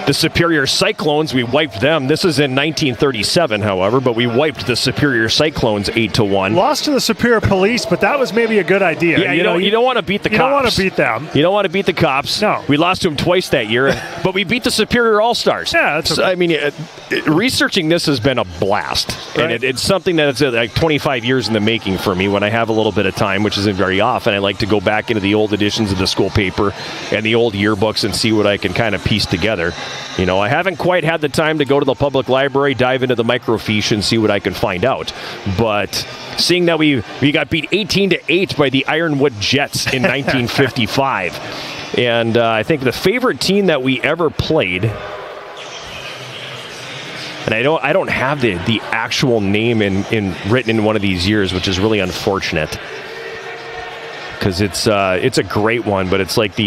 the Superior Cyclones, we wiped them. This is in 1937, however, but we wiped the Superior Cyclones 8-1. Lost to the Superior Police, but that was maybe a good idea. Yeah, you don't want to beat the cops. You don't want to beat them. You don't want to beat the cops. No. We lost to them twice that year, but we beat the Superior All-Stars. Yeah, that's okay. I mean, researching this has been a blast. Right. And it's something that's like 25 years in the making for me when I have a little bit of time, which isn't very often. I like to go back into the old editions of the school paper and the old yearbooks and see what I can kind of piece together. I haven't quite had the time to go to the public library, dive into the microfiche, and see what I can find out. But seeing that we got beat 18-8 by the Ironwood Jets in 1955, and I think the favorite team that we ever played, and I don't have the actual name written in one of these years, which is really unfortunate because it's a great one, but it's like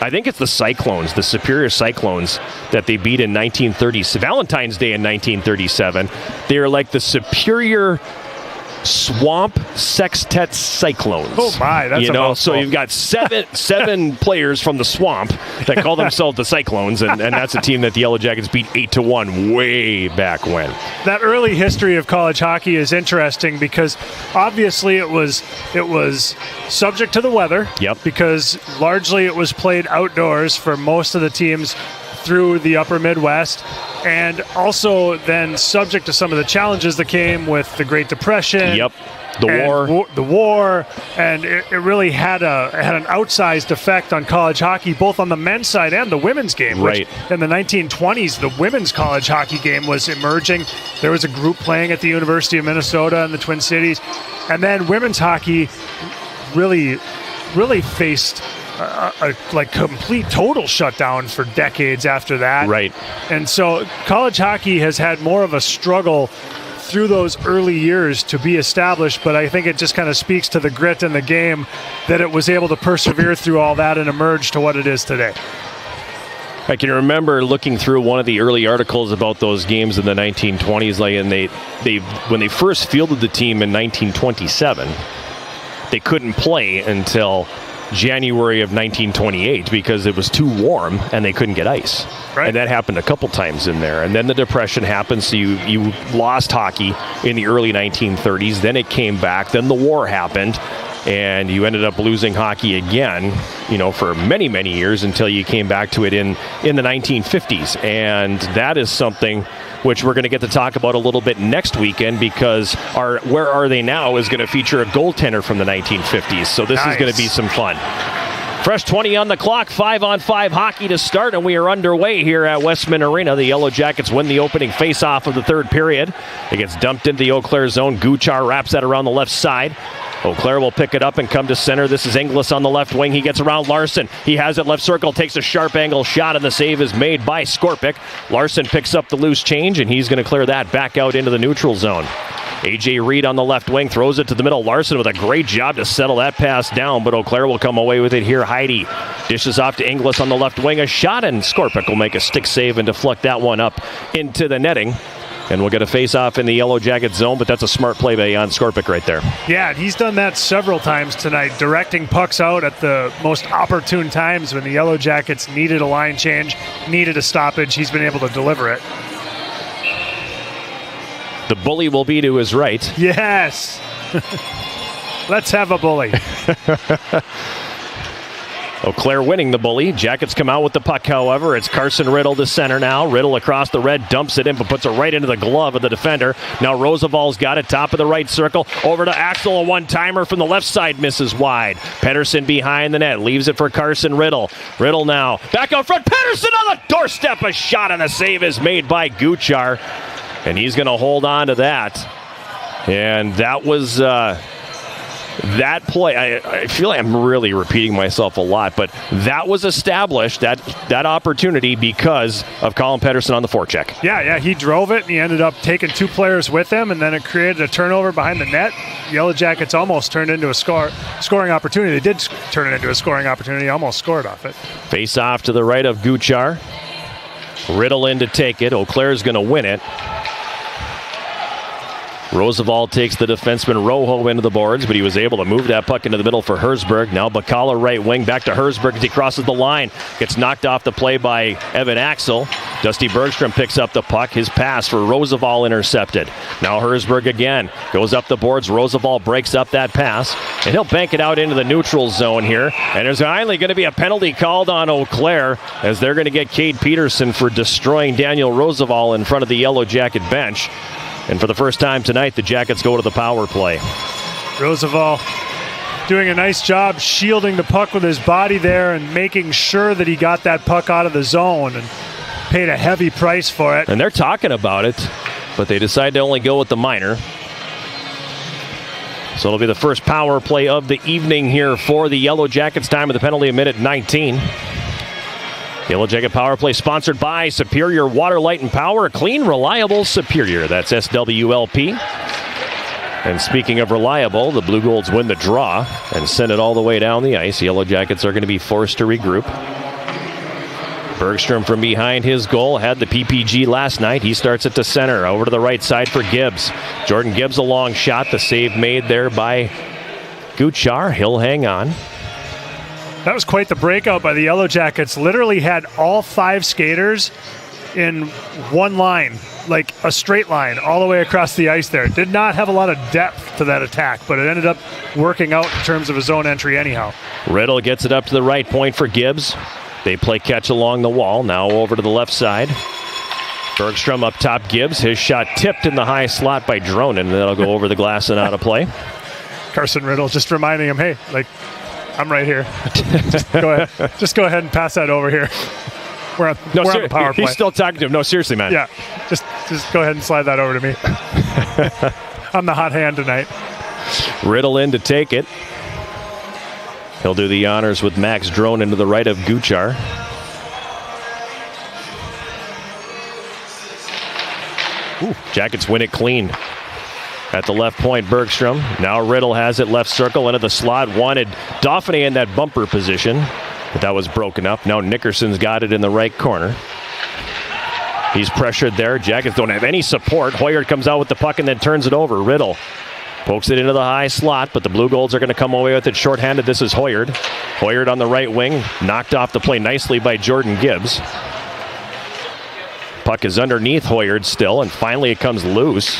I think it's the Cyclones, the Superior Cyclones that they beat in 1930, Valentine's Day in 1937. They're like the Superior Swamp Sextet Cyclones. Oh my, that's a mouthful. So you've got seven players from the Swamp that call themselves the Cyclones, and that's a team that the Yellow Jackets beat 8-1 way back when. That early history of college hockey is interesting because obviously it was subject to the weather. Yep. Because largely it was played outdoors for most of the teams through the upper Midwest, and also then subject to some of the challenges that came with the Great Depression. Yep. The war, and it really had an outsized effect on college hockey, both on the men's side and the women's game. Right. Which in the 1920s, the women's college hockey game was emerging. There was a group playing at the University of Minnesota in the Twin Cities, and then women's hockey really faced a complete total shutdown for decades after that. Right. And so college hockey has had more of a struggle through those early years to be established, but I think it just kind of speaks to the grit in the game that it was able to persevere through all that and emerge to what it is today. I can remember looking through one of the early articles about those games in the 1920s, and they when they first fielded the team in 1927, they couldn't play until January of 1928 because it was too warm and they couldn't get ice. Right. And that happened a couple times in there. And then the Depression happened, so you lost hockey in the early 1930s. Then it came back. Then the war happened, and you ended up losing hockey again, for many, many years until you came back to it in the 1950s. And that is something which we're going to get to talk about a little bit next weekend because our Where Are They Now is going to feature a goaltender from the 1950s. So this is going to be some fun. Fresh 20 on the clock, 5-on-5 hockey to start, and we are underway here at Westman Arena. The Yellow Jackets win the opening face-off of the third period. It gets dumped into the Eau Claire zone. Guchar wraps that around the left side. Eau Claire will pick it up and come to center. This is Inglis on the left wing. He gets around Larson. He has it left circle, takes a sharp angle shot, and the save is made by Skorpic. Larson picks up the loose change, and he's going to clear that back out into the neutral zone. A.J. Reed on the left wing throws it to the middle. Larson with a great job to settle that pass down, but Eau Claire will come away with it here. Heidi dishes off to Inglis on the left wing. A shot, and Skorpic will make a stick save and deflect that one up into the netting. And we'll get a face-off in the Yellow Jacket zone, but that's a smart play by Jan Skorpic right there. Yeah, he's done that several times tonight, directing pucks out at the most opportune times when the Yellow Jackets needed a line change, needed a stoppage. He's been able to deliver it. The bully will be to his right. Yes. Let's have a bully. Eau Claire winning the bully. Jackets come out with the puck, however. It's Carson Riddle to center now. Riddle across the red, dumps it in, but puts it right into the glove of the defender. Now Roosevall's got it, top of the right circle. Over to Axel, a one-timer from the left side, misses wide. Pedersen behind the net, leaves it for Carson Riddle. Riddle now, back out front. Pedersen on the doorstep. A shot and a save is made by Guchar. And he's going to hold on to that. And that was... that play, I feel like I'm really repeating myself a lot, but that was established, that opportunity, because of Colin Pedersen on the forecheck. Yeah, he drove it, and he ended up taking 2 players with him, and then it created a turnover behind the net. Yellow Jackets almost turned into a scoring opportunity. They did turn it into a scoring opportunity, almost scored off it. Face off to the right of Guchar. Riddle in to take it. Eau Claire's going to win it. Roosevelt takes the defenseman Rojo into the boards, but he was able to move that puck into the middle for Herzberg. Now Bacala right wing, back to Herzberg as he crosses the line. Gets knocked off the play by Evan Axel. Dusty Bergstrom picks up the puck. His pass for Roosevelt intercepted. Now Herzberg again goes up the boards. Roosevelt breaks up that pass, and he'll bank it out into the neutral zone here. And there's finally going to be a penalty called on Eau Claire, as they're going to get Cade Peterson for destroying Daniel Roosevelt in front of the Yellow Jacket bench. And for the first time tonight, the Jackets go to the power play. Roosevelt doing a nice job shielding the puck with his body there and making sure that he got that puck out of the zone, and paid a heavy price for it. And they're talking about it, but they decide to only go with the minor. So it'll be the first power play of the evening here for the Yellow Jackets. Time of the penalty, a minute 19. Yellow Jacket Power Play sponsored by Superior Water, Light, and Power. Clean, reliable, Superior. That's SWLP. And speaking of reliable, the Blue Golds win the draw and send it all the way down the ice. Yellow Jackets are going to be forced to regroup. Bergstrom from behind his goal had the PPG last night. He starts it to center, over to the right side for Gibbs. Jordan Gibbs, a long shot. The save made there by Guchar. He'll hang on. That was quite the breakout by the Yellow Jackets. Literally had all 5 skaters in one line, like a straight line all the way across the ice there. Did not have a lot of depth to that attack, but it ended up working out in terms of his own entry anyhow. Riddle gets it up to the right point for Gibbs. They play catch along the wall. Now over to the left side. Bergstrom up top. Gibbs. His shot tipped in the high slot by Dronin, and that'll go over the glass and out of play. Carson Riddle just reminding him, hey, like, I'm right here. Just go ahead and pass that over here. We're on the power play. He's still talking to him. No, seriously, man. Yeah, just go ahead and slide that over to me. I'm the hot hand tonight. Riddle in to take it. He'll do the honors with Max Dronin to the right of Guchar. Jackets win it clean. At the left point, Bergstrom. Now Riddle has it left circle into the slot. Wanted Dauphin in that bumper position, but that was broken up. Now Nickerson's got it in the right corner. He's pressured there. Jackets don't have any support. Hoyard comes out with the puck and then turns it over. Riddle pokes it into the high slot, but the Blue Golds are going to come away with it shorthanded. This is Hoyard. Hoyard on the right wing. Knocked off the play nicely by Jordan Gibbs. Puck is underneath Hoyard still, and finally it comes loose.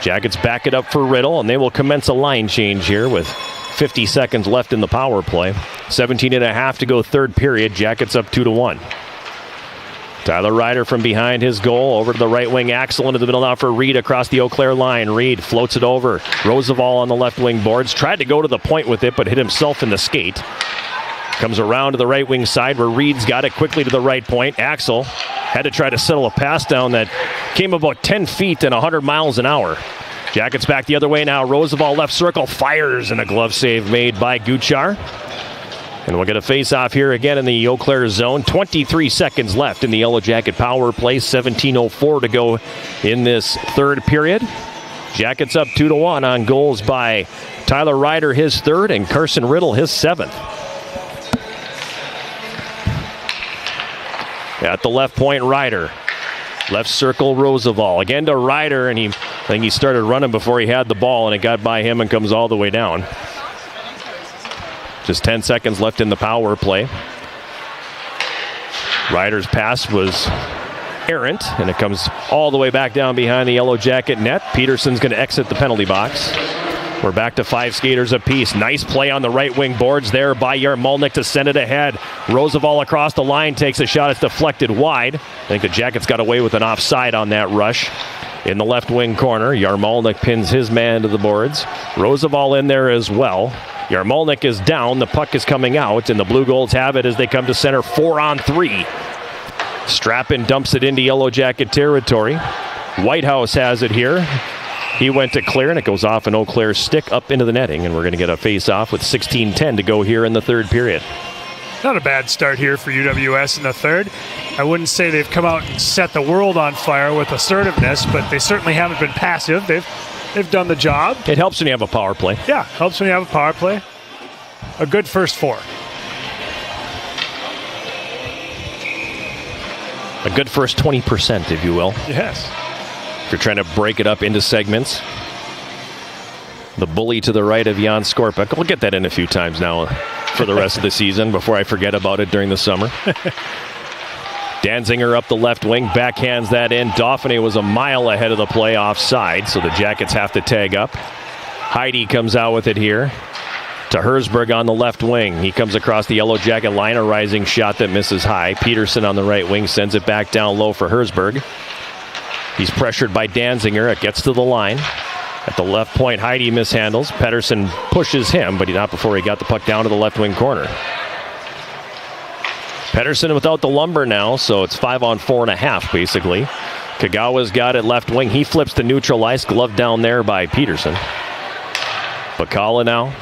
Jackets back it up for Riddle, and they will commence a line change here with 50 seconds left in the power play. 17.5 to go third period. Jackets up 2-1. Tyler Ryder from behind his goal. Over to the right wing. Axel into the middle now for Reed across the Eau Claire line. Reed floats it over. Roosevelt on the left wing boards. Tried to go to the point with it, but hit himself in the skate. Comes around to the right wing side where Reed's got it quickly to the right point. Axel had to try to settle a pass down that came about 10 feet and 100 miles an hour. Jackets back the other way now. Roosevelt left circle fires, and a glove save made by Guchar. And we'll get a face-off here again in the Eau Claire zone. 23 seconds left in the Yellow Jacket power play. 17:04 to go in this third period. Jackets up 2-1 on goals by Tyler Ryder, his third, and Carson Riddle, his seventh. At the left point, Ryder. Left circle, Roosevelt. Again to Ryder, and I think he started running before he had the ball, and it got by him and comes all the way down. Just 10 seconds left in the power play. Ryder's pass was errant, and it comes all the way back down behind the Yellow Jacket net. Peterson's going to exit the penalty box. We're back to 5 skaters apiece. Nice play on the right wing boards there by Yarmolnik to send it ahead. Roosevelt across the line takes a shot. It's deflected wide. I think the Jackets got away with an offside on that rush. In the left wing corner, Yarmolnik pins his man to the boards. Roosevelt in there as well. Yarmolnik is down. The puck is coming out, and the Blue Golds have it as they come to center 4-on-3. Strappin dumps it into Yellow Jacket territory. Whitehouse has it here. He went to clear, and it goes off an Eau Claire stick up into the netting, and we're going to get a face-off with 16:10 to go here in the third period. Not a bad start here for UWS in the third. I wouldn't say they've come out and set the world on fire with assertiveness, but they certainly haven't been passive. They've done the job. It helps when you have a power play. Yeah, helps when you have a power play. A good first 4. A good first 20%, if you will. Yes. If you're trying to break it up into segments. The bully to the right of Jan Skorpek. We'll get that in a few times now for the rest of the season before I forget about it during the summer. Danziger up the left wing, backhands that in. Dauphiné was a mile ahead of the play offside, so the Jackets have to tag up. Heidi comes out with it here to Herzberg on the left wing. He comes across the Yellow Jacket line, a rising shot that misses high. Peterson on the right wing sends it back down low for Herzberg. He's pressured by Danziger. It gets to the line. At the left point, Heidi mishandles. Pettersson pushes him, but not before he got the puck down to the left wing corner. Pettersson without the lumber now, so it's 5-on-4.5 basically. Kagawa's got it left wing. He flips to neutral ice, glove down there by Peterson. Bakala now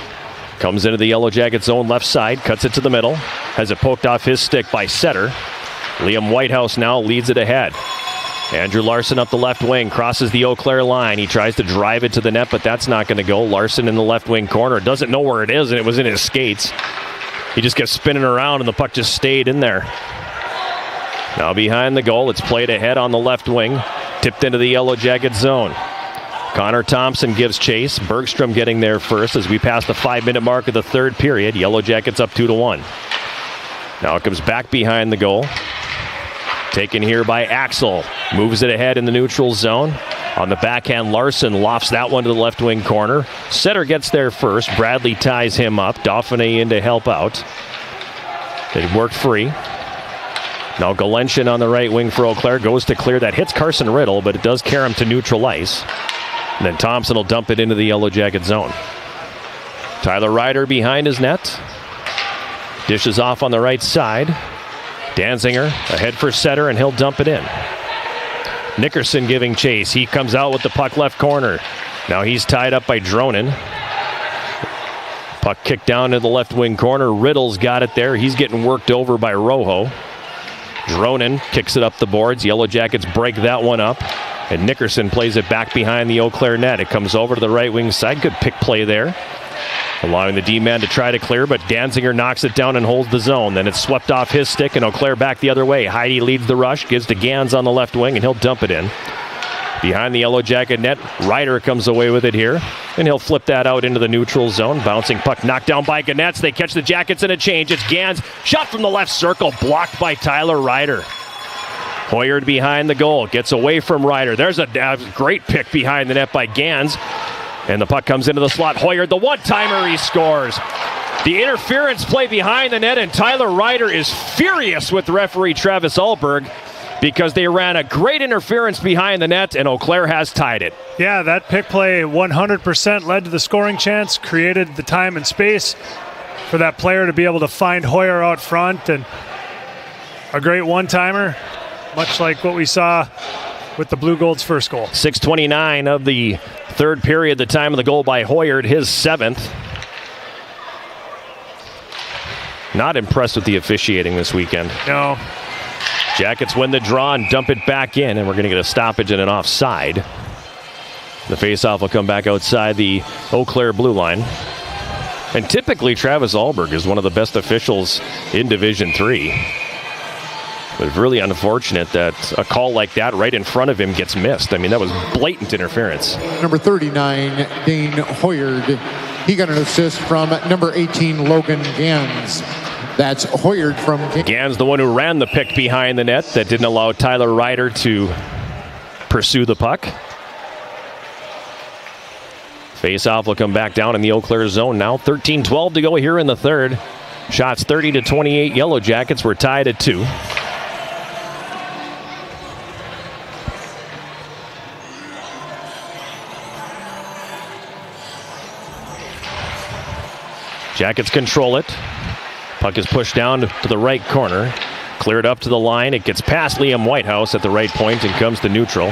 comes into the Yellow Jacket zone left side, cuts it to the middle, has it poked off his stick by Setter. Liam Whitehouse now leads it ahead. Andrew Larson up the left wing, crosses the Eau Claire line. He tries to drive it to the net, but that's not going to go. Larson in the left wing corner, doesn't know where it is, and it was in his skates. He just kept spinning around, and the puck just stayed in there. Now behind the goal, it's played ahead on the left wing, tipped into the Yellow Jacket zone. Connor Thompson gives chase. Bergstrom getting there first as we pass the 5-minute mark of the third period. Yellow Jackets up 2-1. Now it comes back behind the goal. Taken here by Axel. Moves it ahead in the neutral zone. On the backhand, Larson lofts that one to the left wing corner. Setter gets there first. Bradley ties him up. Dauphiné in to help out. It worked free. Now Galenshin on the right wing for Eau Claire. Goes to clear. That hits Carson Riddle, but it does carry him to neutral ice. And then Thompson will dump it into the Yellow Jacket zone. Tyler Ryder behind his net. Dishes off on the right side. Danziger ahead for Setter, and he'll dump it in. Nickerson giving chase. He comes out with the puck left corner. Now he's tied up by Dronin. Puck kicked down to the left wing corner. Riddle's got it there. He's getting worked over by Rojo. Dronin kicks it up the boards. Yellow Jackets break that one up. And Nickerson plays it back behind the Eau Claire net. It comes over to the right wing side. Good pick play there. Allowing the D-man to try to clear, but Danziger knocks it down and holds the zone. Then it's swept off his stick, and Eau Claire back the other way. Heidi leads the rush, gives to Gans on the left wing, and he'll dump it in. Behind the Yellow Jacket net, Ryder comes away with it here, and he'll flip that out into the neutral zone. Bouncing puck knocked down by Ganetz. They catch the Jackets in a change. It's Gans. Shot from the left circle, blocked by Tyler Ryder. Hoyard behind the goal, gets away from Ryder. There's a great pick behind the net by Gans. And the puck comes into the slot. Hoyard, the one-timer, he scores. The interference play behind the net, and Tyler Ryder is furious with referee Travis Alberg because they ran a great interference behind the net, and Eau Claire has tied it. Yeah, that pick play 100% led to the scoring chance, created the time and space for that player to be able to find Hoyer out front, and a great one-timer, much like what we saw with the Blue Gold's first goal. 6:29 of the third period, the time of the goal by Hoyard, his 7th. Not impressed with the officiating this weekend. No. Jackets win the draw and dump it back in, and we're going to get a stoppage and an offside. The faceoff will come back outside the Eau Claire blue line. And typically Travis Alberg is one of the best officials in Division III. But it's really unfortunate that a call like that right in front of him gets missed. I mean, that was blatant interference. Number 39, Dane Hoyard. He got an assist from number 18, Logan Gans. That's Hoyard from Gann's the one who ran the pick behind the net that didn't allow Tyler Ryder to pursue the puck. Face-off will come back down in the Eau Claire zone now. 13-12 to go here in the third. Shots 30-28. Yellow Jackets were tied at 2. Jackets control it. Puck is pushed down to the right corner. Cleared up to the line. It gets past Liam Whitehouse at the right point and comes to neutral.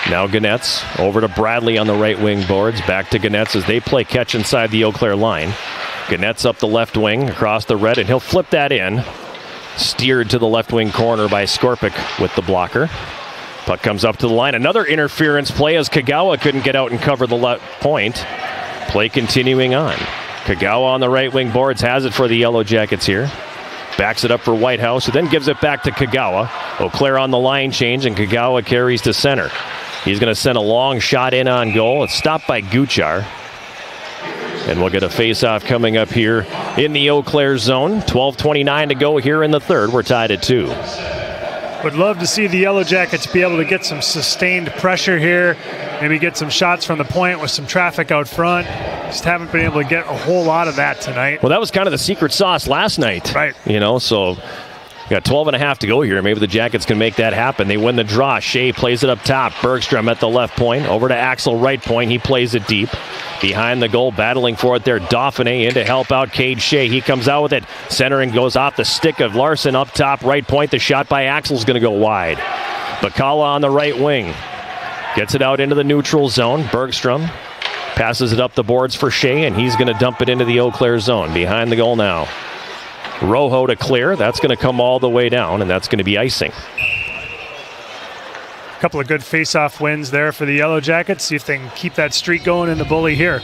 Now Ganetz over to Bradley on the right wing boards. Back to Ganetz as they play catch inside the Eau Claire line. Ganetz up the left wing across the red, and he'll flip that in. Steered to the left wing corner by Skorpik with the blocker. Puck comes up to the line. Another interference play as Kagawa couldn't get out and cover the left point. Play continuing on. Kagawa on the right wing boards has it for the Yellow Jackets here. Backs it up for Whitehouse, who then gives it back to Kagawa. Eau Claire on the line change, and Kagawa carries to center. He's going to send a long shot in on goal. It's stopped by Guchar. And we'll get a face-off coming up here in the Eau Claire zone. 12:29 to go here in the third. We're tied at 2. Would love to see the Yellow Jackets be able to get some sustained pressure here. Maybe get some shots from the point with some traffic out front. Just haven't been able to get a whole lot of that tonight. Well, that was kind of the secret sauce last night. Right. You know, so got 12.5 to go here. Maybe the Jackets can make that happen. They win the draw. Shea plays it up top. Bergstrom at the left point. Over to Axel right point. He plays it deep. Behind the goal, battling for it there. Dauphiné in to help out Cade Shea. He comes out with it. Centering goes off the stick of Larson up top. Right point. The shot by Axel's going to go wide. Bacala on the right wing. Gets it out into the neutral zone. Bergstrom passes it up the boards for Shea, and he's going to dump it into the Eau Claire zone. Behind the goal now. Rojo to clear. That's going to come all the way down, and that's going to be icing. A couple of good face-off wins there for the Yellow Jackets. See if they can keep that streak going in the Bully here.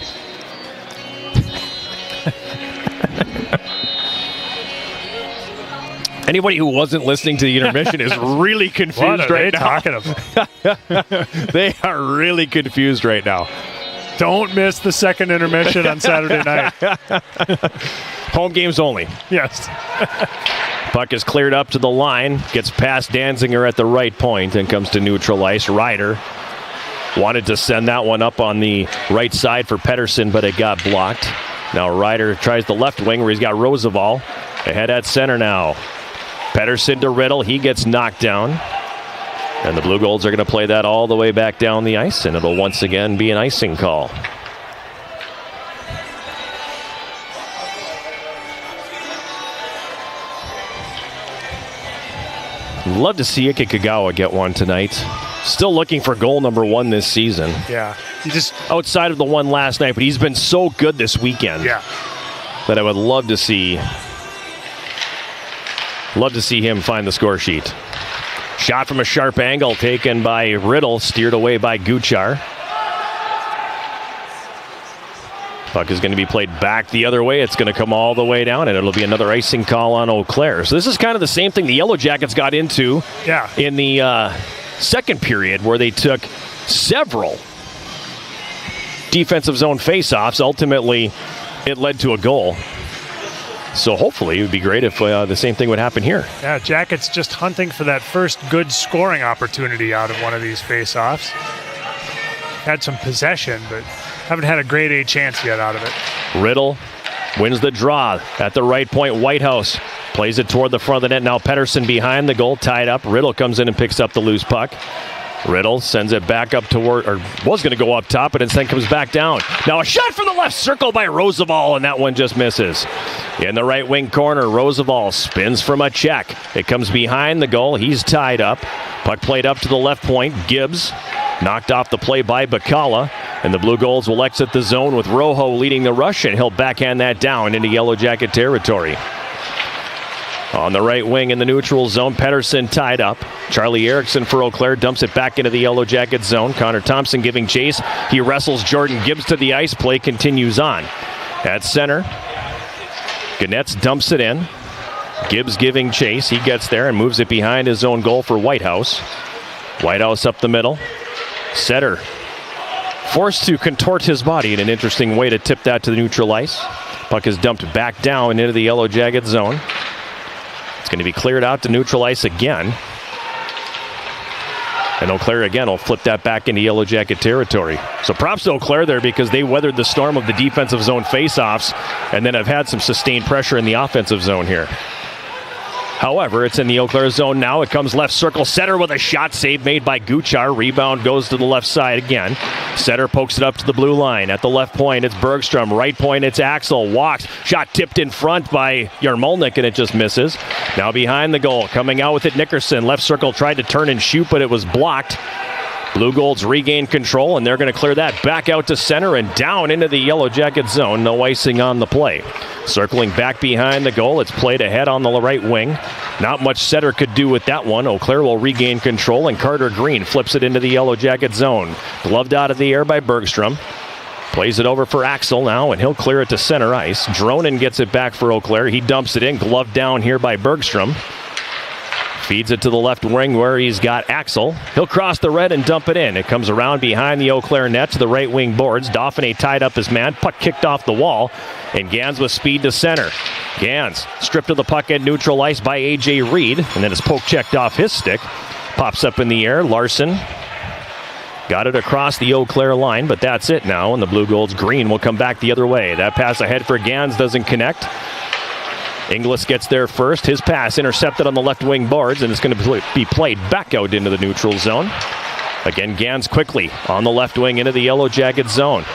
Anybody who wasn't listening to the intermission is really confused right now. What are they talking about? They are really confused right now. Don't miss the second intermission on Saturday night. Home games only. Yes. Puck is cleared up to the line. Gets past Danziger at the right point and comes to neutral ice. Ryder wanted to send that one up on the right side for Pettersson, but it got blocked. Now Ryder tries the left wing where he's got Roosevelt. Ahead at center now. Pettersson to Riddle. He gets knocked down. And the Blue Golds are going to play that all the way back down the ice, and it'll once again be an icing call. Love to see Ike Kagawa get one tonight. Still looking for goal number 1 this season. Yeah. He just outside of the one last night, but he's been so good this weekend. Yeah. That I would love to see him find the score sheet. Shot from a sharp angle taken by Riddle, steered away by Guchar. Puck is going to be played back the other way. It's going to come all the way down, and it'll be another icing call on Eau Claire. So this is kind of the same thing the Yellow Jackets got into in the second period, where they took several defensive zone faceoffs. Ultimately, it led to a goal. So hopefully it would be great if the same thing would happen here. Yeah, Jackets just hunting for that first good scoring opportunity out of one of these faceoffs. Had some possession, but haven't had a grade A chance yet out of it. Riddle wins the draw at the right point. Whitehouse plays it toward the front of the net. Now Pettersson behind the goal, tied up. Riddle comes in and picks up the loose puck. Riddle sends it back up toward, or was going to go up top, but instead comes back down. Now a shot from the left circle by Roosevelt, and that one just misses. In the right wing corner, Roosevelt spins from a check. It comes behind the goal. He's tied up. Puck played up to the left point. Gibbs knocked off the play by Bacala, and the Blue Golds will exit the zone with Rojo leading the rush, and he'll backhand that down into Yellow Jacket territory. On the right wing in the neutral zone, Pettersson tied up. Charlie Erickson for Eau Claire dumps it back into the Yellow Jacket zone. Connor Thompson giving chase. He wrestles Jordan Gibbs to the ice. Play continues on. At center, Ganetz dumps it in. Gibbs giving chase. He gets there and moves it behind his own goal for Whitehouse. Whitehouse up the middle. Setter forced to contort his body in an interesting way to tip that to the neutral ice. Puck is dumped back down into the Yellow Jacket zone. It's going to be cleared out to neutral ice again. And Eau Claire again will flip that back into Yellow Jacket territory. So props to Eau Claire there because they weathered the storm of the defensive zone faceoffs and then have had some sustained pressure in the offensive zone here. However, it's in the Eau Claire zone now. It comes left circle center with a shot save made by Guchar. Rebound goes to the left side again. Setter pokes it up to the blue line. At the left point, it's Bergstrom. Right point, it's Axel. Walks. Shot tipped in front by Yarmolnik, and it just misses. Now behind the goal. Coming out with it, Nickerson. Left circle tried to turn and shoot, but it was blocked. Blue Golds regain control, and they're going to clear that back out to center and down into the Yellow Jacket zone. No icing on the play. Circling back behind the goal, it's played ahead on the right wing. Not much Setter could do with that one. Eau Claire will regain control, and Carter Green flips it into the Yellow Jacket zone. Gloved out of the air by Bergstrom. Plays it over for Axel now, and he'll clear it to center ice. Dronen gets it back for Eau Claire. He dumps it in, gloved down here by Bergstrom. Feeds it to the left wing where he's got Axel. He'll cross the red and dump it in. It comes around behind the Eau Claire net to the right wing boards. Dauphiné tied up his man. Puck kicked off the wall. And Gans with speed to center. Gans stripped of the puck at neutral ice by A.J. Reed. And then his poke checked off his stick. Pops up in the air. Larson got it across the Eau Claire line, but that's it now. And the Blue Golds Green will come back the other way. That pass ahead for Gans doesn't connect. Inglis gets there first. His pass intercepted on the left wing boards, and it's going to be played back out into the neutral zone. Again, Gans quickly on the left wing into the Yellow Jacket zone.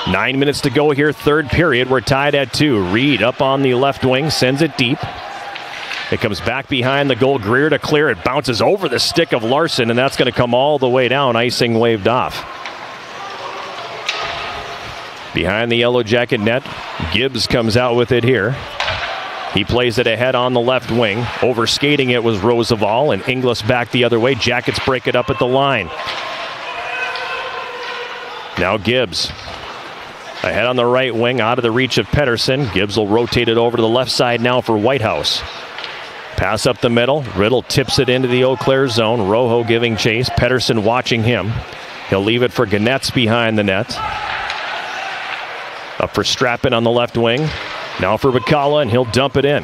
9 minutes to go here, third period. We're tied at 2. Reed up on the left wing, sends it deep. It comes back behind the goal. Greer to clear it. Bounces over the stick of Larson, and that's going to come all the way down. Icing waved off. Behind the Yellow Jacket net, Gibbs comes out with it here. He plays it ahead on the left wing. Overskating it was Roosevelt, and Inglis back the other way. Jackets break it up at the line. Now Gibbs. Ahead on the right wing, out of the reach of Pettersson. Gibbs will rotate it over to the left side now for Whitehouse. Pass up the middle. Riddle tips it into the Eau Claire zone. Rojo giving chase. Pettersson watching him. He'll leave it for Ganetz behind the net. Up for Strappin on the left wing. Now for Bacala, and he'll dump it in.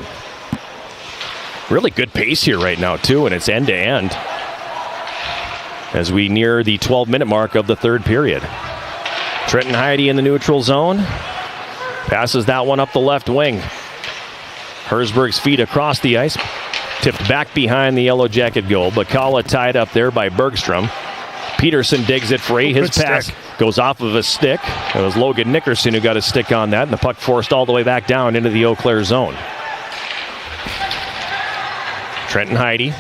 Really good pace here right now, too, and it's end-to-end as we near the 12-minute mark of the third period. Trenton Heide in the neutral zone. Passes that one up the left wing. Herzberg's feet across the ice. Tipped back behind the Yellow Jacket goal. Bacala tied up there by Bergstrom. Peterson digs it free. His pass goes off of a stick. It was Logan Nickerson who got a stick on that, and the puck forced all the way back down into the Eau Claire zone. Trenton Heide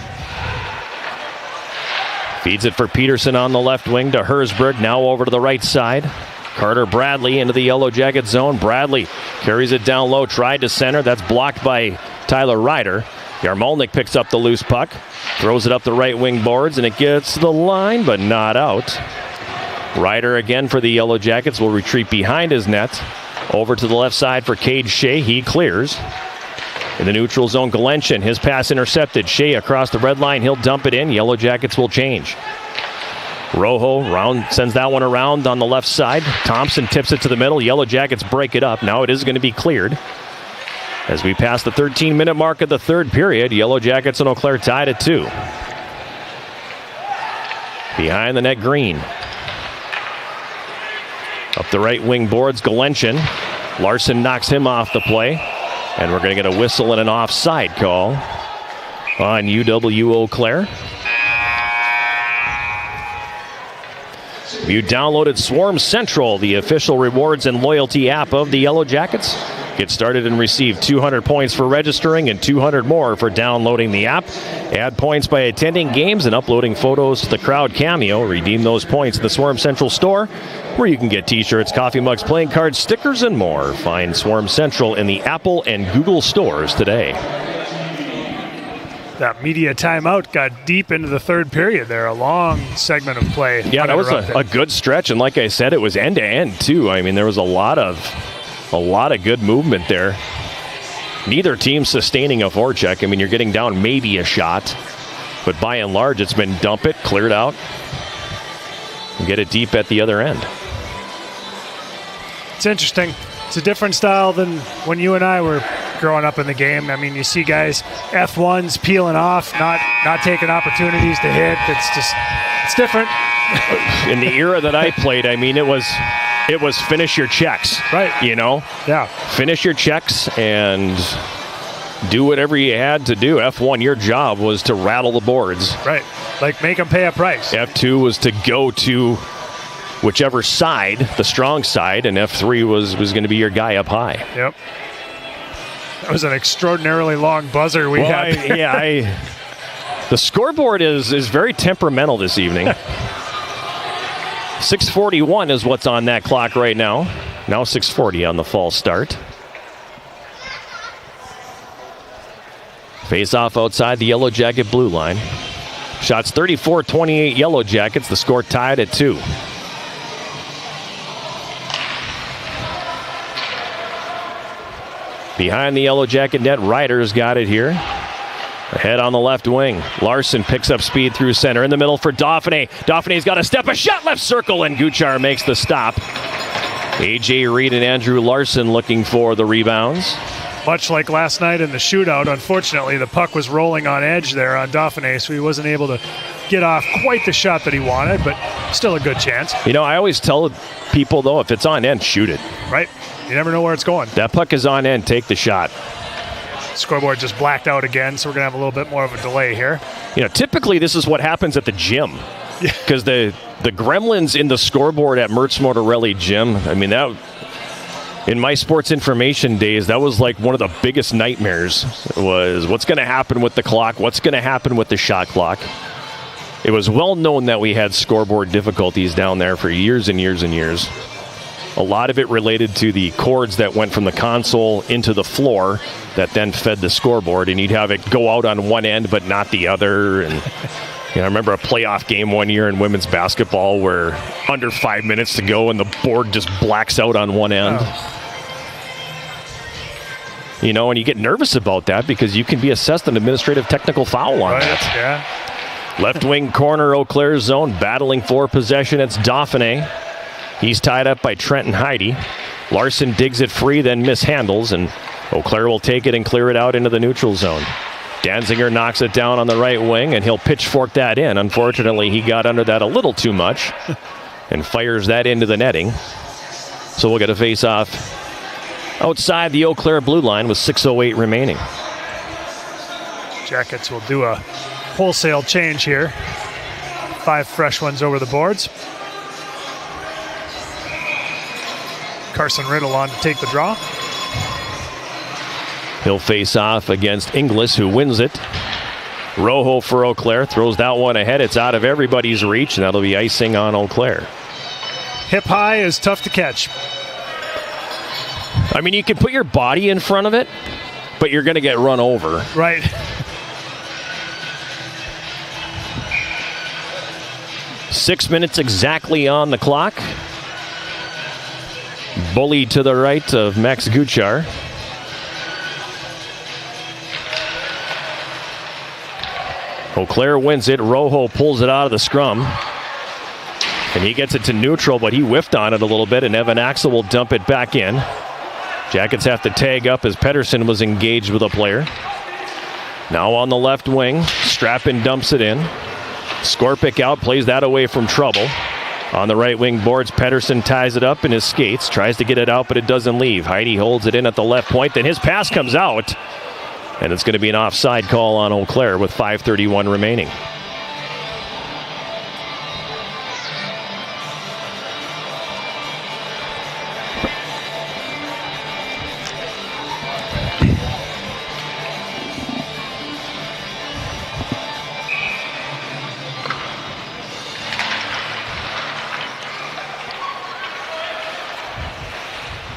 feeds it for Peterson on the left wing to Herzberg. Now over to the right side. Carter Bradley into the Yellow Jacket zone. Bradley carries it down low, tried to center. That's blocked by Tyler Ryder. Yarmolnik picks up the loose puck, throws it up the right wing boards, and it gets to the line, but not out. Ryder again for the Yellow Jackets will retreat behind his net. Over to the left side for Cade Shea. He clears. In the neutral zone, Galenchin. His pass intercepted. Shea across the red line. He'll dump it in. Yellow Jackets will change. Rojo sends that one around on the left side. Thompson tips it to the middle. Yellow Jackets break it up. Now it is going to be cleared. As we pass the 13-minute mark of the third period, Yellow Jackets and Eau Claire tied at 2. Behind the net, Green. Up the right wing boards, Galenchin. Larson knocks him off the play. And we're going to get a whistle and an offside call on UW-Eau Claire. You downloaded Swarm Central, the official rewards and loyalty app of the Yellow Jackets. Get started and receive 200 points for registering and 200 more for downloading the app. Add points by attending games and uploading photos to the Crowd Cameo. Redeem those points at the Swarm Central store, where you can get t-shirts, coffee mugs, playing cards, stickers, and more. Find Swarm Central in the Apple and Google stores today. That media timeout got deep into the third period there. A long segment of play. Yeah, that was a good stretch, and like I said, it was end-to-end, too. I mean, there was a lot of good movement there. Neither team sustaining a forecheck. I mean, you're getting down maybe a shot, but by and large, it's been dump it, cleared out, and get it deep at the other end. It's interesting. It's a different style than when you and I were growing up in the game. I mean, you see guys F1s peeling off, not taking opportunities to hit. It's different. In the era that I played, I mean, it was finish your checks. Right. Yeah. Finish your checks and do whatever you had to do. F1, your job was to rattle the boards. Right. Like make them pay a price. F2 was to go to whichever side, the strong side, and F3 was going to be your guy up high. Yep. That was an extraordinarily long buzzer we had. The scoreboard is very temperamental this evening. 6:41 is what's on that clock right now. Now 6:40 on the fall start. Face off outside the Yellow Jacket blue line. Shots 34-28 Yellow Jackets. The score tied at 2. Behind the Yellow Jacket net, Ryder's got it here. Ahead on the left wing. Larson picks up speed through center. In the middle for Dauphiné. Dauphiné's got a step, a shot left circle, and Guchar makes the stop. A.J. Reed and Andrew Larson looking for the rebounds. Much like last night in the shootout, unfortunately, the puck was rolling on edge there on Dauphiné, so he wasn't able to get off quite the shot that he wanted, but still a good chance. I always tell people, though, if it's on end, shoot it. Right. You never know where it's going. That puck is on end. Take the shot. Scoreboard just blacked out again, so we're going to have a little bit more of a delay here. Typically this is what happens at the gym. Because the gremlins in the scoreboard at Mertz Mortarelli Gym, I mean, that in my sports information days, that was like one of the biggest nightmares, was what's going to happen with the clock, what's going to happen with the shot clock. It was well known that we had scoreboard difficulties down there for years and years and years. A lot of it related to the cords that went from the console into the floor that then fed the scoreboard, and you'd have it go out on one end but not the other. And I remember a playoff game one year in women's basketball where under 5 minutes to go and the board just blacks out on one end. And you get nervous about that because you can be assessed an administrative technical foul on that. Yeah. Left wing corner, Eau Claire zone, battling for possession. It's Dauphiné. He's tied up by Trenton Heidi. Larson digs it free, then mishandles, and Eau Claire will take it and clear it out into the neutral zone. Danziger knocks it down on the right wing, and he'll pitchfork that in. Unfortunately, he got under that a little too much and fires that into the netting. So we'll get a face-off outside the Eau Claire blue line with 6:08 remaining. Jackets will do a wholesale change here. 5 fresh ones over the boards. Carson Riddle on to take the draw. He'll face off against Inglis, who wins it. Rojo for Eau Claire throws that one ahead. It's out of everybody's reach, and that'll be icing on Eau Claire. Hip high is tough to catch. I mean, you can put your body in front of it, but you're going to get run over. Right. Six minutes exactly on the clock. Bully to the right of Max Guchar. Eau Claire wins it. Rojo pulls it out of the scrum. And he gets it to neutral, but he whiffed on it a little bit, and Evan Axel will dump it back in. Jackets have to tag up as Pedersen was engaged with a player. Now on the left wing, Strappin dumps it in. Skorpic out, plays that away from trouble. On the right wing boards, Pedersen ties it up in his skates, tries to get it out, but it doesn't leave. Heidi holds it in at the left point, then his pass comes out, and it's going to be an offside call on Eau Claire with 5:31 remaining.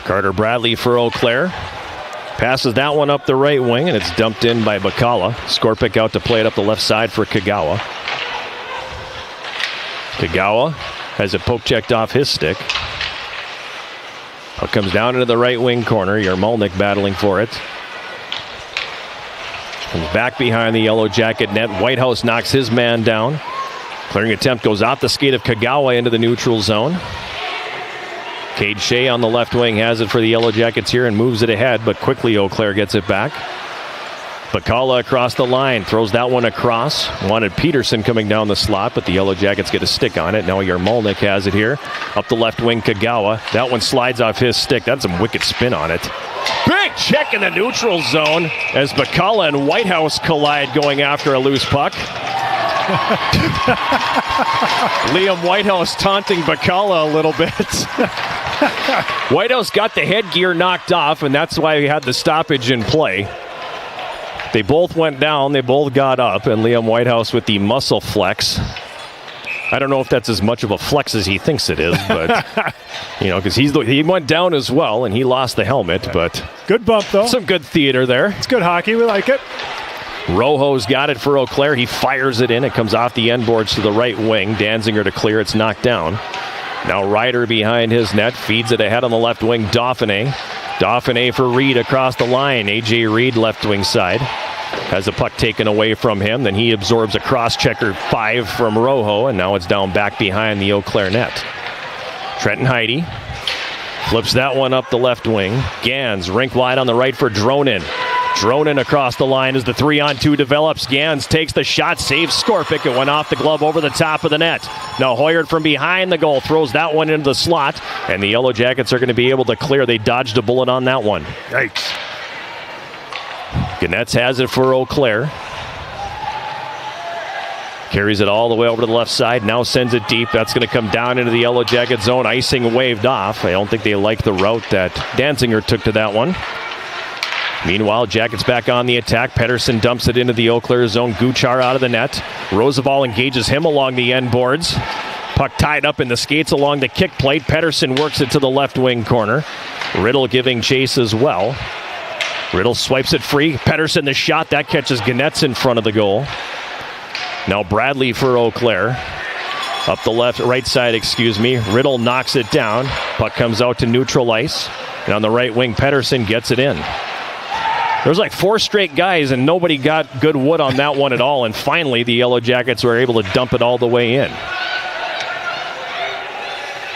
Carter Bradley for Eau Claire. Passes that one up the right wing, and it's dumped in by Bacala. Skorpic out to play it up the left side for Kagawa. Kagawa has it poke checked off his stick. It comes down into the right wing corner. Yarmolnik battling for it. Comes back behind the Yellow Jacket net. Whitehouse knocks his man down. Clearing attempt goes out the skate of Kagawa into the neutral zone. Cade Shea on the left wing has it for the Yellow Jackets here and moves it ahead, but quickly Eau Claire gets it back. Bacala across the line, throws that one across. Wanted Peterson coming down the slot, but the Yellow Jackets get a stick on it. Now Yarmalnik has it here. Up the left wing, Kagawa. That one slides off his stick. That's some wicked spin on it. Big check in the neutral zone as Bacala and Whitehouse collide going after a loose puck. Liam Whitehouse taunting Bacala a little bit. Whitehouse got the headgear knocked off, and that's why he had the stoppage in play. They both went down, they both got up, and Liam Whitehouse with the muscle flex. I don't know if that's as much of a flex as he thinks it is, but, because he went down as well, and he lost the helmet, but... Good bump, though. Some good theater there. It's good hockey, we like it. Rojo's got it for Eau Claire. He fires it in. It comes off the end boards to the right wing. Danziger to clear. It's knocked down. Now Ryder behind his net. Feeds it ahead on the left wing. Dauphiné. Dauphiné for Reed across the line. A.J. Reed left wing side. Has a puck taken away from him. Then he absorbs a cross-checker 5 from Rojo. And now it's down back behind the Eau Claire net. Trenton Heidi flips that one up the left wing. Gans rink wide on the right for Dronin. Dronin across the line as the 3-on-2 develops. Gans takes the shot, saves Skorpic. It went off the glove over the top of the net. Now Hoyard from behind the goal throws that one into the slot, and the Yellow Jackets are going to be able to clear. They dodged a bullet on that one. Yikes. Gnetz has it for Eau Claire. Carries it all the way over to the left side. Now sends it deep. That's going to come down into the Yellow Jacket zone. Icing waved off. I don't think they like the route that Danziger took to that one. Meanwhile, Jackets back on the attack. Pedersen dumps it into the Eau Claire zone. Guchar out of the net. Roosevelt engages him along the end boards. Puck tied up in the skates along the kick plate. Pedersen works it to the left wing corner. Riddle giving chase as well. Riddle swipes it free. Pedersen the shot. That catches Gnetz in front of the goal. Now Bradley for Eau Claire. Up the right side, Riddle knocks it down. Puck comes out to neutral ice. And on the right wing, Pedersen gets it in. There's like 4 straight guys, and nobody got good wood on that one at all. And finally, the Yellow Jackets were able to dump it all the way in.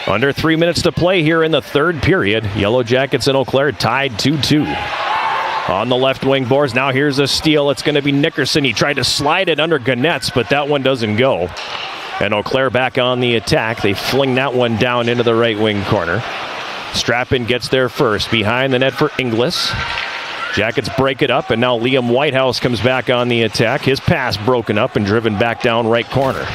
Under 3 minutes to play here in the third period. Yellow Jackets and Eau Claire tied 2-2. On the left wing boards, now here's a steal. It's going to be Nickerson. He tried to slide it under Gnetz, but that one doesn't go. And Eau Claire back on the attack. They fling that one down into the right wing corner. Strappin gets there first. Behind the net for Inglis. Jackets break it up, and now Liam Whitehouse comes back on the attack. His pass broken up and driven back down right corner.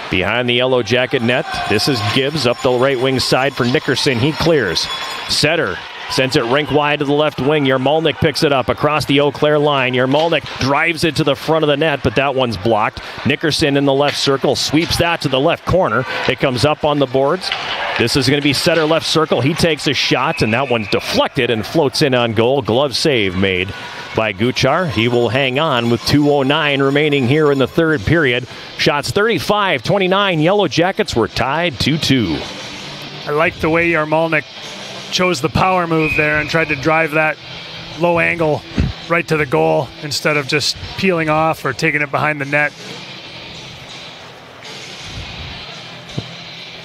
Behind the Yellow Jacket net, this is Gibbs up the right wing side for Nickerson. He clears. Setter sends it rink wide to the left wing. Yarmalnik picks it up across the Eau Claire line. Yarmalnik drives it to the front of the net, but that one's blocked. Nickerson in the left circle sweeps that to the left corner. It comes up on the boards. This is going to be Setter left circle. He takes a shot, and that one's deflected and floats in on goal. Glove save made by Guchar. He will hang on with 2:09 remaining here in the third period. Shots 35-29. Yellow Jackets were tied 2-2. I like the way Yarmalnik chose the power move there and tried to drive that low angle right to the goal instead of just peeling off or taking it behind the net.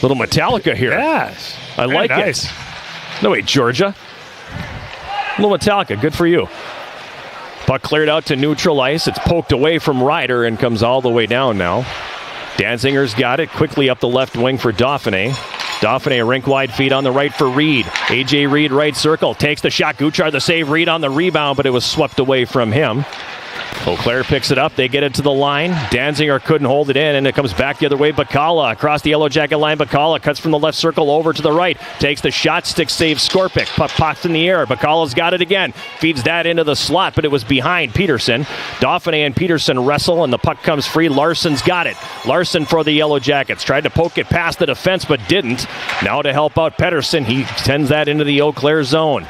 Little Metallica here. Yes. I like nice. it. No, wait, Georgia. Little Metallica. Good for you. Puck cleared out to neutral ice. It's poked away from Ryder and comes all the way down now. Danzinger's got it quickly up the left wing for Dauphiné. Dauphiné rink wide feed on the right for Reed. A.J. Reed right circle. Takes the shot. Guchar the save. Reed on the rebound, but it was swept away from him. Eau Claire picks it up. They get it to the line. Danziger couldn't hold it in, and it comes back the other way. Bacala across the Yellow Jacket line. Bacala cuts from the left circle over to the right. Takes the shot. Stick save Skorpic. Puck pops in the air. Bacala's got it again. Feeds that into the slot, but it was behind Peterson. Dauphiné and Peterson wrestle, and the puck comes free. Larson's got it. Larson for the Yellow Jackets. Tried to poke it past the defense, but didn't. Now to help out Pedersen. He sends that into the Eau Claire zone.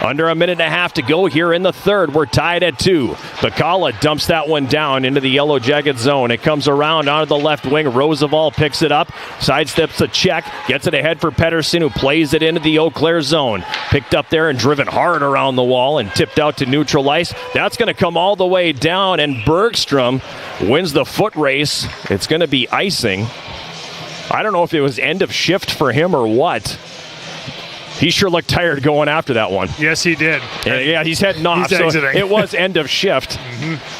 Under a minute and a half to go here in the third. We're tied at 2. Bacala dumps that one down into the Yellow Jacket zone. It comes around onto the left wing. Roosevelt picks it up, sidesteps a check, gets it ahead for Pedersen, who plays it into the Eau Claire zone. Picked up there and driven hard around the wall and tipped out to neutral ice. That's going to come all the way down, and Bergstrom wins the foot race. It's going to be icing. I don't know if it was end of shift for him or what. He sure looked tired going after that one. Yes, he did. Yeah, he's heading off. He's exiting. So it was end of shift.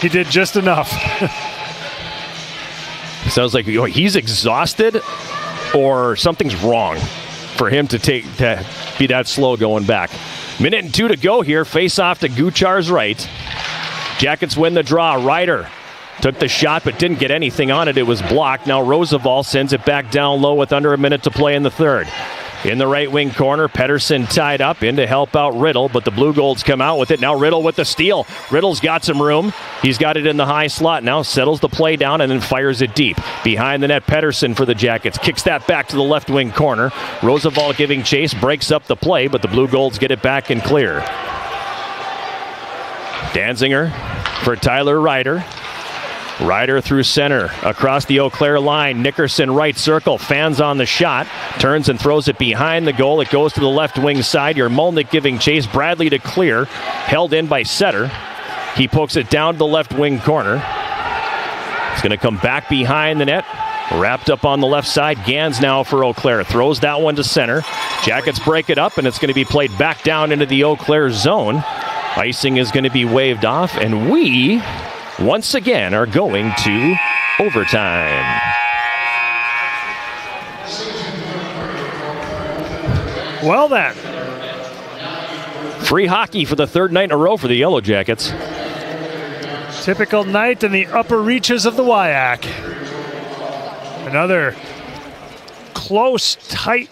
He did just enough. Sounds like he's exhausted or something's wrong for him to be that slow going back. 1:02 to go here. Face off to Guchar's right. Jackets win the draw. Ryder took the shot but didn't get anything on it. It was blocked. Now Roosevelt sends it back down low with under a minute to play in the third. In the right wing corner, Pettersson tied up in to help out Riddle, but the Blue Golds come out with it. Now Riddle with the steal. Riddle's got some room. He's got it in the high slot now, settles the play down and then fires it deep. Behind the net, Pettersson for the Jackets. Kicks that back to the left wing corner. Roosevelt giving chase, breaks up the play, but the Blue Golds get it back and clear. Danziger for Tyler Ryder. Ryder through center, across the Eau Claire line. Nickerson right circle, fans on the shot, turns and throws it behind the goal. It goes to the left wing side. Yermolnik giving chase, Bradley to clear, held in by Setter. He pokes it down to the left wing corner. It's going to come back behind the net, wrapped up on the left side. Gans now for Eau Claire, throws that one to center. Jackets break it up, and it's going to be played back down into the Eau Claire zone. Icing is going to be waved off, and we once again are going to overtime. Well then. Free hockey for the third night in a row for the Yellow Jackets. Typical night in the upper reaches of the WIAC. Another close, tight,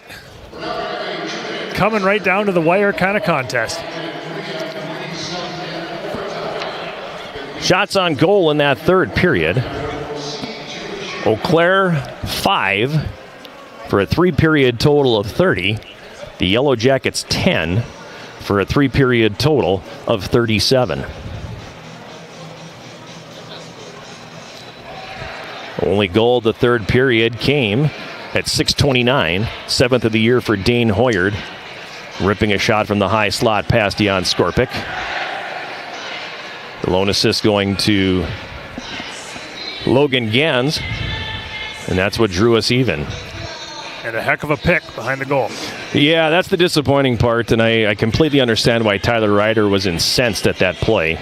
coming right down to the wire kind of contest. Shots on goal in that third period. Eau Claire 5 for a 3-period total of 30. The Yellow Jackets 10 for a 3-period total of 37. Only goal of the third period came at 6:29, 7th of the year for Dane Hoyard, ripping a shot from the high slot past Jan Skorpik. The lone assist going to Logan Gans, and that's what drew us even. And a heck of a pick behind the goal. Yeah, that's the disappointing part, and I completely understand why Tyler Ryder was incensed at that play.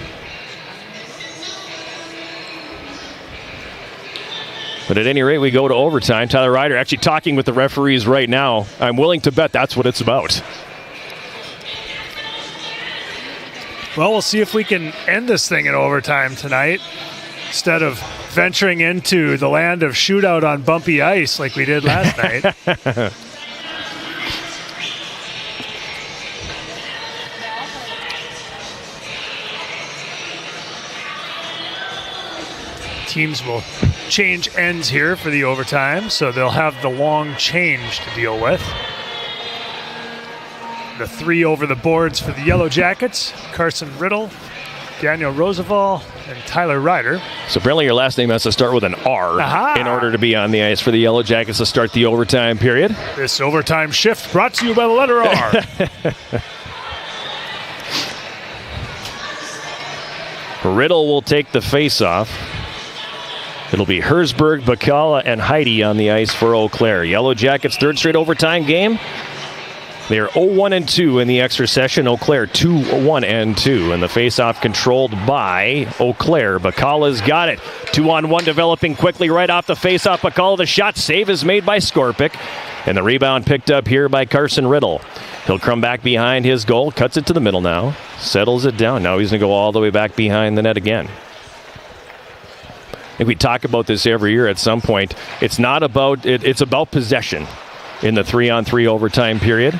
But at any rate, we go to overtime. Tyler Ryder actually talking with the referees right now. I'm willing to bet that's what it's about. Well, we'll see if we can end this thing in overtime tonight instead of venturing into the land of shootout on bumpy ice like we did last night. Teams will change ends here for the overtime, so they'll have the long change to deal with. The 3 over the boards for the Yellow Jackets: Carson Riddle, Daniel Roosevelt, and Tyler Ryder. So apparently your last name has to start with an R in order to be on the ice for the Yellow Jackets to start the overtime period. This overtime shift brought to you by the letter R. Riddle will take the face-off. It'll be Herzberg, Bacala, and Heidi on the ice for Eau Claire. Yellow Jackets' third straight overtime game. They are 0-1-2 in the extra session. Eau Claire 2-1-2. And the face-off controlled by Eau Claire. Bacala's got it. 2-on-1 developing quickly right off the face-off. Bacala, the shot save is made by Skorpik. And the rebound picked up here by Carson Riddle. He'll come back behind his goal. Cuts it to the middle now. Settles it down. Now he's going to go all the way back behind the net again. I think we talk about this every year at some point. It's not about it, it's about possession in the 3-on-3 overtime period.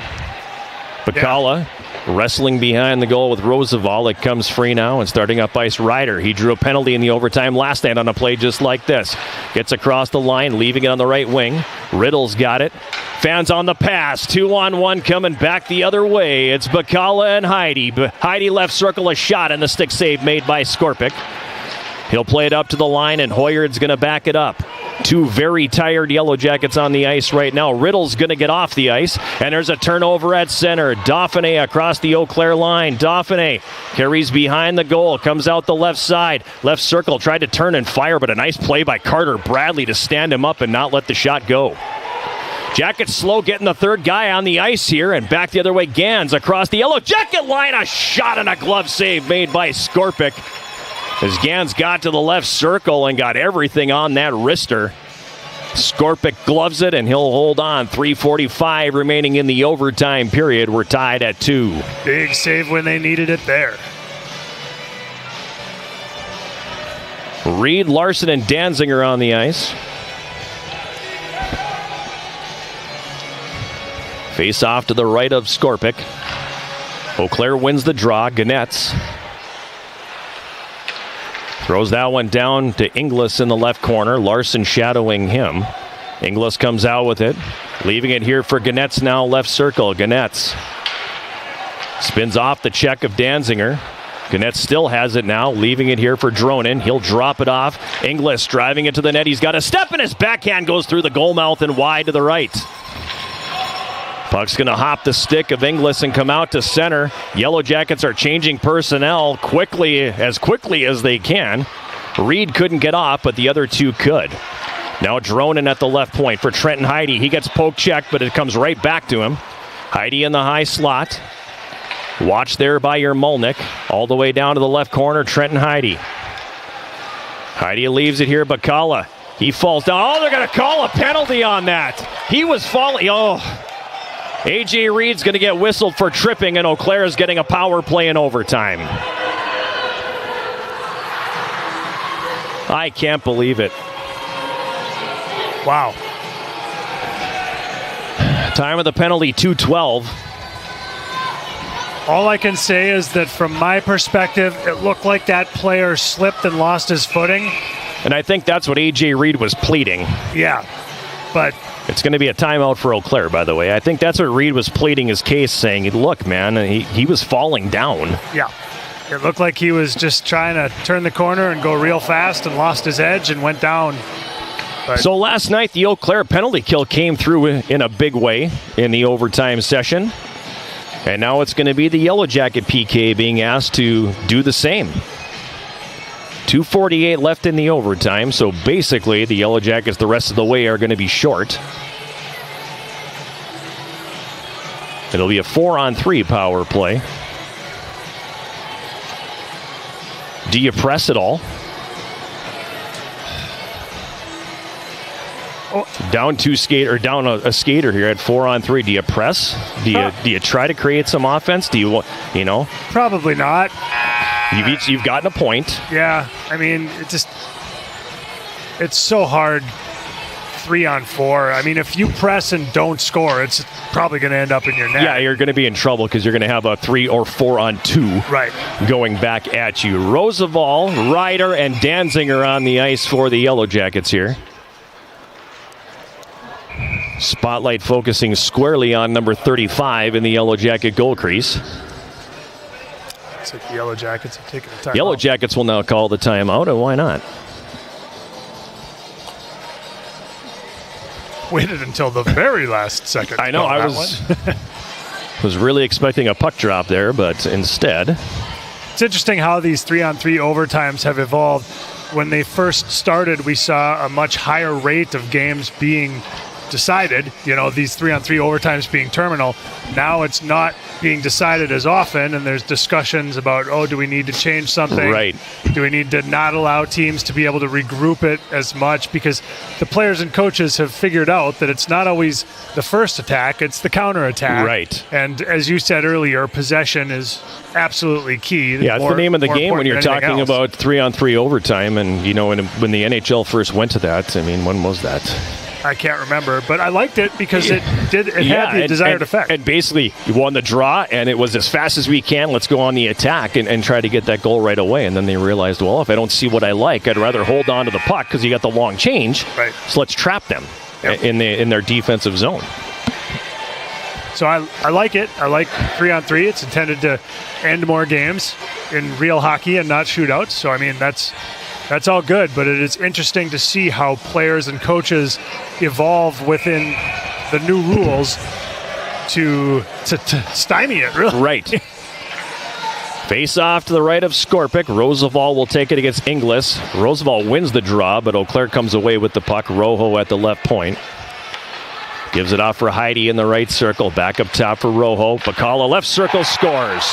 Bacala wrestling behind the goal with Roosevelt. It comes free now and starting up ice Ryder. He drew a penalty in the overtime last night on a play just like this. Gets across the line, leaving it on the right wing. Riddle's got it. Fans on the pass. 2-on-1 coming back the other way. It's Bacala and Heidi. Heidi left circle, a shot, and the stick save made by Skorpik. He'll play it up to the line, and Hoyard's going to back it up. 2 very tired Yellow Jackets on the ice right now. Riddle's going to get off the ice, and there's a turnover at center. Dauphiné across the Eau Claire line. Dauphiné carries behind the goal, comes out the left side. Left circle, tried to turn and fire, but a nice play by Carter Bradley to stand him up and not let the shot go. Jackets slow getting the third guy on the ice here, and back the other way, Gans across the Yellow Jacket line. A shot and a glove save made by Skorpic as Gans got to the left circle and got everything on that wrister. Skorpic gloves it, and he'll hold on. 3:45 remaining in the overtime period. We're tied at 2. Big save when they needed it there. Reed, Larson, and Danziger on the ice. Face off to the right of Skorpic. Eau Claire wins the draw. Ganetz throws that one down to Inglis in the left corner. Larson shadowing him. Inglis comes out with it. Leaving it here for Ganetz now, left circle. Ganetz spins off the check of Danziger. Ganetz still has it now, leaving it here for Dronin. He'll drop it off. Inglis driving it to the net. He's got a step, and his backhand goes through the goal mouth and wide to the right. Puck's going to hop the stick of Inglis and come out to center. Yellow Jackets are changing personnel quickly as they can. Reed couldn't get off, but the other two could. Now Dronin at the left point for Trenton Heide. He gets poke checked, but it comes right back to him. Heide in the high slot. Watch there by your Mulnick. All the way down to the left corner, Trenton Heide. Heide leaves it here, Bakala. He falls down. Oh, they're going to call a penalty on that. He was falling. Oh. A.J. Reed's going to get whistled for tripping, and Eau Claire is getting a power play in overtime. I can't believe it. Wow. Time of the penalty, 2:12. All I can say is that from my perspective, it looked like that player slipped and lost his footing. And I think that's what A.J. Reed was pleading. Yeah, but it's going to be a timeout for Eau Claire, by the way. I think that's what Reed was pleading his case, saying, look, man, he was falling down. Yeah. It looked like he was just trying to turn the corner and go real fast and lost his edge and went down. But so last night, the Eau Claire penalty kill came through in a big way in the overtime session. And now it's going to be the Yellow Jacket PK being asked to do the same. 2:48 left in the overtime, so basically the Yellow Jackets the rest of the way are going to be short. It'll be a 4-on-3 power play. Do you press at all? Down a skater here at 4-on-3. Do you press? Do you try to create some offense? Do you know? Probably not. You've gotten a point. Yeah, I mean, it's so hard 3-on-4. I mean, if you press and don't score, it's probably going to end up in your net. Yeah, you're going to be in trouble because you're going to have a 3 or 4-on-2 right going back at you. Roosevelt, Ryder, and Danziger on the ice for the Yellow Jackets here. Spotlight focusing squarely on number 35 in the Yellow Jacket goal crease. Looks like the Yellow Jackets have taken the timeout. Yellow Jackets will now call the timeout, and why not? Waited until the very last second. I know, I was really expecting a puck drop there, but instead. It's interesting how these 3-on-3 overtimes have evolved. When they first started, we saw a much higher rate of games being decided, these 3-on-3 overtimes being terminal. Now it's not being decided as often, and there's discussions about, do we need to change something? Right. Do we need to not allow teams to be able to regroup it as much? Because the players and coaches have figured out that it's not always the first attack, it's the counter attack. Right. And as you said earlier, possession is absolutely key. Yeah, it's the name of the game when you're talking about 3-on-3 overtime. And, when the NHL first went to that, I mean, when was that? I can't remember, but I liked it because it had the desired effect. And basically, you won the draw, and it was as fast as we can. Let's go on the attack and try to get that goal right away. And then they realized, well, if I don't see what I like, I'd rather hold on to the puck because you got the long change. Right. So let's trap them in their defensive zone. So I like it. I like 3-on-3. It's intended to end more games in real hockey and not shootouts. So, I mean, that's all good, but it is interesting to see how players and coaches evolve within the new rules to stymie it, really. Right. Face off to the right of Skorpic. Roosevelt will take it against Inglis. Roosevelt wins the draw, but Eau Claire comes away with the puck. Rojo at the left point. Gives it off for Heidi in the right circle. Back up top for Rojo. Bacala left circle, scores.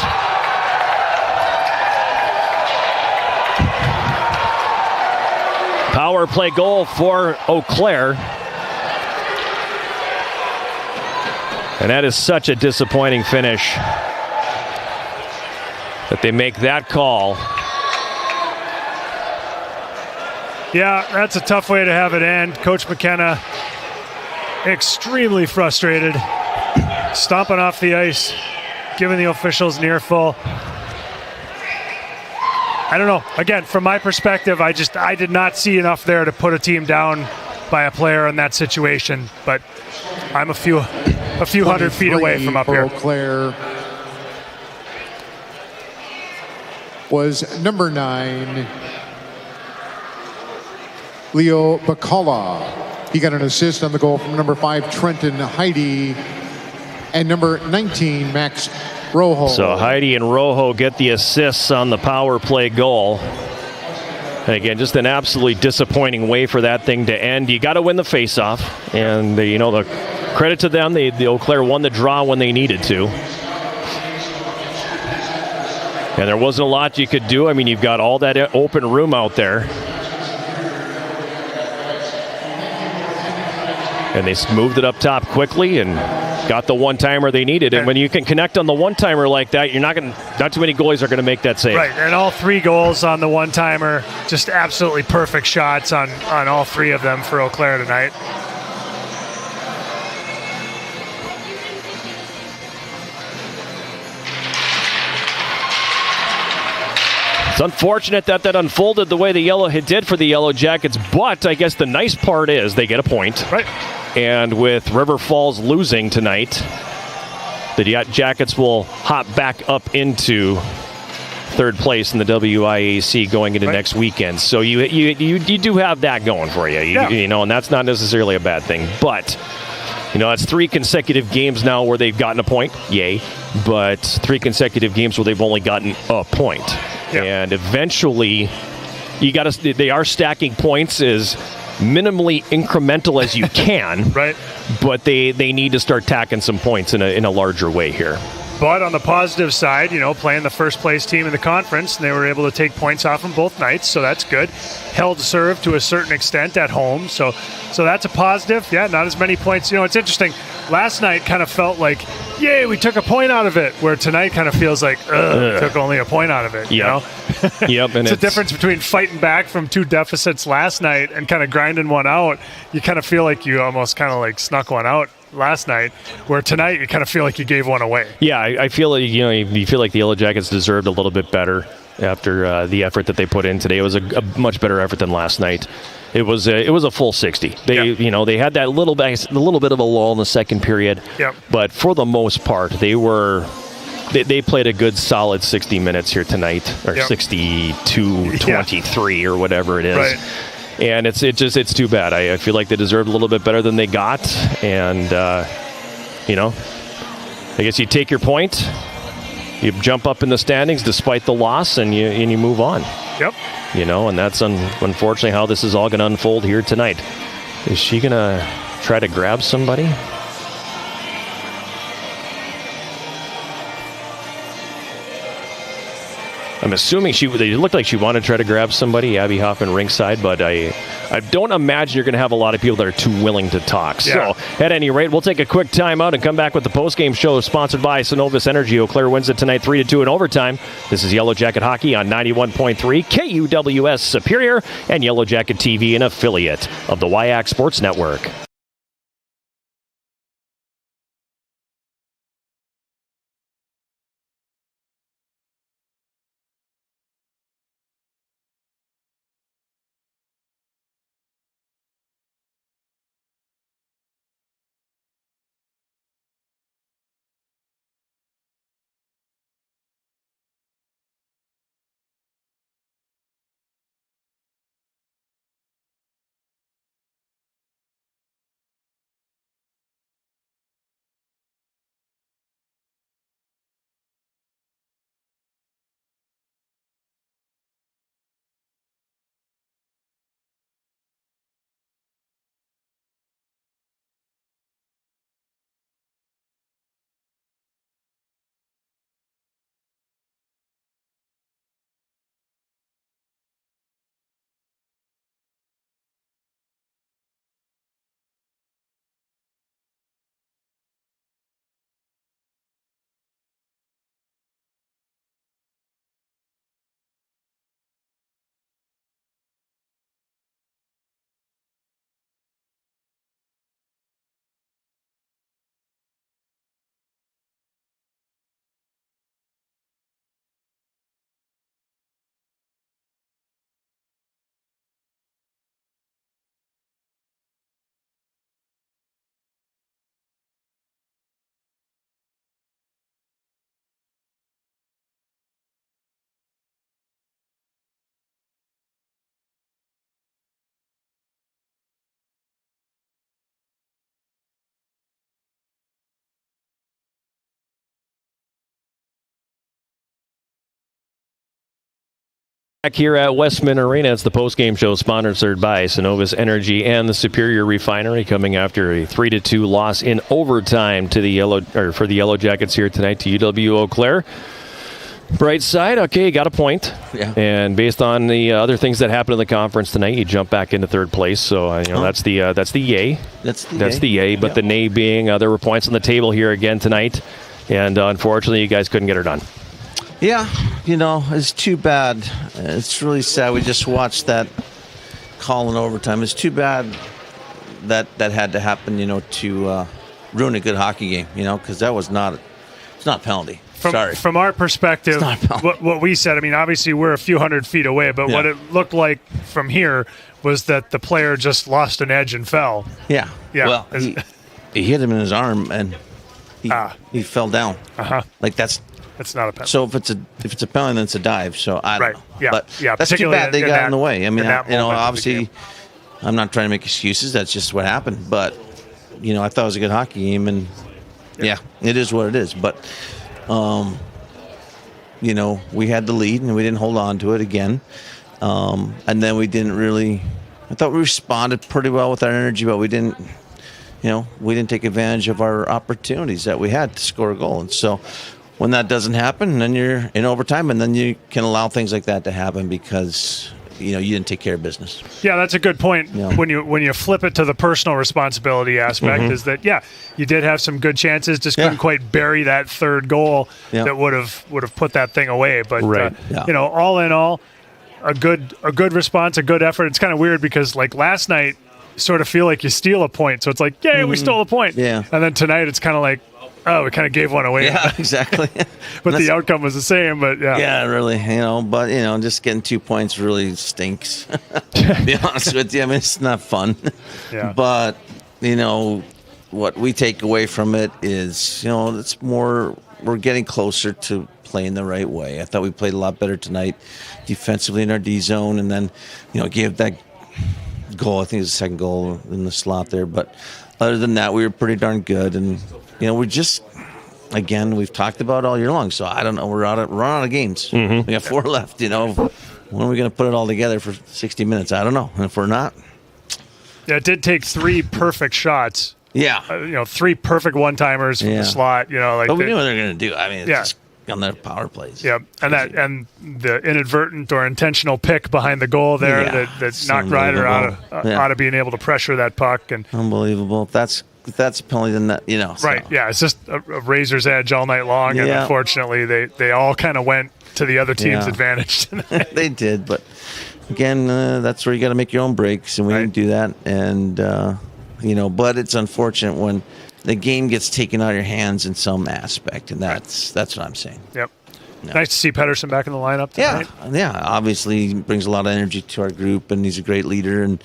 Power play goal for Eau Claire. And that is such a disappointing finish that they make that call. Yeah, that's a tough way to have it end. Coach McKenna extremely frustrated, stomping off the ice, giving the officials an earful. I don't know. Again, from my perspective, I did not see enough there to put a team down by a player in that situation. But I'm a few hundred feet away from up here. Eau Claire was number 9, Leo Bacala. He got an assist on the goal from number 5, Trenton Heidi, and number 19, Max Rojo. So Heidi and Rojo get the assists on the power play goal. And again, just an absolutely disappointing way for that thing to end. You got to win the faceoff, and the credit to them, the Eau Claire won the draw when they needed to. And there wasn't a lot you could do. I mean, you've got all that open room out there. And they moved it up top quickly and got the one-timer they needed. And when you can connect on the one-timer like that, not too many goalies are going to make that save. Right, and all 3 goals on the one-timer, just absolutely perfect shots on all 3 of them for Eau Claire tonight. It's unfortunate that unfolded the way it did for the Yellow Jackets, but I guess the nice part is they get a point. Right. And with River Falls losing tonight, the Jackets will hop back up into 3rd place in the WIAC going into next weekend. So you do have that going for you. And that's not necessarily a bad thing. But that's 3 consecutive games now where they've gotten a point. Yay. But 3 consecutive games where they've only gotten a point. Yeah. And eventually, they are stacking points as minimally incremental as you can. Right. But they need to start tacking some points in a larger way here. But on the positive side, playing the first place team in the conference, and they were able to take points off them both nights, so that's good. Held serve to a certain extent at home, so that's a positive. Yeah, not as many points. It's interesting. Last night kind of felt like, yay, we took a point out of it, where tonight kind of feels like, took only a point out of it. Yep. Yep. And it's a difference between fighting back from 2 deficits last night and kind of grinding one out. You kind of feel like you almost kind of like snuck one out last night, where tonight you kind of feel like you gave one away. Yeah, I feel like you feel like the Yellow Jackets deserved a little bit better after the effort that they put in today. It was a much better effort than last night. It was a full 60. They had that little bit of a lull in the second period. Yep. But for the most part, they played a good solid 60 minutes here tonight, or 62-23 or whatever it is. Right. And it's too bad. I feel like they deserved a little bit better than they got. And, I guess you take your point, you jump up in the standings despite the loss, and you move on. Yep. And that's unfortunately how this is all going to unfold here tonight. Is she going to try to grab somebody? I'm assuming it looked like she wanted to try to grab somebody, Abby Hoffman ringside, but I don't imagine you're going to have a lot of people that are too willing to talk. Yeah. So, at any rate, we'll take a quick timeout and come back with the postgame show sponsored by Synovus Energy. Eau Claire wins it tonight 3-2 in overtime. This is Yellow Jacket Hockey on 91.3 KUWS Superior and Yellow Jacket TV, an affiliate of the WIAC Sports Network. Back here at Westman Arena, it's the postgame show sponsored by Synovus Energy and the Superior Refinery, coming after a 3-2 loss in overtime to for the Yellow Jackets here tonight to UW-Eau Claire. Bright side, okay, got a point. Yeah. And based on the other things that happened in the conference tonight, you jump back into third place. So that's the yay. That's the yay. But the nay being there were points on the table here again tonight, and unfortunately, you guys couldn't get her done. Yeah, it's too bad. It's really sad. We just watched that call in overtime. It's too bad that had to happen, to ruin a good hockey game, because that was it's not a penalty. From our perspective, what we said, obviously we're a few hundred feet away, but what it looked like from here was that the player just lost an edge and fell. Yeah. Well, he hit him in his arm, and he fell down. Like that's not a penalty. So if it's a penalty, then it's a dive. So I don't know. Yeah. But that's too bad they got in the way. Obviously, I'm not trying to make excuses. That's just what happened. But I thought it was a good hockey game, and it is what it is. But we had the lead, and we didn't hold on to it again. And then we didn't really. I thought we responded pretty well with our energy, but we didn't. We didn't take advantage of our opportunities that we had to score a goal, and so. When that doesn't happen, then you're in overtime, and then you can allow things like that to happen because you didn't take care of business. Yeah, that's a good point. When you flip it to the personal responsibility aspect, is that you did have some good chances, just couldn't quite bury that third goal that would have put that thing away. But all in all, a good response, a good effort. It's kind of weird because like last night, you sort of feel like you steal a point, so it's like yay, we stole a point. Yeah, and then tonight it's kind of like. Oh, we kind of gave one away. Yeah, exactly. But the outcome was the same. But yeah, really. But just getting 2 points really stinks. To be honest with you, it's not fun. Yeah. But what we take away from it is it's more. We're getting closer to playing the right way. I thought we played a lot better tonight, defensively in our D zone, and then gave that goal. I think it was the second goal in the slot there. But other than that, we were pretty darn good and. We're just, again, we've talked about all year long. So I don't know. We're out of games. Mm-hmm. We got 4 left. When are we going to put it all together for 60 minutes? I don't know. And if we're not, it did take 3 perfect shots. Yeah, 3 perfect one-timers from the slot. But we knew what they were going to do. It's just on their power plays. Yep, and the inadvertent or intentional pick behind the goal there that knocked Ryder out of being able to pressure that puck and unbelievable. If that's a penalty, then that, Right, yeah. It's just a razor's edge all night long, and unfortunately they all kind of went to the other team's advantage tonight. They did, but again, that's where you got to make your own breaks, and we didn't do that. And, but it's unfortunate when the game gets taken out of your hands in some aspect, and that's what I'm saying. Yep. No. Nice to see Pettersson back in the lineup tonight. Yeah. Obviously, he brings a lot of energy to our group, and he's a great leader, and,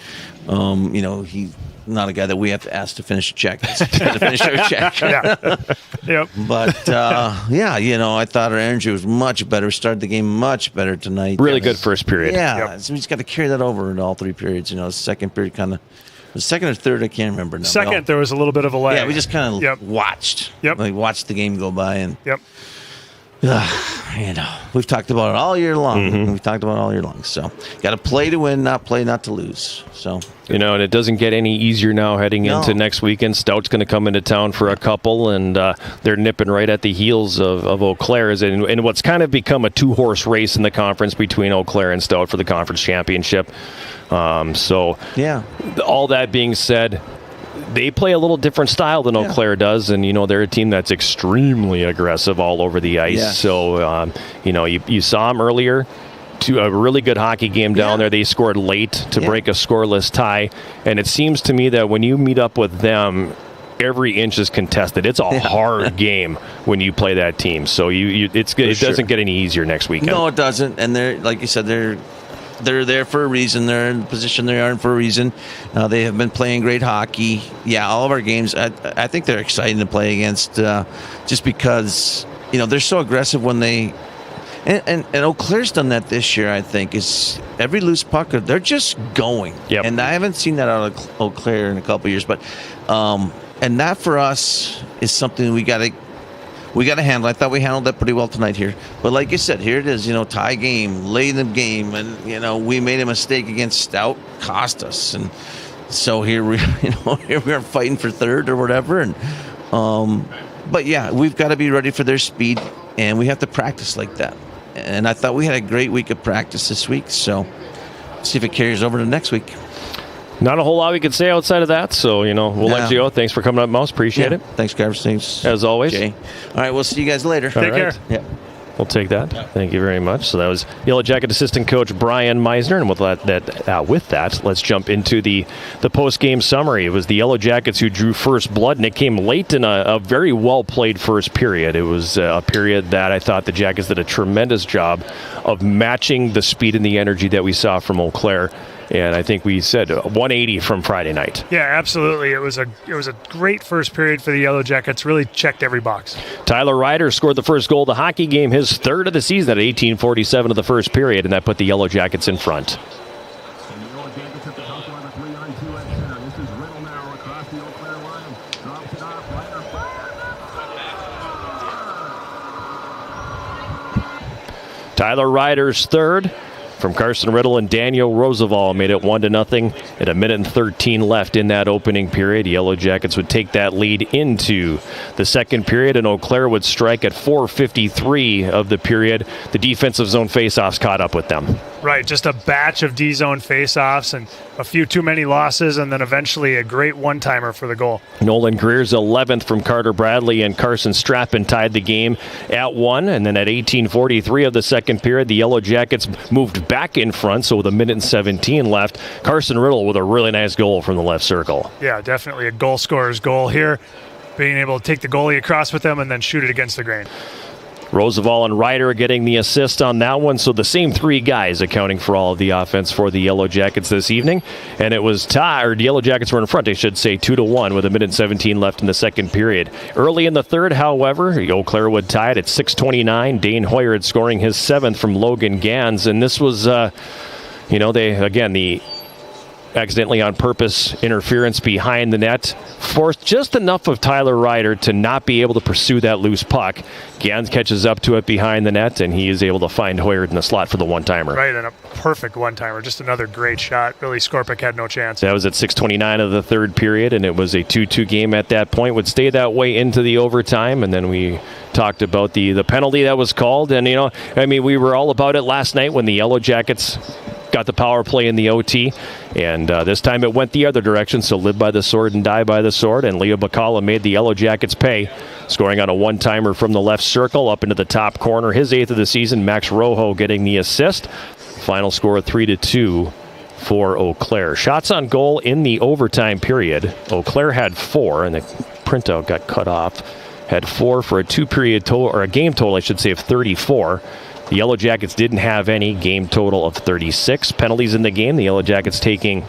he's not a guy that we have to ask to finish a check. To finish our check. Yep. But, I thought our energy was much better. We started the game much better tonight. Really good first period. Yeah. So we just got to carry that over in all 3 periods. The second period kind of – the second or third, I can't remember now. Second, there was a little bit of a lag. Yeah, we just kind of watched. Yep. Watched the game go by. And yep. We've talked about it all year long. Mm-hmm. We've talked about it all year long. So, got to play to win, not play not to lose. So, and it doesn't get any easier now heading into next weekend. Stout's going to come into town for a couple, and they're nipping right at the heels of Eau Claire's, and what's kind of become a 2-horse race in the conference between Eau Claire and Stout for the conference championship. All that being said, they play a little different style than Eau Claire does, and they're a team that's extremely aggressive all over the ice. Yeah. So you saw them earlier to a really good hockey game down there. They scored late to break a scoreless tie, and it seems to me that when you meet up with them, every inch is contested. It's a hard game when you play that team. So it's good. It doesn't get any easier next weekend. No, it doesn't. And they're, like you said, they're there for a reason. They're in the position they are in for a reason. They have been playing great hockey. Yeah, all of our games, I think they're exciting to play against just because, they're so aggressive when they – and Eau Claire's done that this year, I think, is every loose puck, they're just going. Yep. And I haven't seen that out of Eau Claire in a couple of years. But and that for us is something we we got to handle. I thought we handled that pretty well tonight here. But like you said, here it is, tie game, late in the game, and we made a mistake against Stout, cost us, and so here we, here we are fighting for third or whatever, and but yeah, we've got to be ready for their speed, and we have to practice like that. And I thought we had a great week of practice this week, so see if it carries over to next week. Not a whole lot we can say outside of that, so, we'll let you go. Thanks for coming up, Mouse. Appreciate it. Thanks, guys. Thanks. As always. Jay. All right, we'll see you guys later. Take care. Yeah. We'll take that. Thank you very much. So that was Yellow Jacket assistant coach Brian Meisner. And with that, let's jump into the post-game summary. It was the Yellow Jackets who drew first blood, and it came late in a very well-played first period. It was a period that I thought the Jackets did a tremendous job of matching the speed and the energy that we saw from Eau Claire. And I think we said 180 from Friday night. Yeah, absolutely. It was a great first period for the Yellow Jackets. Really checked every box. Tyler Ryder scored the first goal of the hockey game, his third of the season at 18:47 of the first period, and that put the Yellow Jackets in front. Tyler Ryder's third from Carson Riddle and Daniel Roosevelt made it 1-0 at 1:13 left in that opening period. Yellow Jackets would take that lead into the second period, and Eau Claire would strike at 4:53 of the period. The defensive zone faceoffs caught up with them. Right, just a batch of D-zone faceoffs and a few too many losses, and then eventually a great one-timer for the goal. Nolan Greer's 11th from Carter Bradley and Carson Strappen tied the game at 1, and then at 18:43 of the second period, the Yellow Jackets moved back in front, so with 1:17 left, Carson Riddle with a really nice goal from the left circle. Yeah, definitely a goal scorer's goal here, being able to take the goalie across with them and then shoot it against the grain. Roosevelt and Ryder getting the assist on that one, so the same three guys accounting for all of the offense for the Yellow Jackets this evening. And it was the Yellow Jackets were in front, I should say, 2-1 with 1:17 left in the second period. Early in the third, however, Eau Claire would tie it at 6:29. Dane Hoyard scoring his 7th from Logan Gans, and this was, the accidentally on purpose interference behind the net forced just enough of Tyler Ryder to not be able to pursue that loose puck. Gans catches up to it behind the net, and he is able to find Hoyard in the slot for the one-timer. Right, and a perfect one-timer. Just another great shot. Billy Skorpic had no chance. That was at 6:29 of the third period, and it was a 2-2 game at that point. Would stay that way into the overtime, and then we talked about the penalty that was called. And, we were all about it last night when the Yellow Jackets got the power play in the OT, and this time it went the other direction, so live by the sword and die by the sword, and Leo Bacala made the Yellow Jackets pay, scoring on a one-timer from the left circle up into the top corner, his 8th of the season. Max Rojo getting the assist. Final score 3-2 for Eau Claire. Shots on goal in the overtime period. Eau Claire had 4, and the printout got cut off. Had 4 for a game total, I should say, of 34. The Yellow Jackets didn't have any, game total of 36. Penalties in the game, the Yellow Jackets taking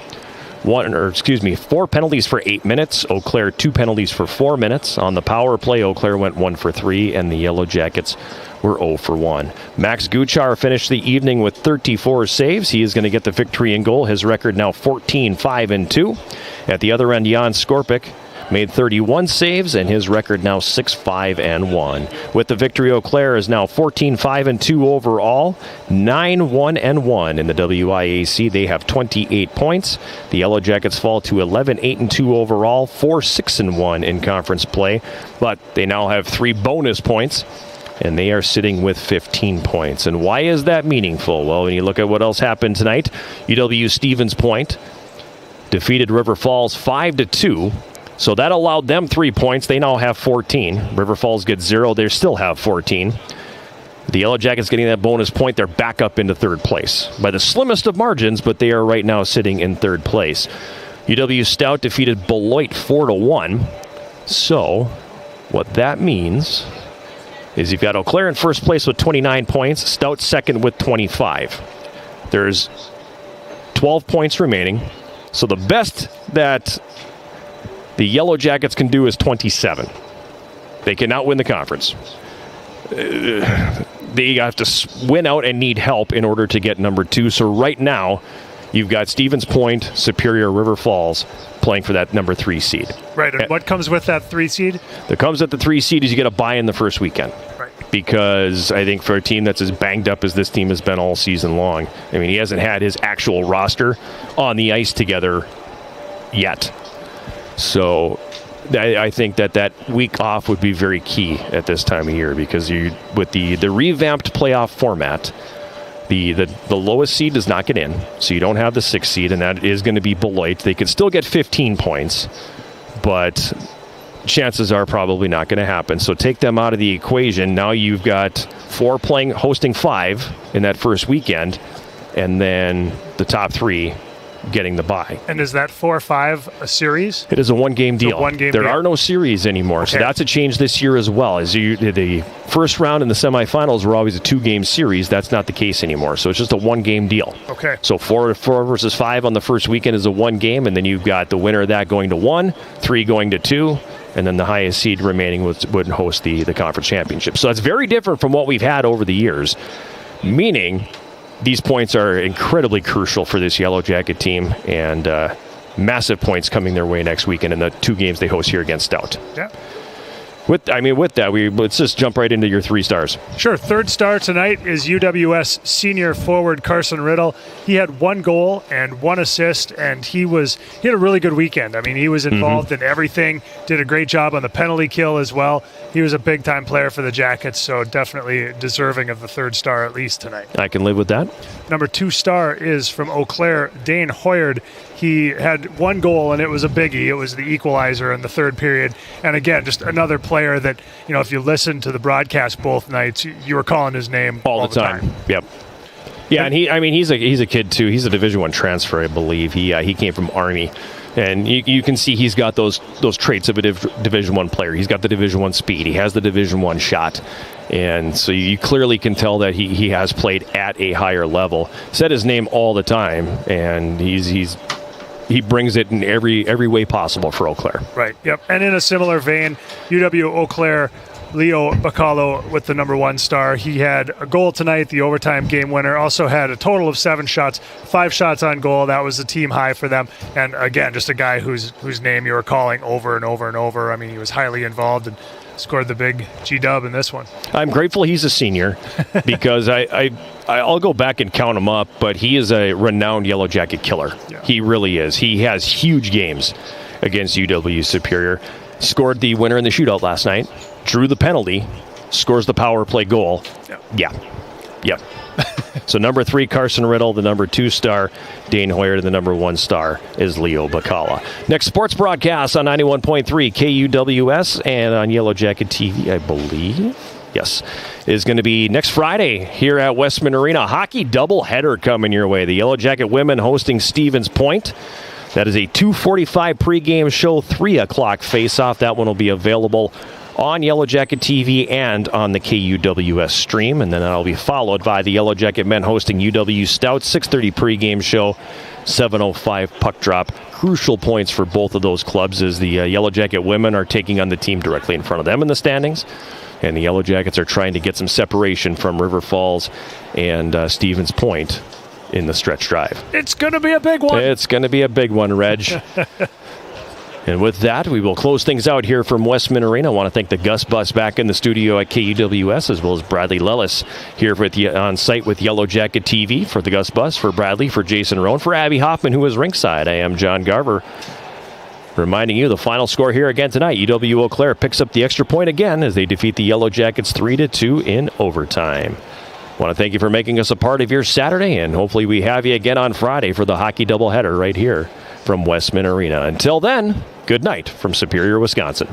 4 penalties for 8 minutes. Eau Claire 2 penalties for 4 minutes. On the power play, Eau Claire went 1 for 3, and the Yellow Jackets were 0 for 1. Max Guchar finished the evening with 34 saves. He is going to get the victory in goal. His record now 14-5-2. At the other end, Jan Skorpic made 31 saves, and his record now 6-5-1. With the victory, Eau Claire is now 14-5-2 overall, 9-1-1 in the WIAC. They have 28 points. The Yellow Jackets fall to 11-8-2 overall, 4-6-1 in conference play, but they now have 3 bonus points, and they are sitting with 15 points. And why is that meaningful? Well, when you look at what else happened tonight, UW-Stevens Point defeated River Falls 5-2. So that allowed them 3 points. They now have 14. River Falls gets 0. They still have 14. The Yellow Jackets getting that bonus point. They're back up into third place by the slimmest of margins, but they are right now sitting in third place. UW Stout defeated Beloit 4-1. So what that means is you've got Eau Claire in first place with 29 points, Stout second with 25. There's 12 points remaining. So the best that the Yellow Jackets can do is 27. They cannot win the conference. They have to win out and need help in order to get number 2. So right now, you've got Stevens Point, Superior, River Falls playing for that number 3 seed. Right, and what comes with that 3 seed? That comes at the 3 seed is you get a bye in the first weekend. Right. Because I think for a team that's as banged up as this team has been all season long, I mean, he hasn't had his actual roster on the ice together yet. So I think that week off would be very key at this time of year, because with the revamped playoff format, the lowest seed does not get in, so you don't have the 6th seed, and that is going to be Beloit. They could still get 15 points, but chances are probably not going to happen. So take them out of the equation. Now you've got 4 hosting 5 in that first weekend, and then the top 3 getting the bye. And is that 4-5 a series? It is a one-game deal. There are no series anymore, so that's a change this year as well. As the first round and the semifinals were always a 2-game series. That's not the case anymore, so it's just a one-game deal. Okay. So 4 versus 5 on the first weekend is a 1 game, and then you've got the winner of that going to 1, 3 going to 2, and then the highest seed remaining would host the conference championship. So that's very different from what we've had over the years, meaning these points are incredibly crucial for this Yellow Jacket team, and massive points coming their way next weekend in the 2 games they host here against Stout. Yeah. With that, let's just jump right into your 3 stars. Sure. 3rd star tonight is UWS senior forward Carson Riddle. He had 1 goal and 1 assist, and he had a really good weekend. I mean, he was involved in everything, did a great job on the penalty kill as well. He was a big-time player for the Jackets, so definitely deserving of the 3rd star at least tonight. I can live with that. Number 2 star is from Eau Claire, Dane Hoyard. He had 1 goal, and it was a biggie. It was the equalizer in the 3rd period. And again, just another player that, if you listen to the broadcast both nights, you were calling his name all the time. Yep. Yeah, and he's a kid too. He's a Division I transfer, I believe. He came from Army, and you can see he's got those traits of a Division I player. He's got the Division I speed. He has the Division I shot, and so you clearly can tell that he has played at a higher level. Said his name all the time, and he brings it in every way possible for Eau Claire. Right, yep. And in a similar vein, UW-Eau Claire, Leo Bacallo with the number 1 star. He had a goal tonight, the overtime game winner. Also had a total of 7 shots, 5 shots on goal. That was the team high for them. And again, just a guy whose name you were calling over and over and over. I mean, he was highly involved and scored the big G-dub in this one. I'm grateful he's a senior because I'll go back and count him up, but he is a renowned Yellow Jacket killer. Yeah. He really is. He has huge games against UW Superior. Scored the winner in the shootout last night, drew the penalty, scores the power play goal. Yeah. Yep. So number 3, Carson Riddle, the number 2 star, Dane Hoyer, and the number 1 star is Leo Bacala. Next sports broadcast on 91.3 KUWS and on Yellow Jacket TV, I believe. Yes, is going to be next Friday here at Westman Arena. Hockey doubleheader coming your way. The Yellow Jacket women hosting Stevens Point. That is a 2:45 pregame show, 3 o'clock face-off. That one will be available on Yellow Jacket TV and on the KUWS stream. And then that'll be followed by the Yellow Jacket men hosting UW Stout, 6:30 pregame show, 7:05 puck drop. Crucial points for both of those clubs as the Yellow Jacket women are taking on the team directly in front of them in the standings. And the Yellow Jackets are trying to get some separation from River Falls and Stevens Point in the stretch drive. It's going to be a big one. It's going to be a big one, Reg. And with that, we will close things out here from Westman Arena. I want to thank the Gus Bus back in the studio at KUWS, as well as Bradley Lellis here on site with Yellow Jacket TV. For the Gus Bus, for Bradley, for Jason Roan, for Abby Hoffman, who is ringside, I am John Garver. Reminding you the final score here again tonight. UW-Eau Claire picks up the extra point again as they defeat the Yellow Jackets 3-2 in overtime. I want to thank you for making us a part of your Saturday, and hopefully we have you again on Friday for the hockey doubleheader right here from Westman Arena. Until then, good night from Superior, Wisconsin.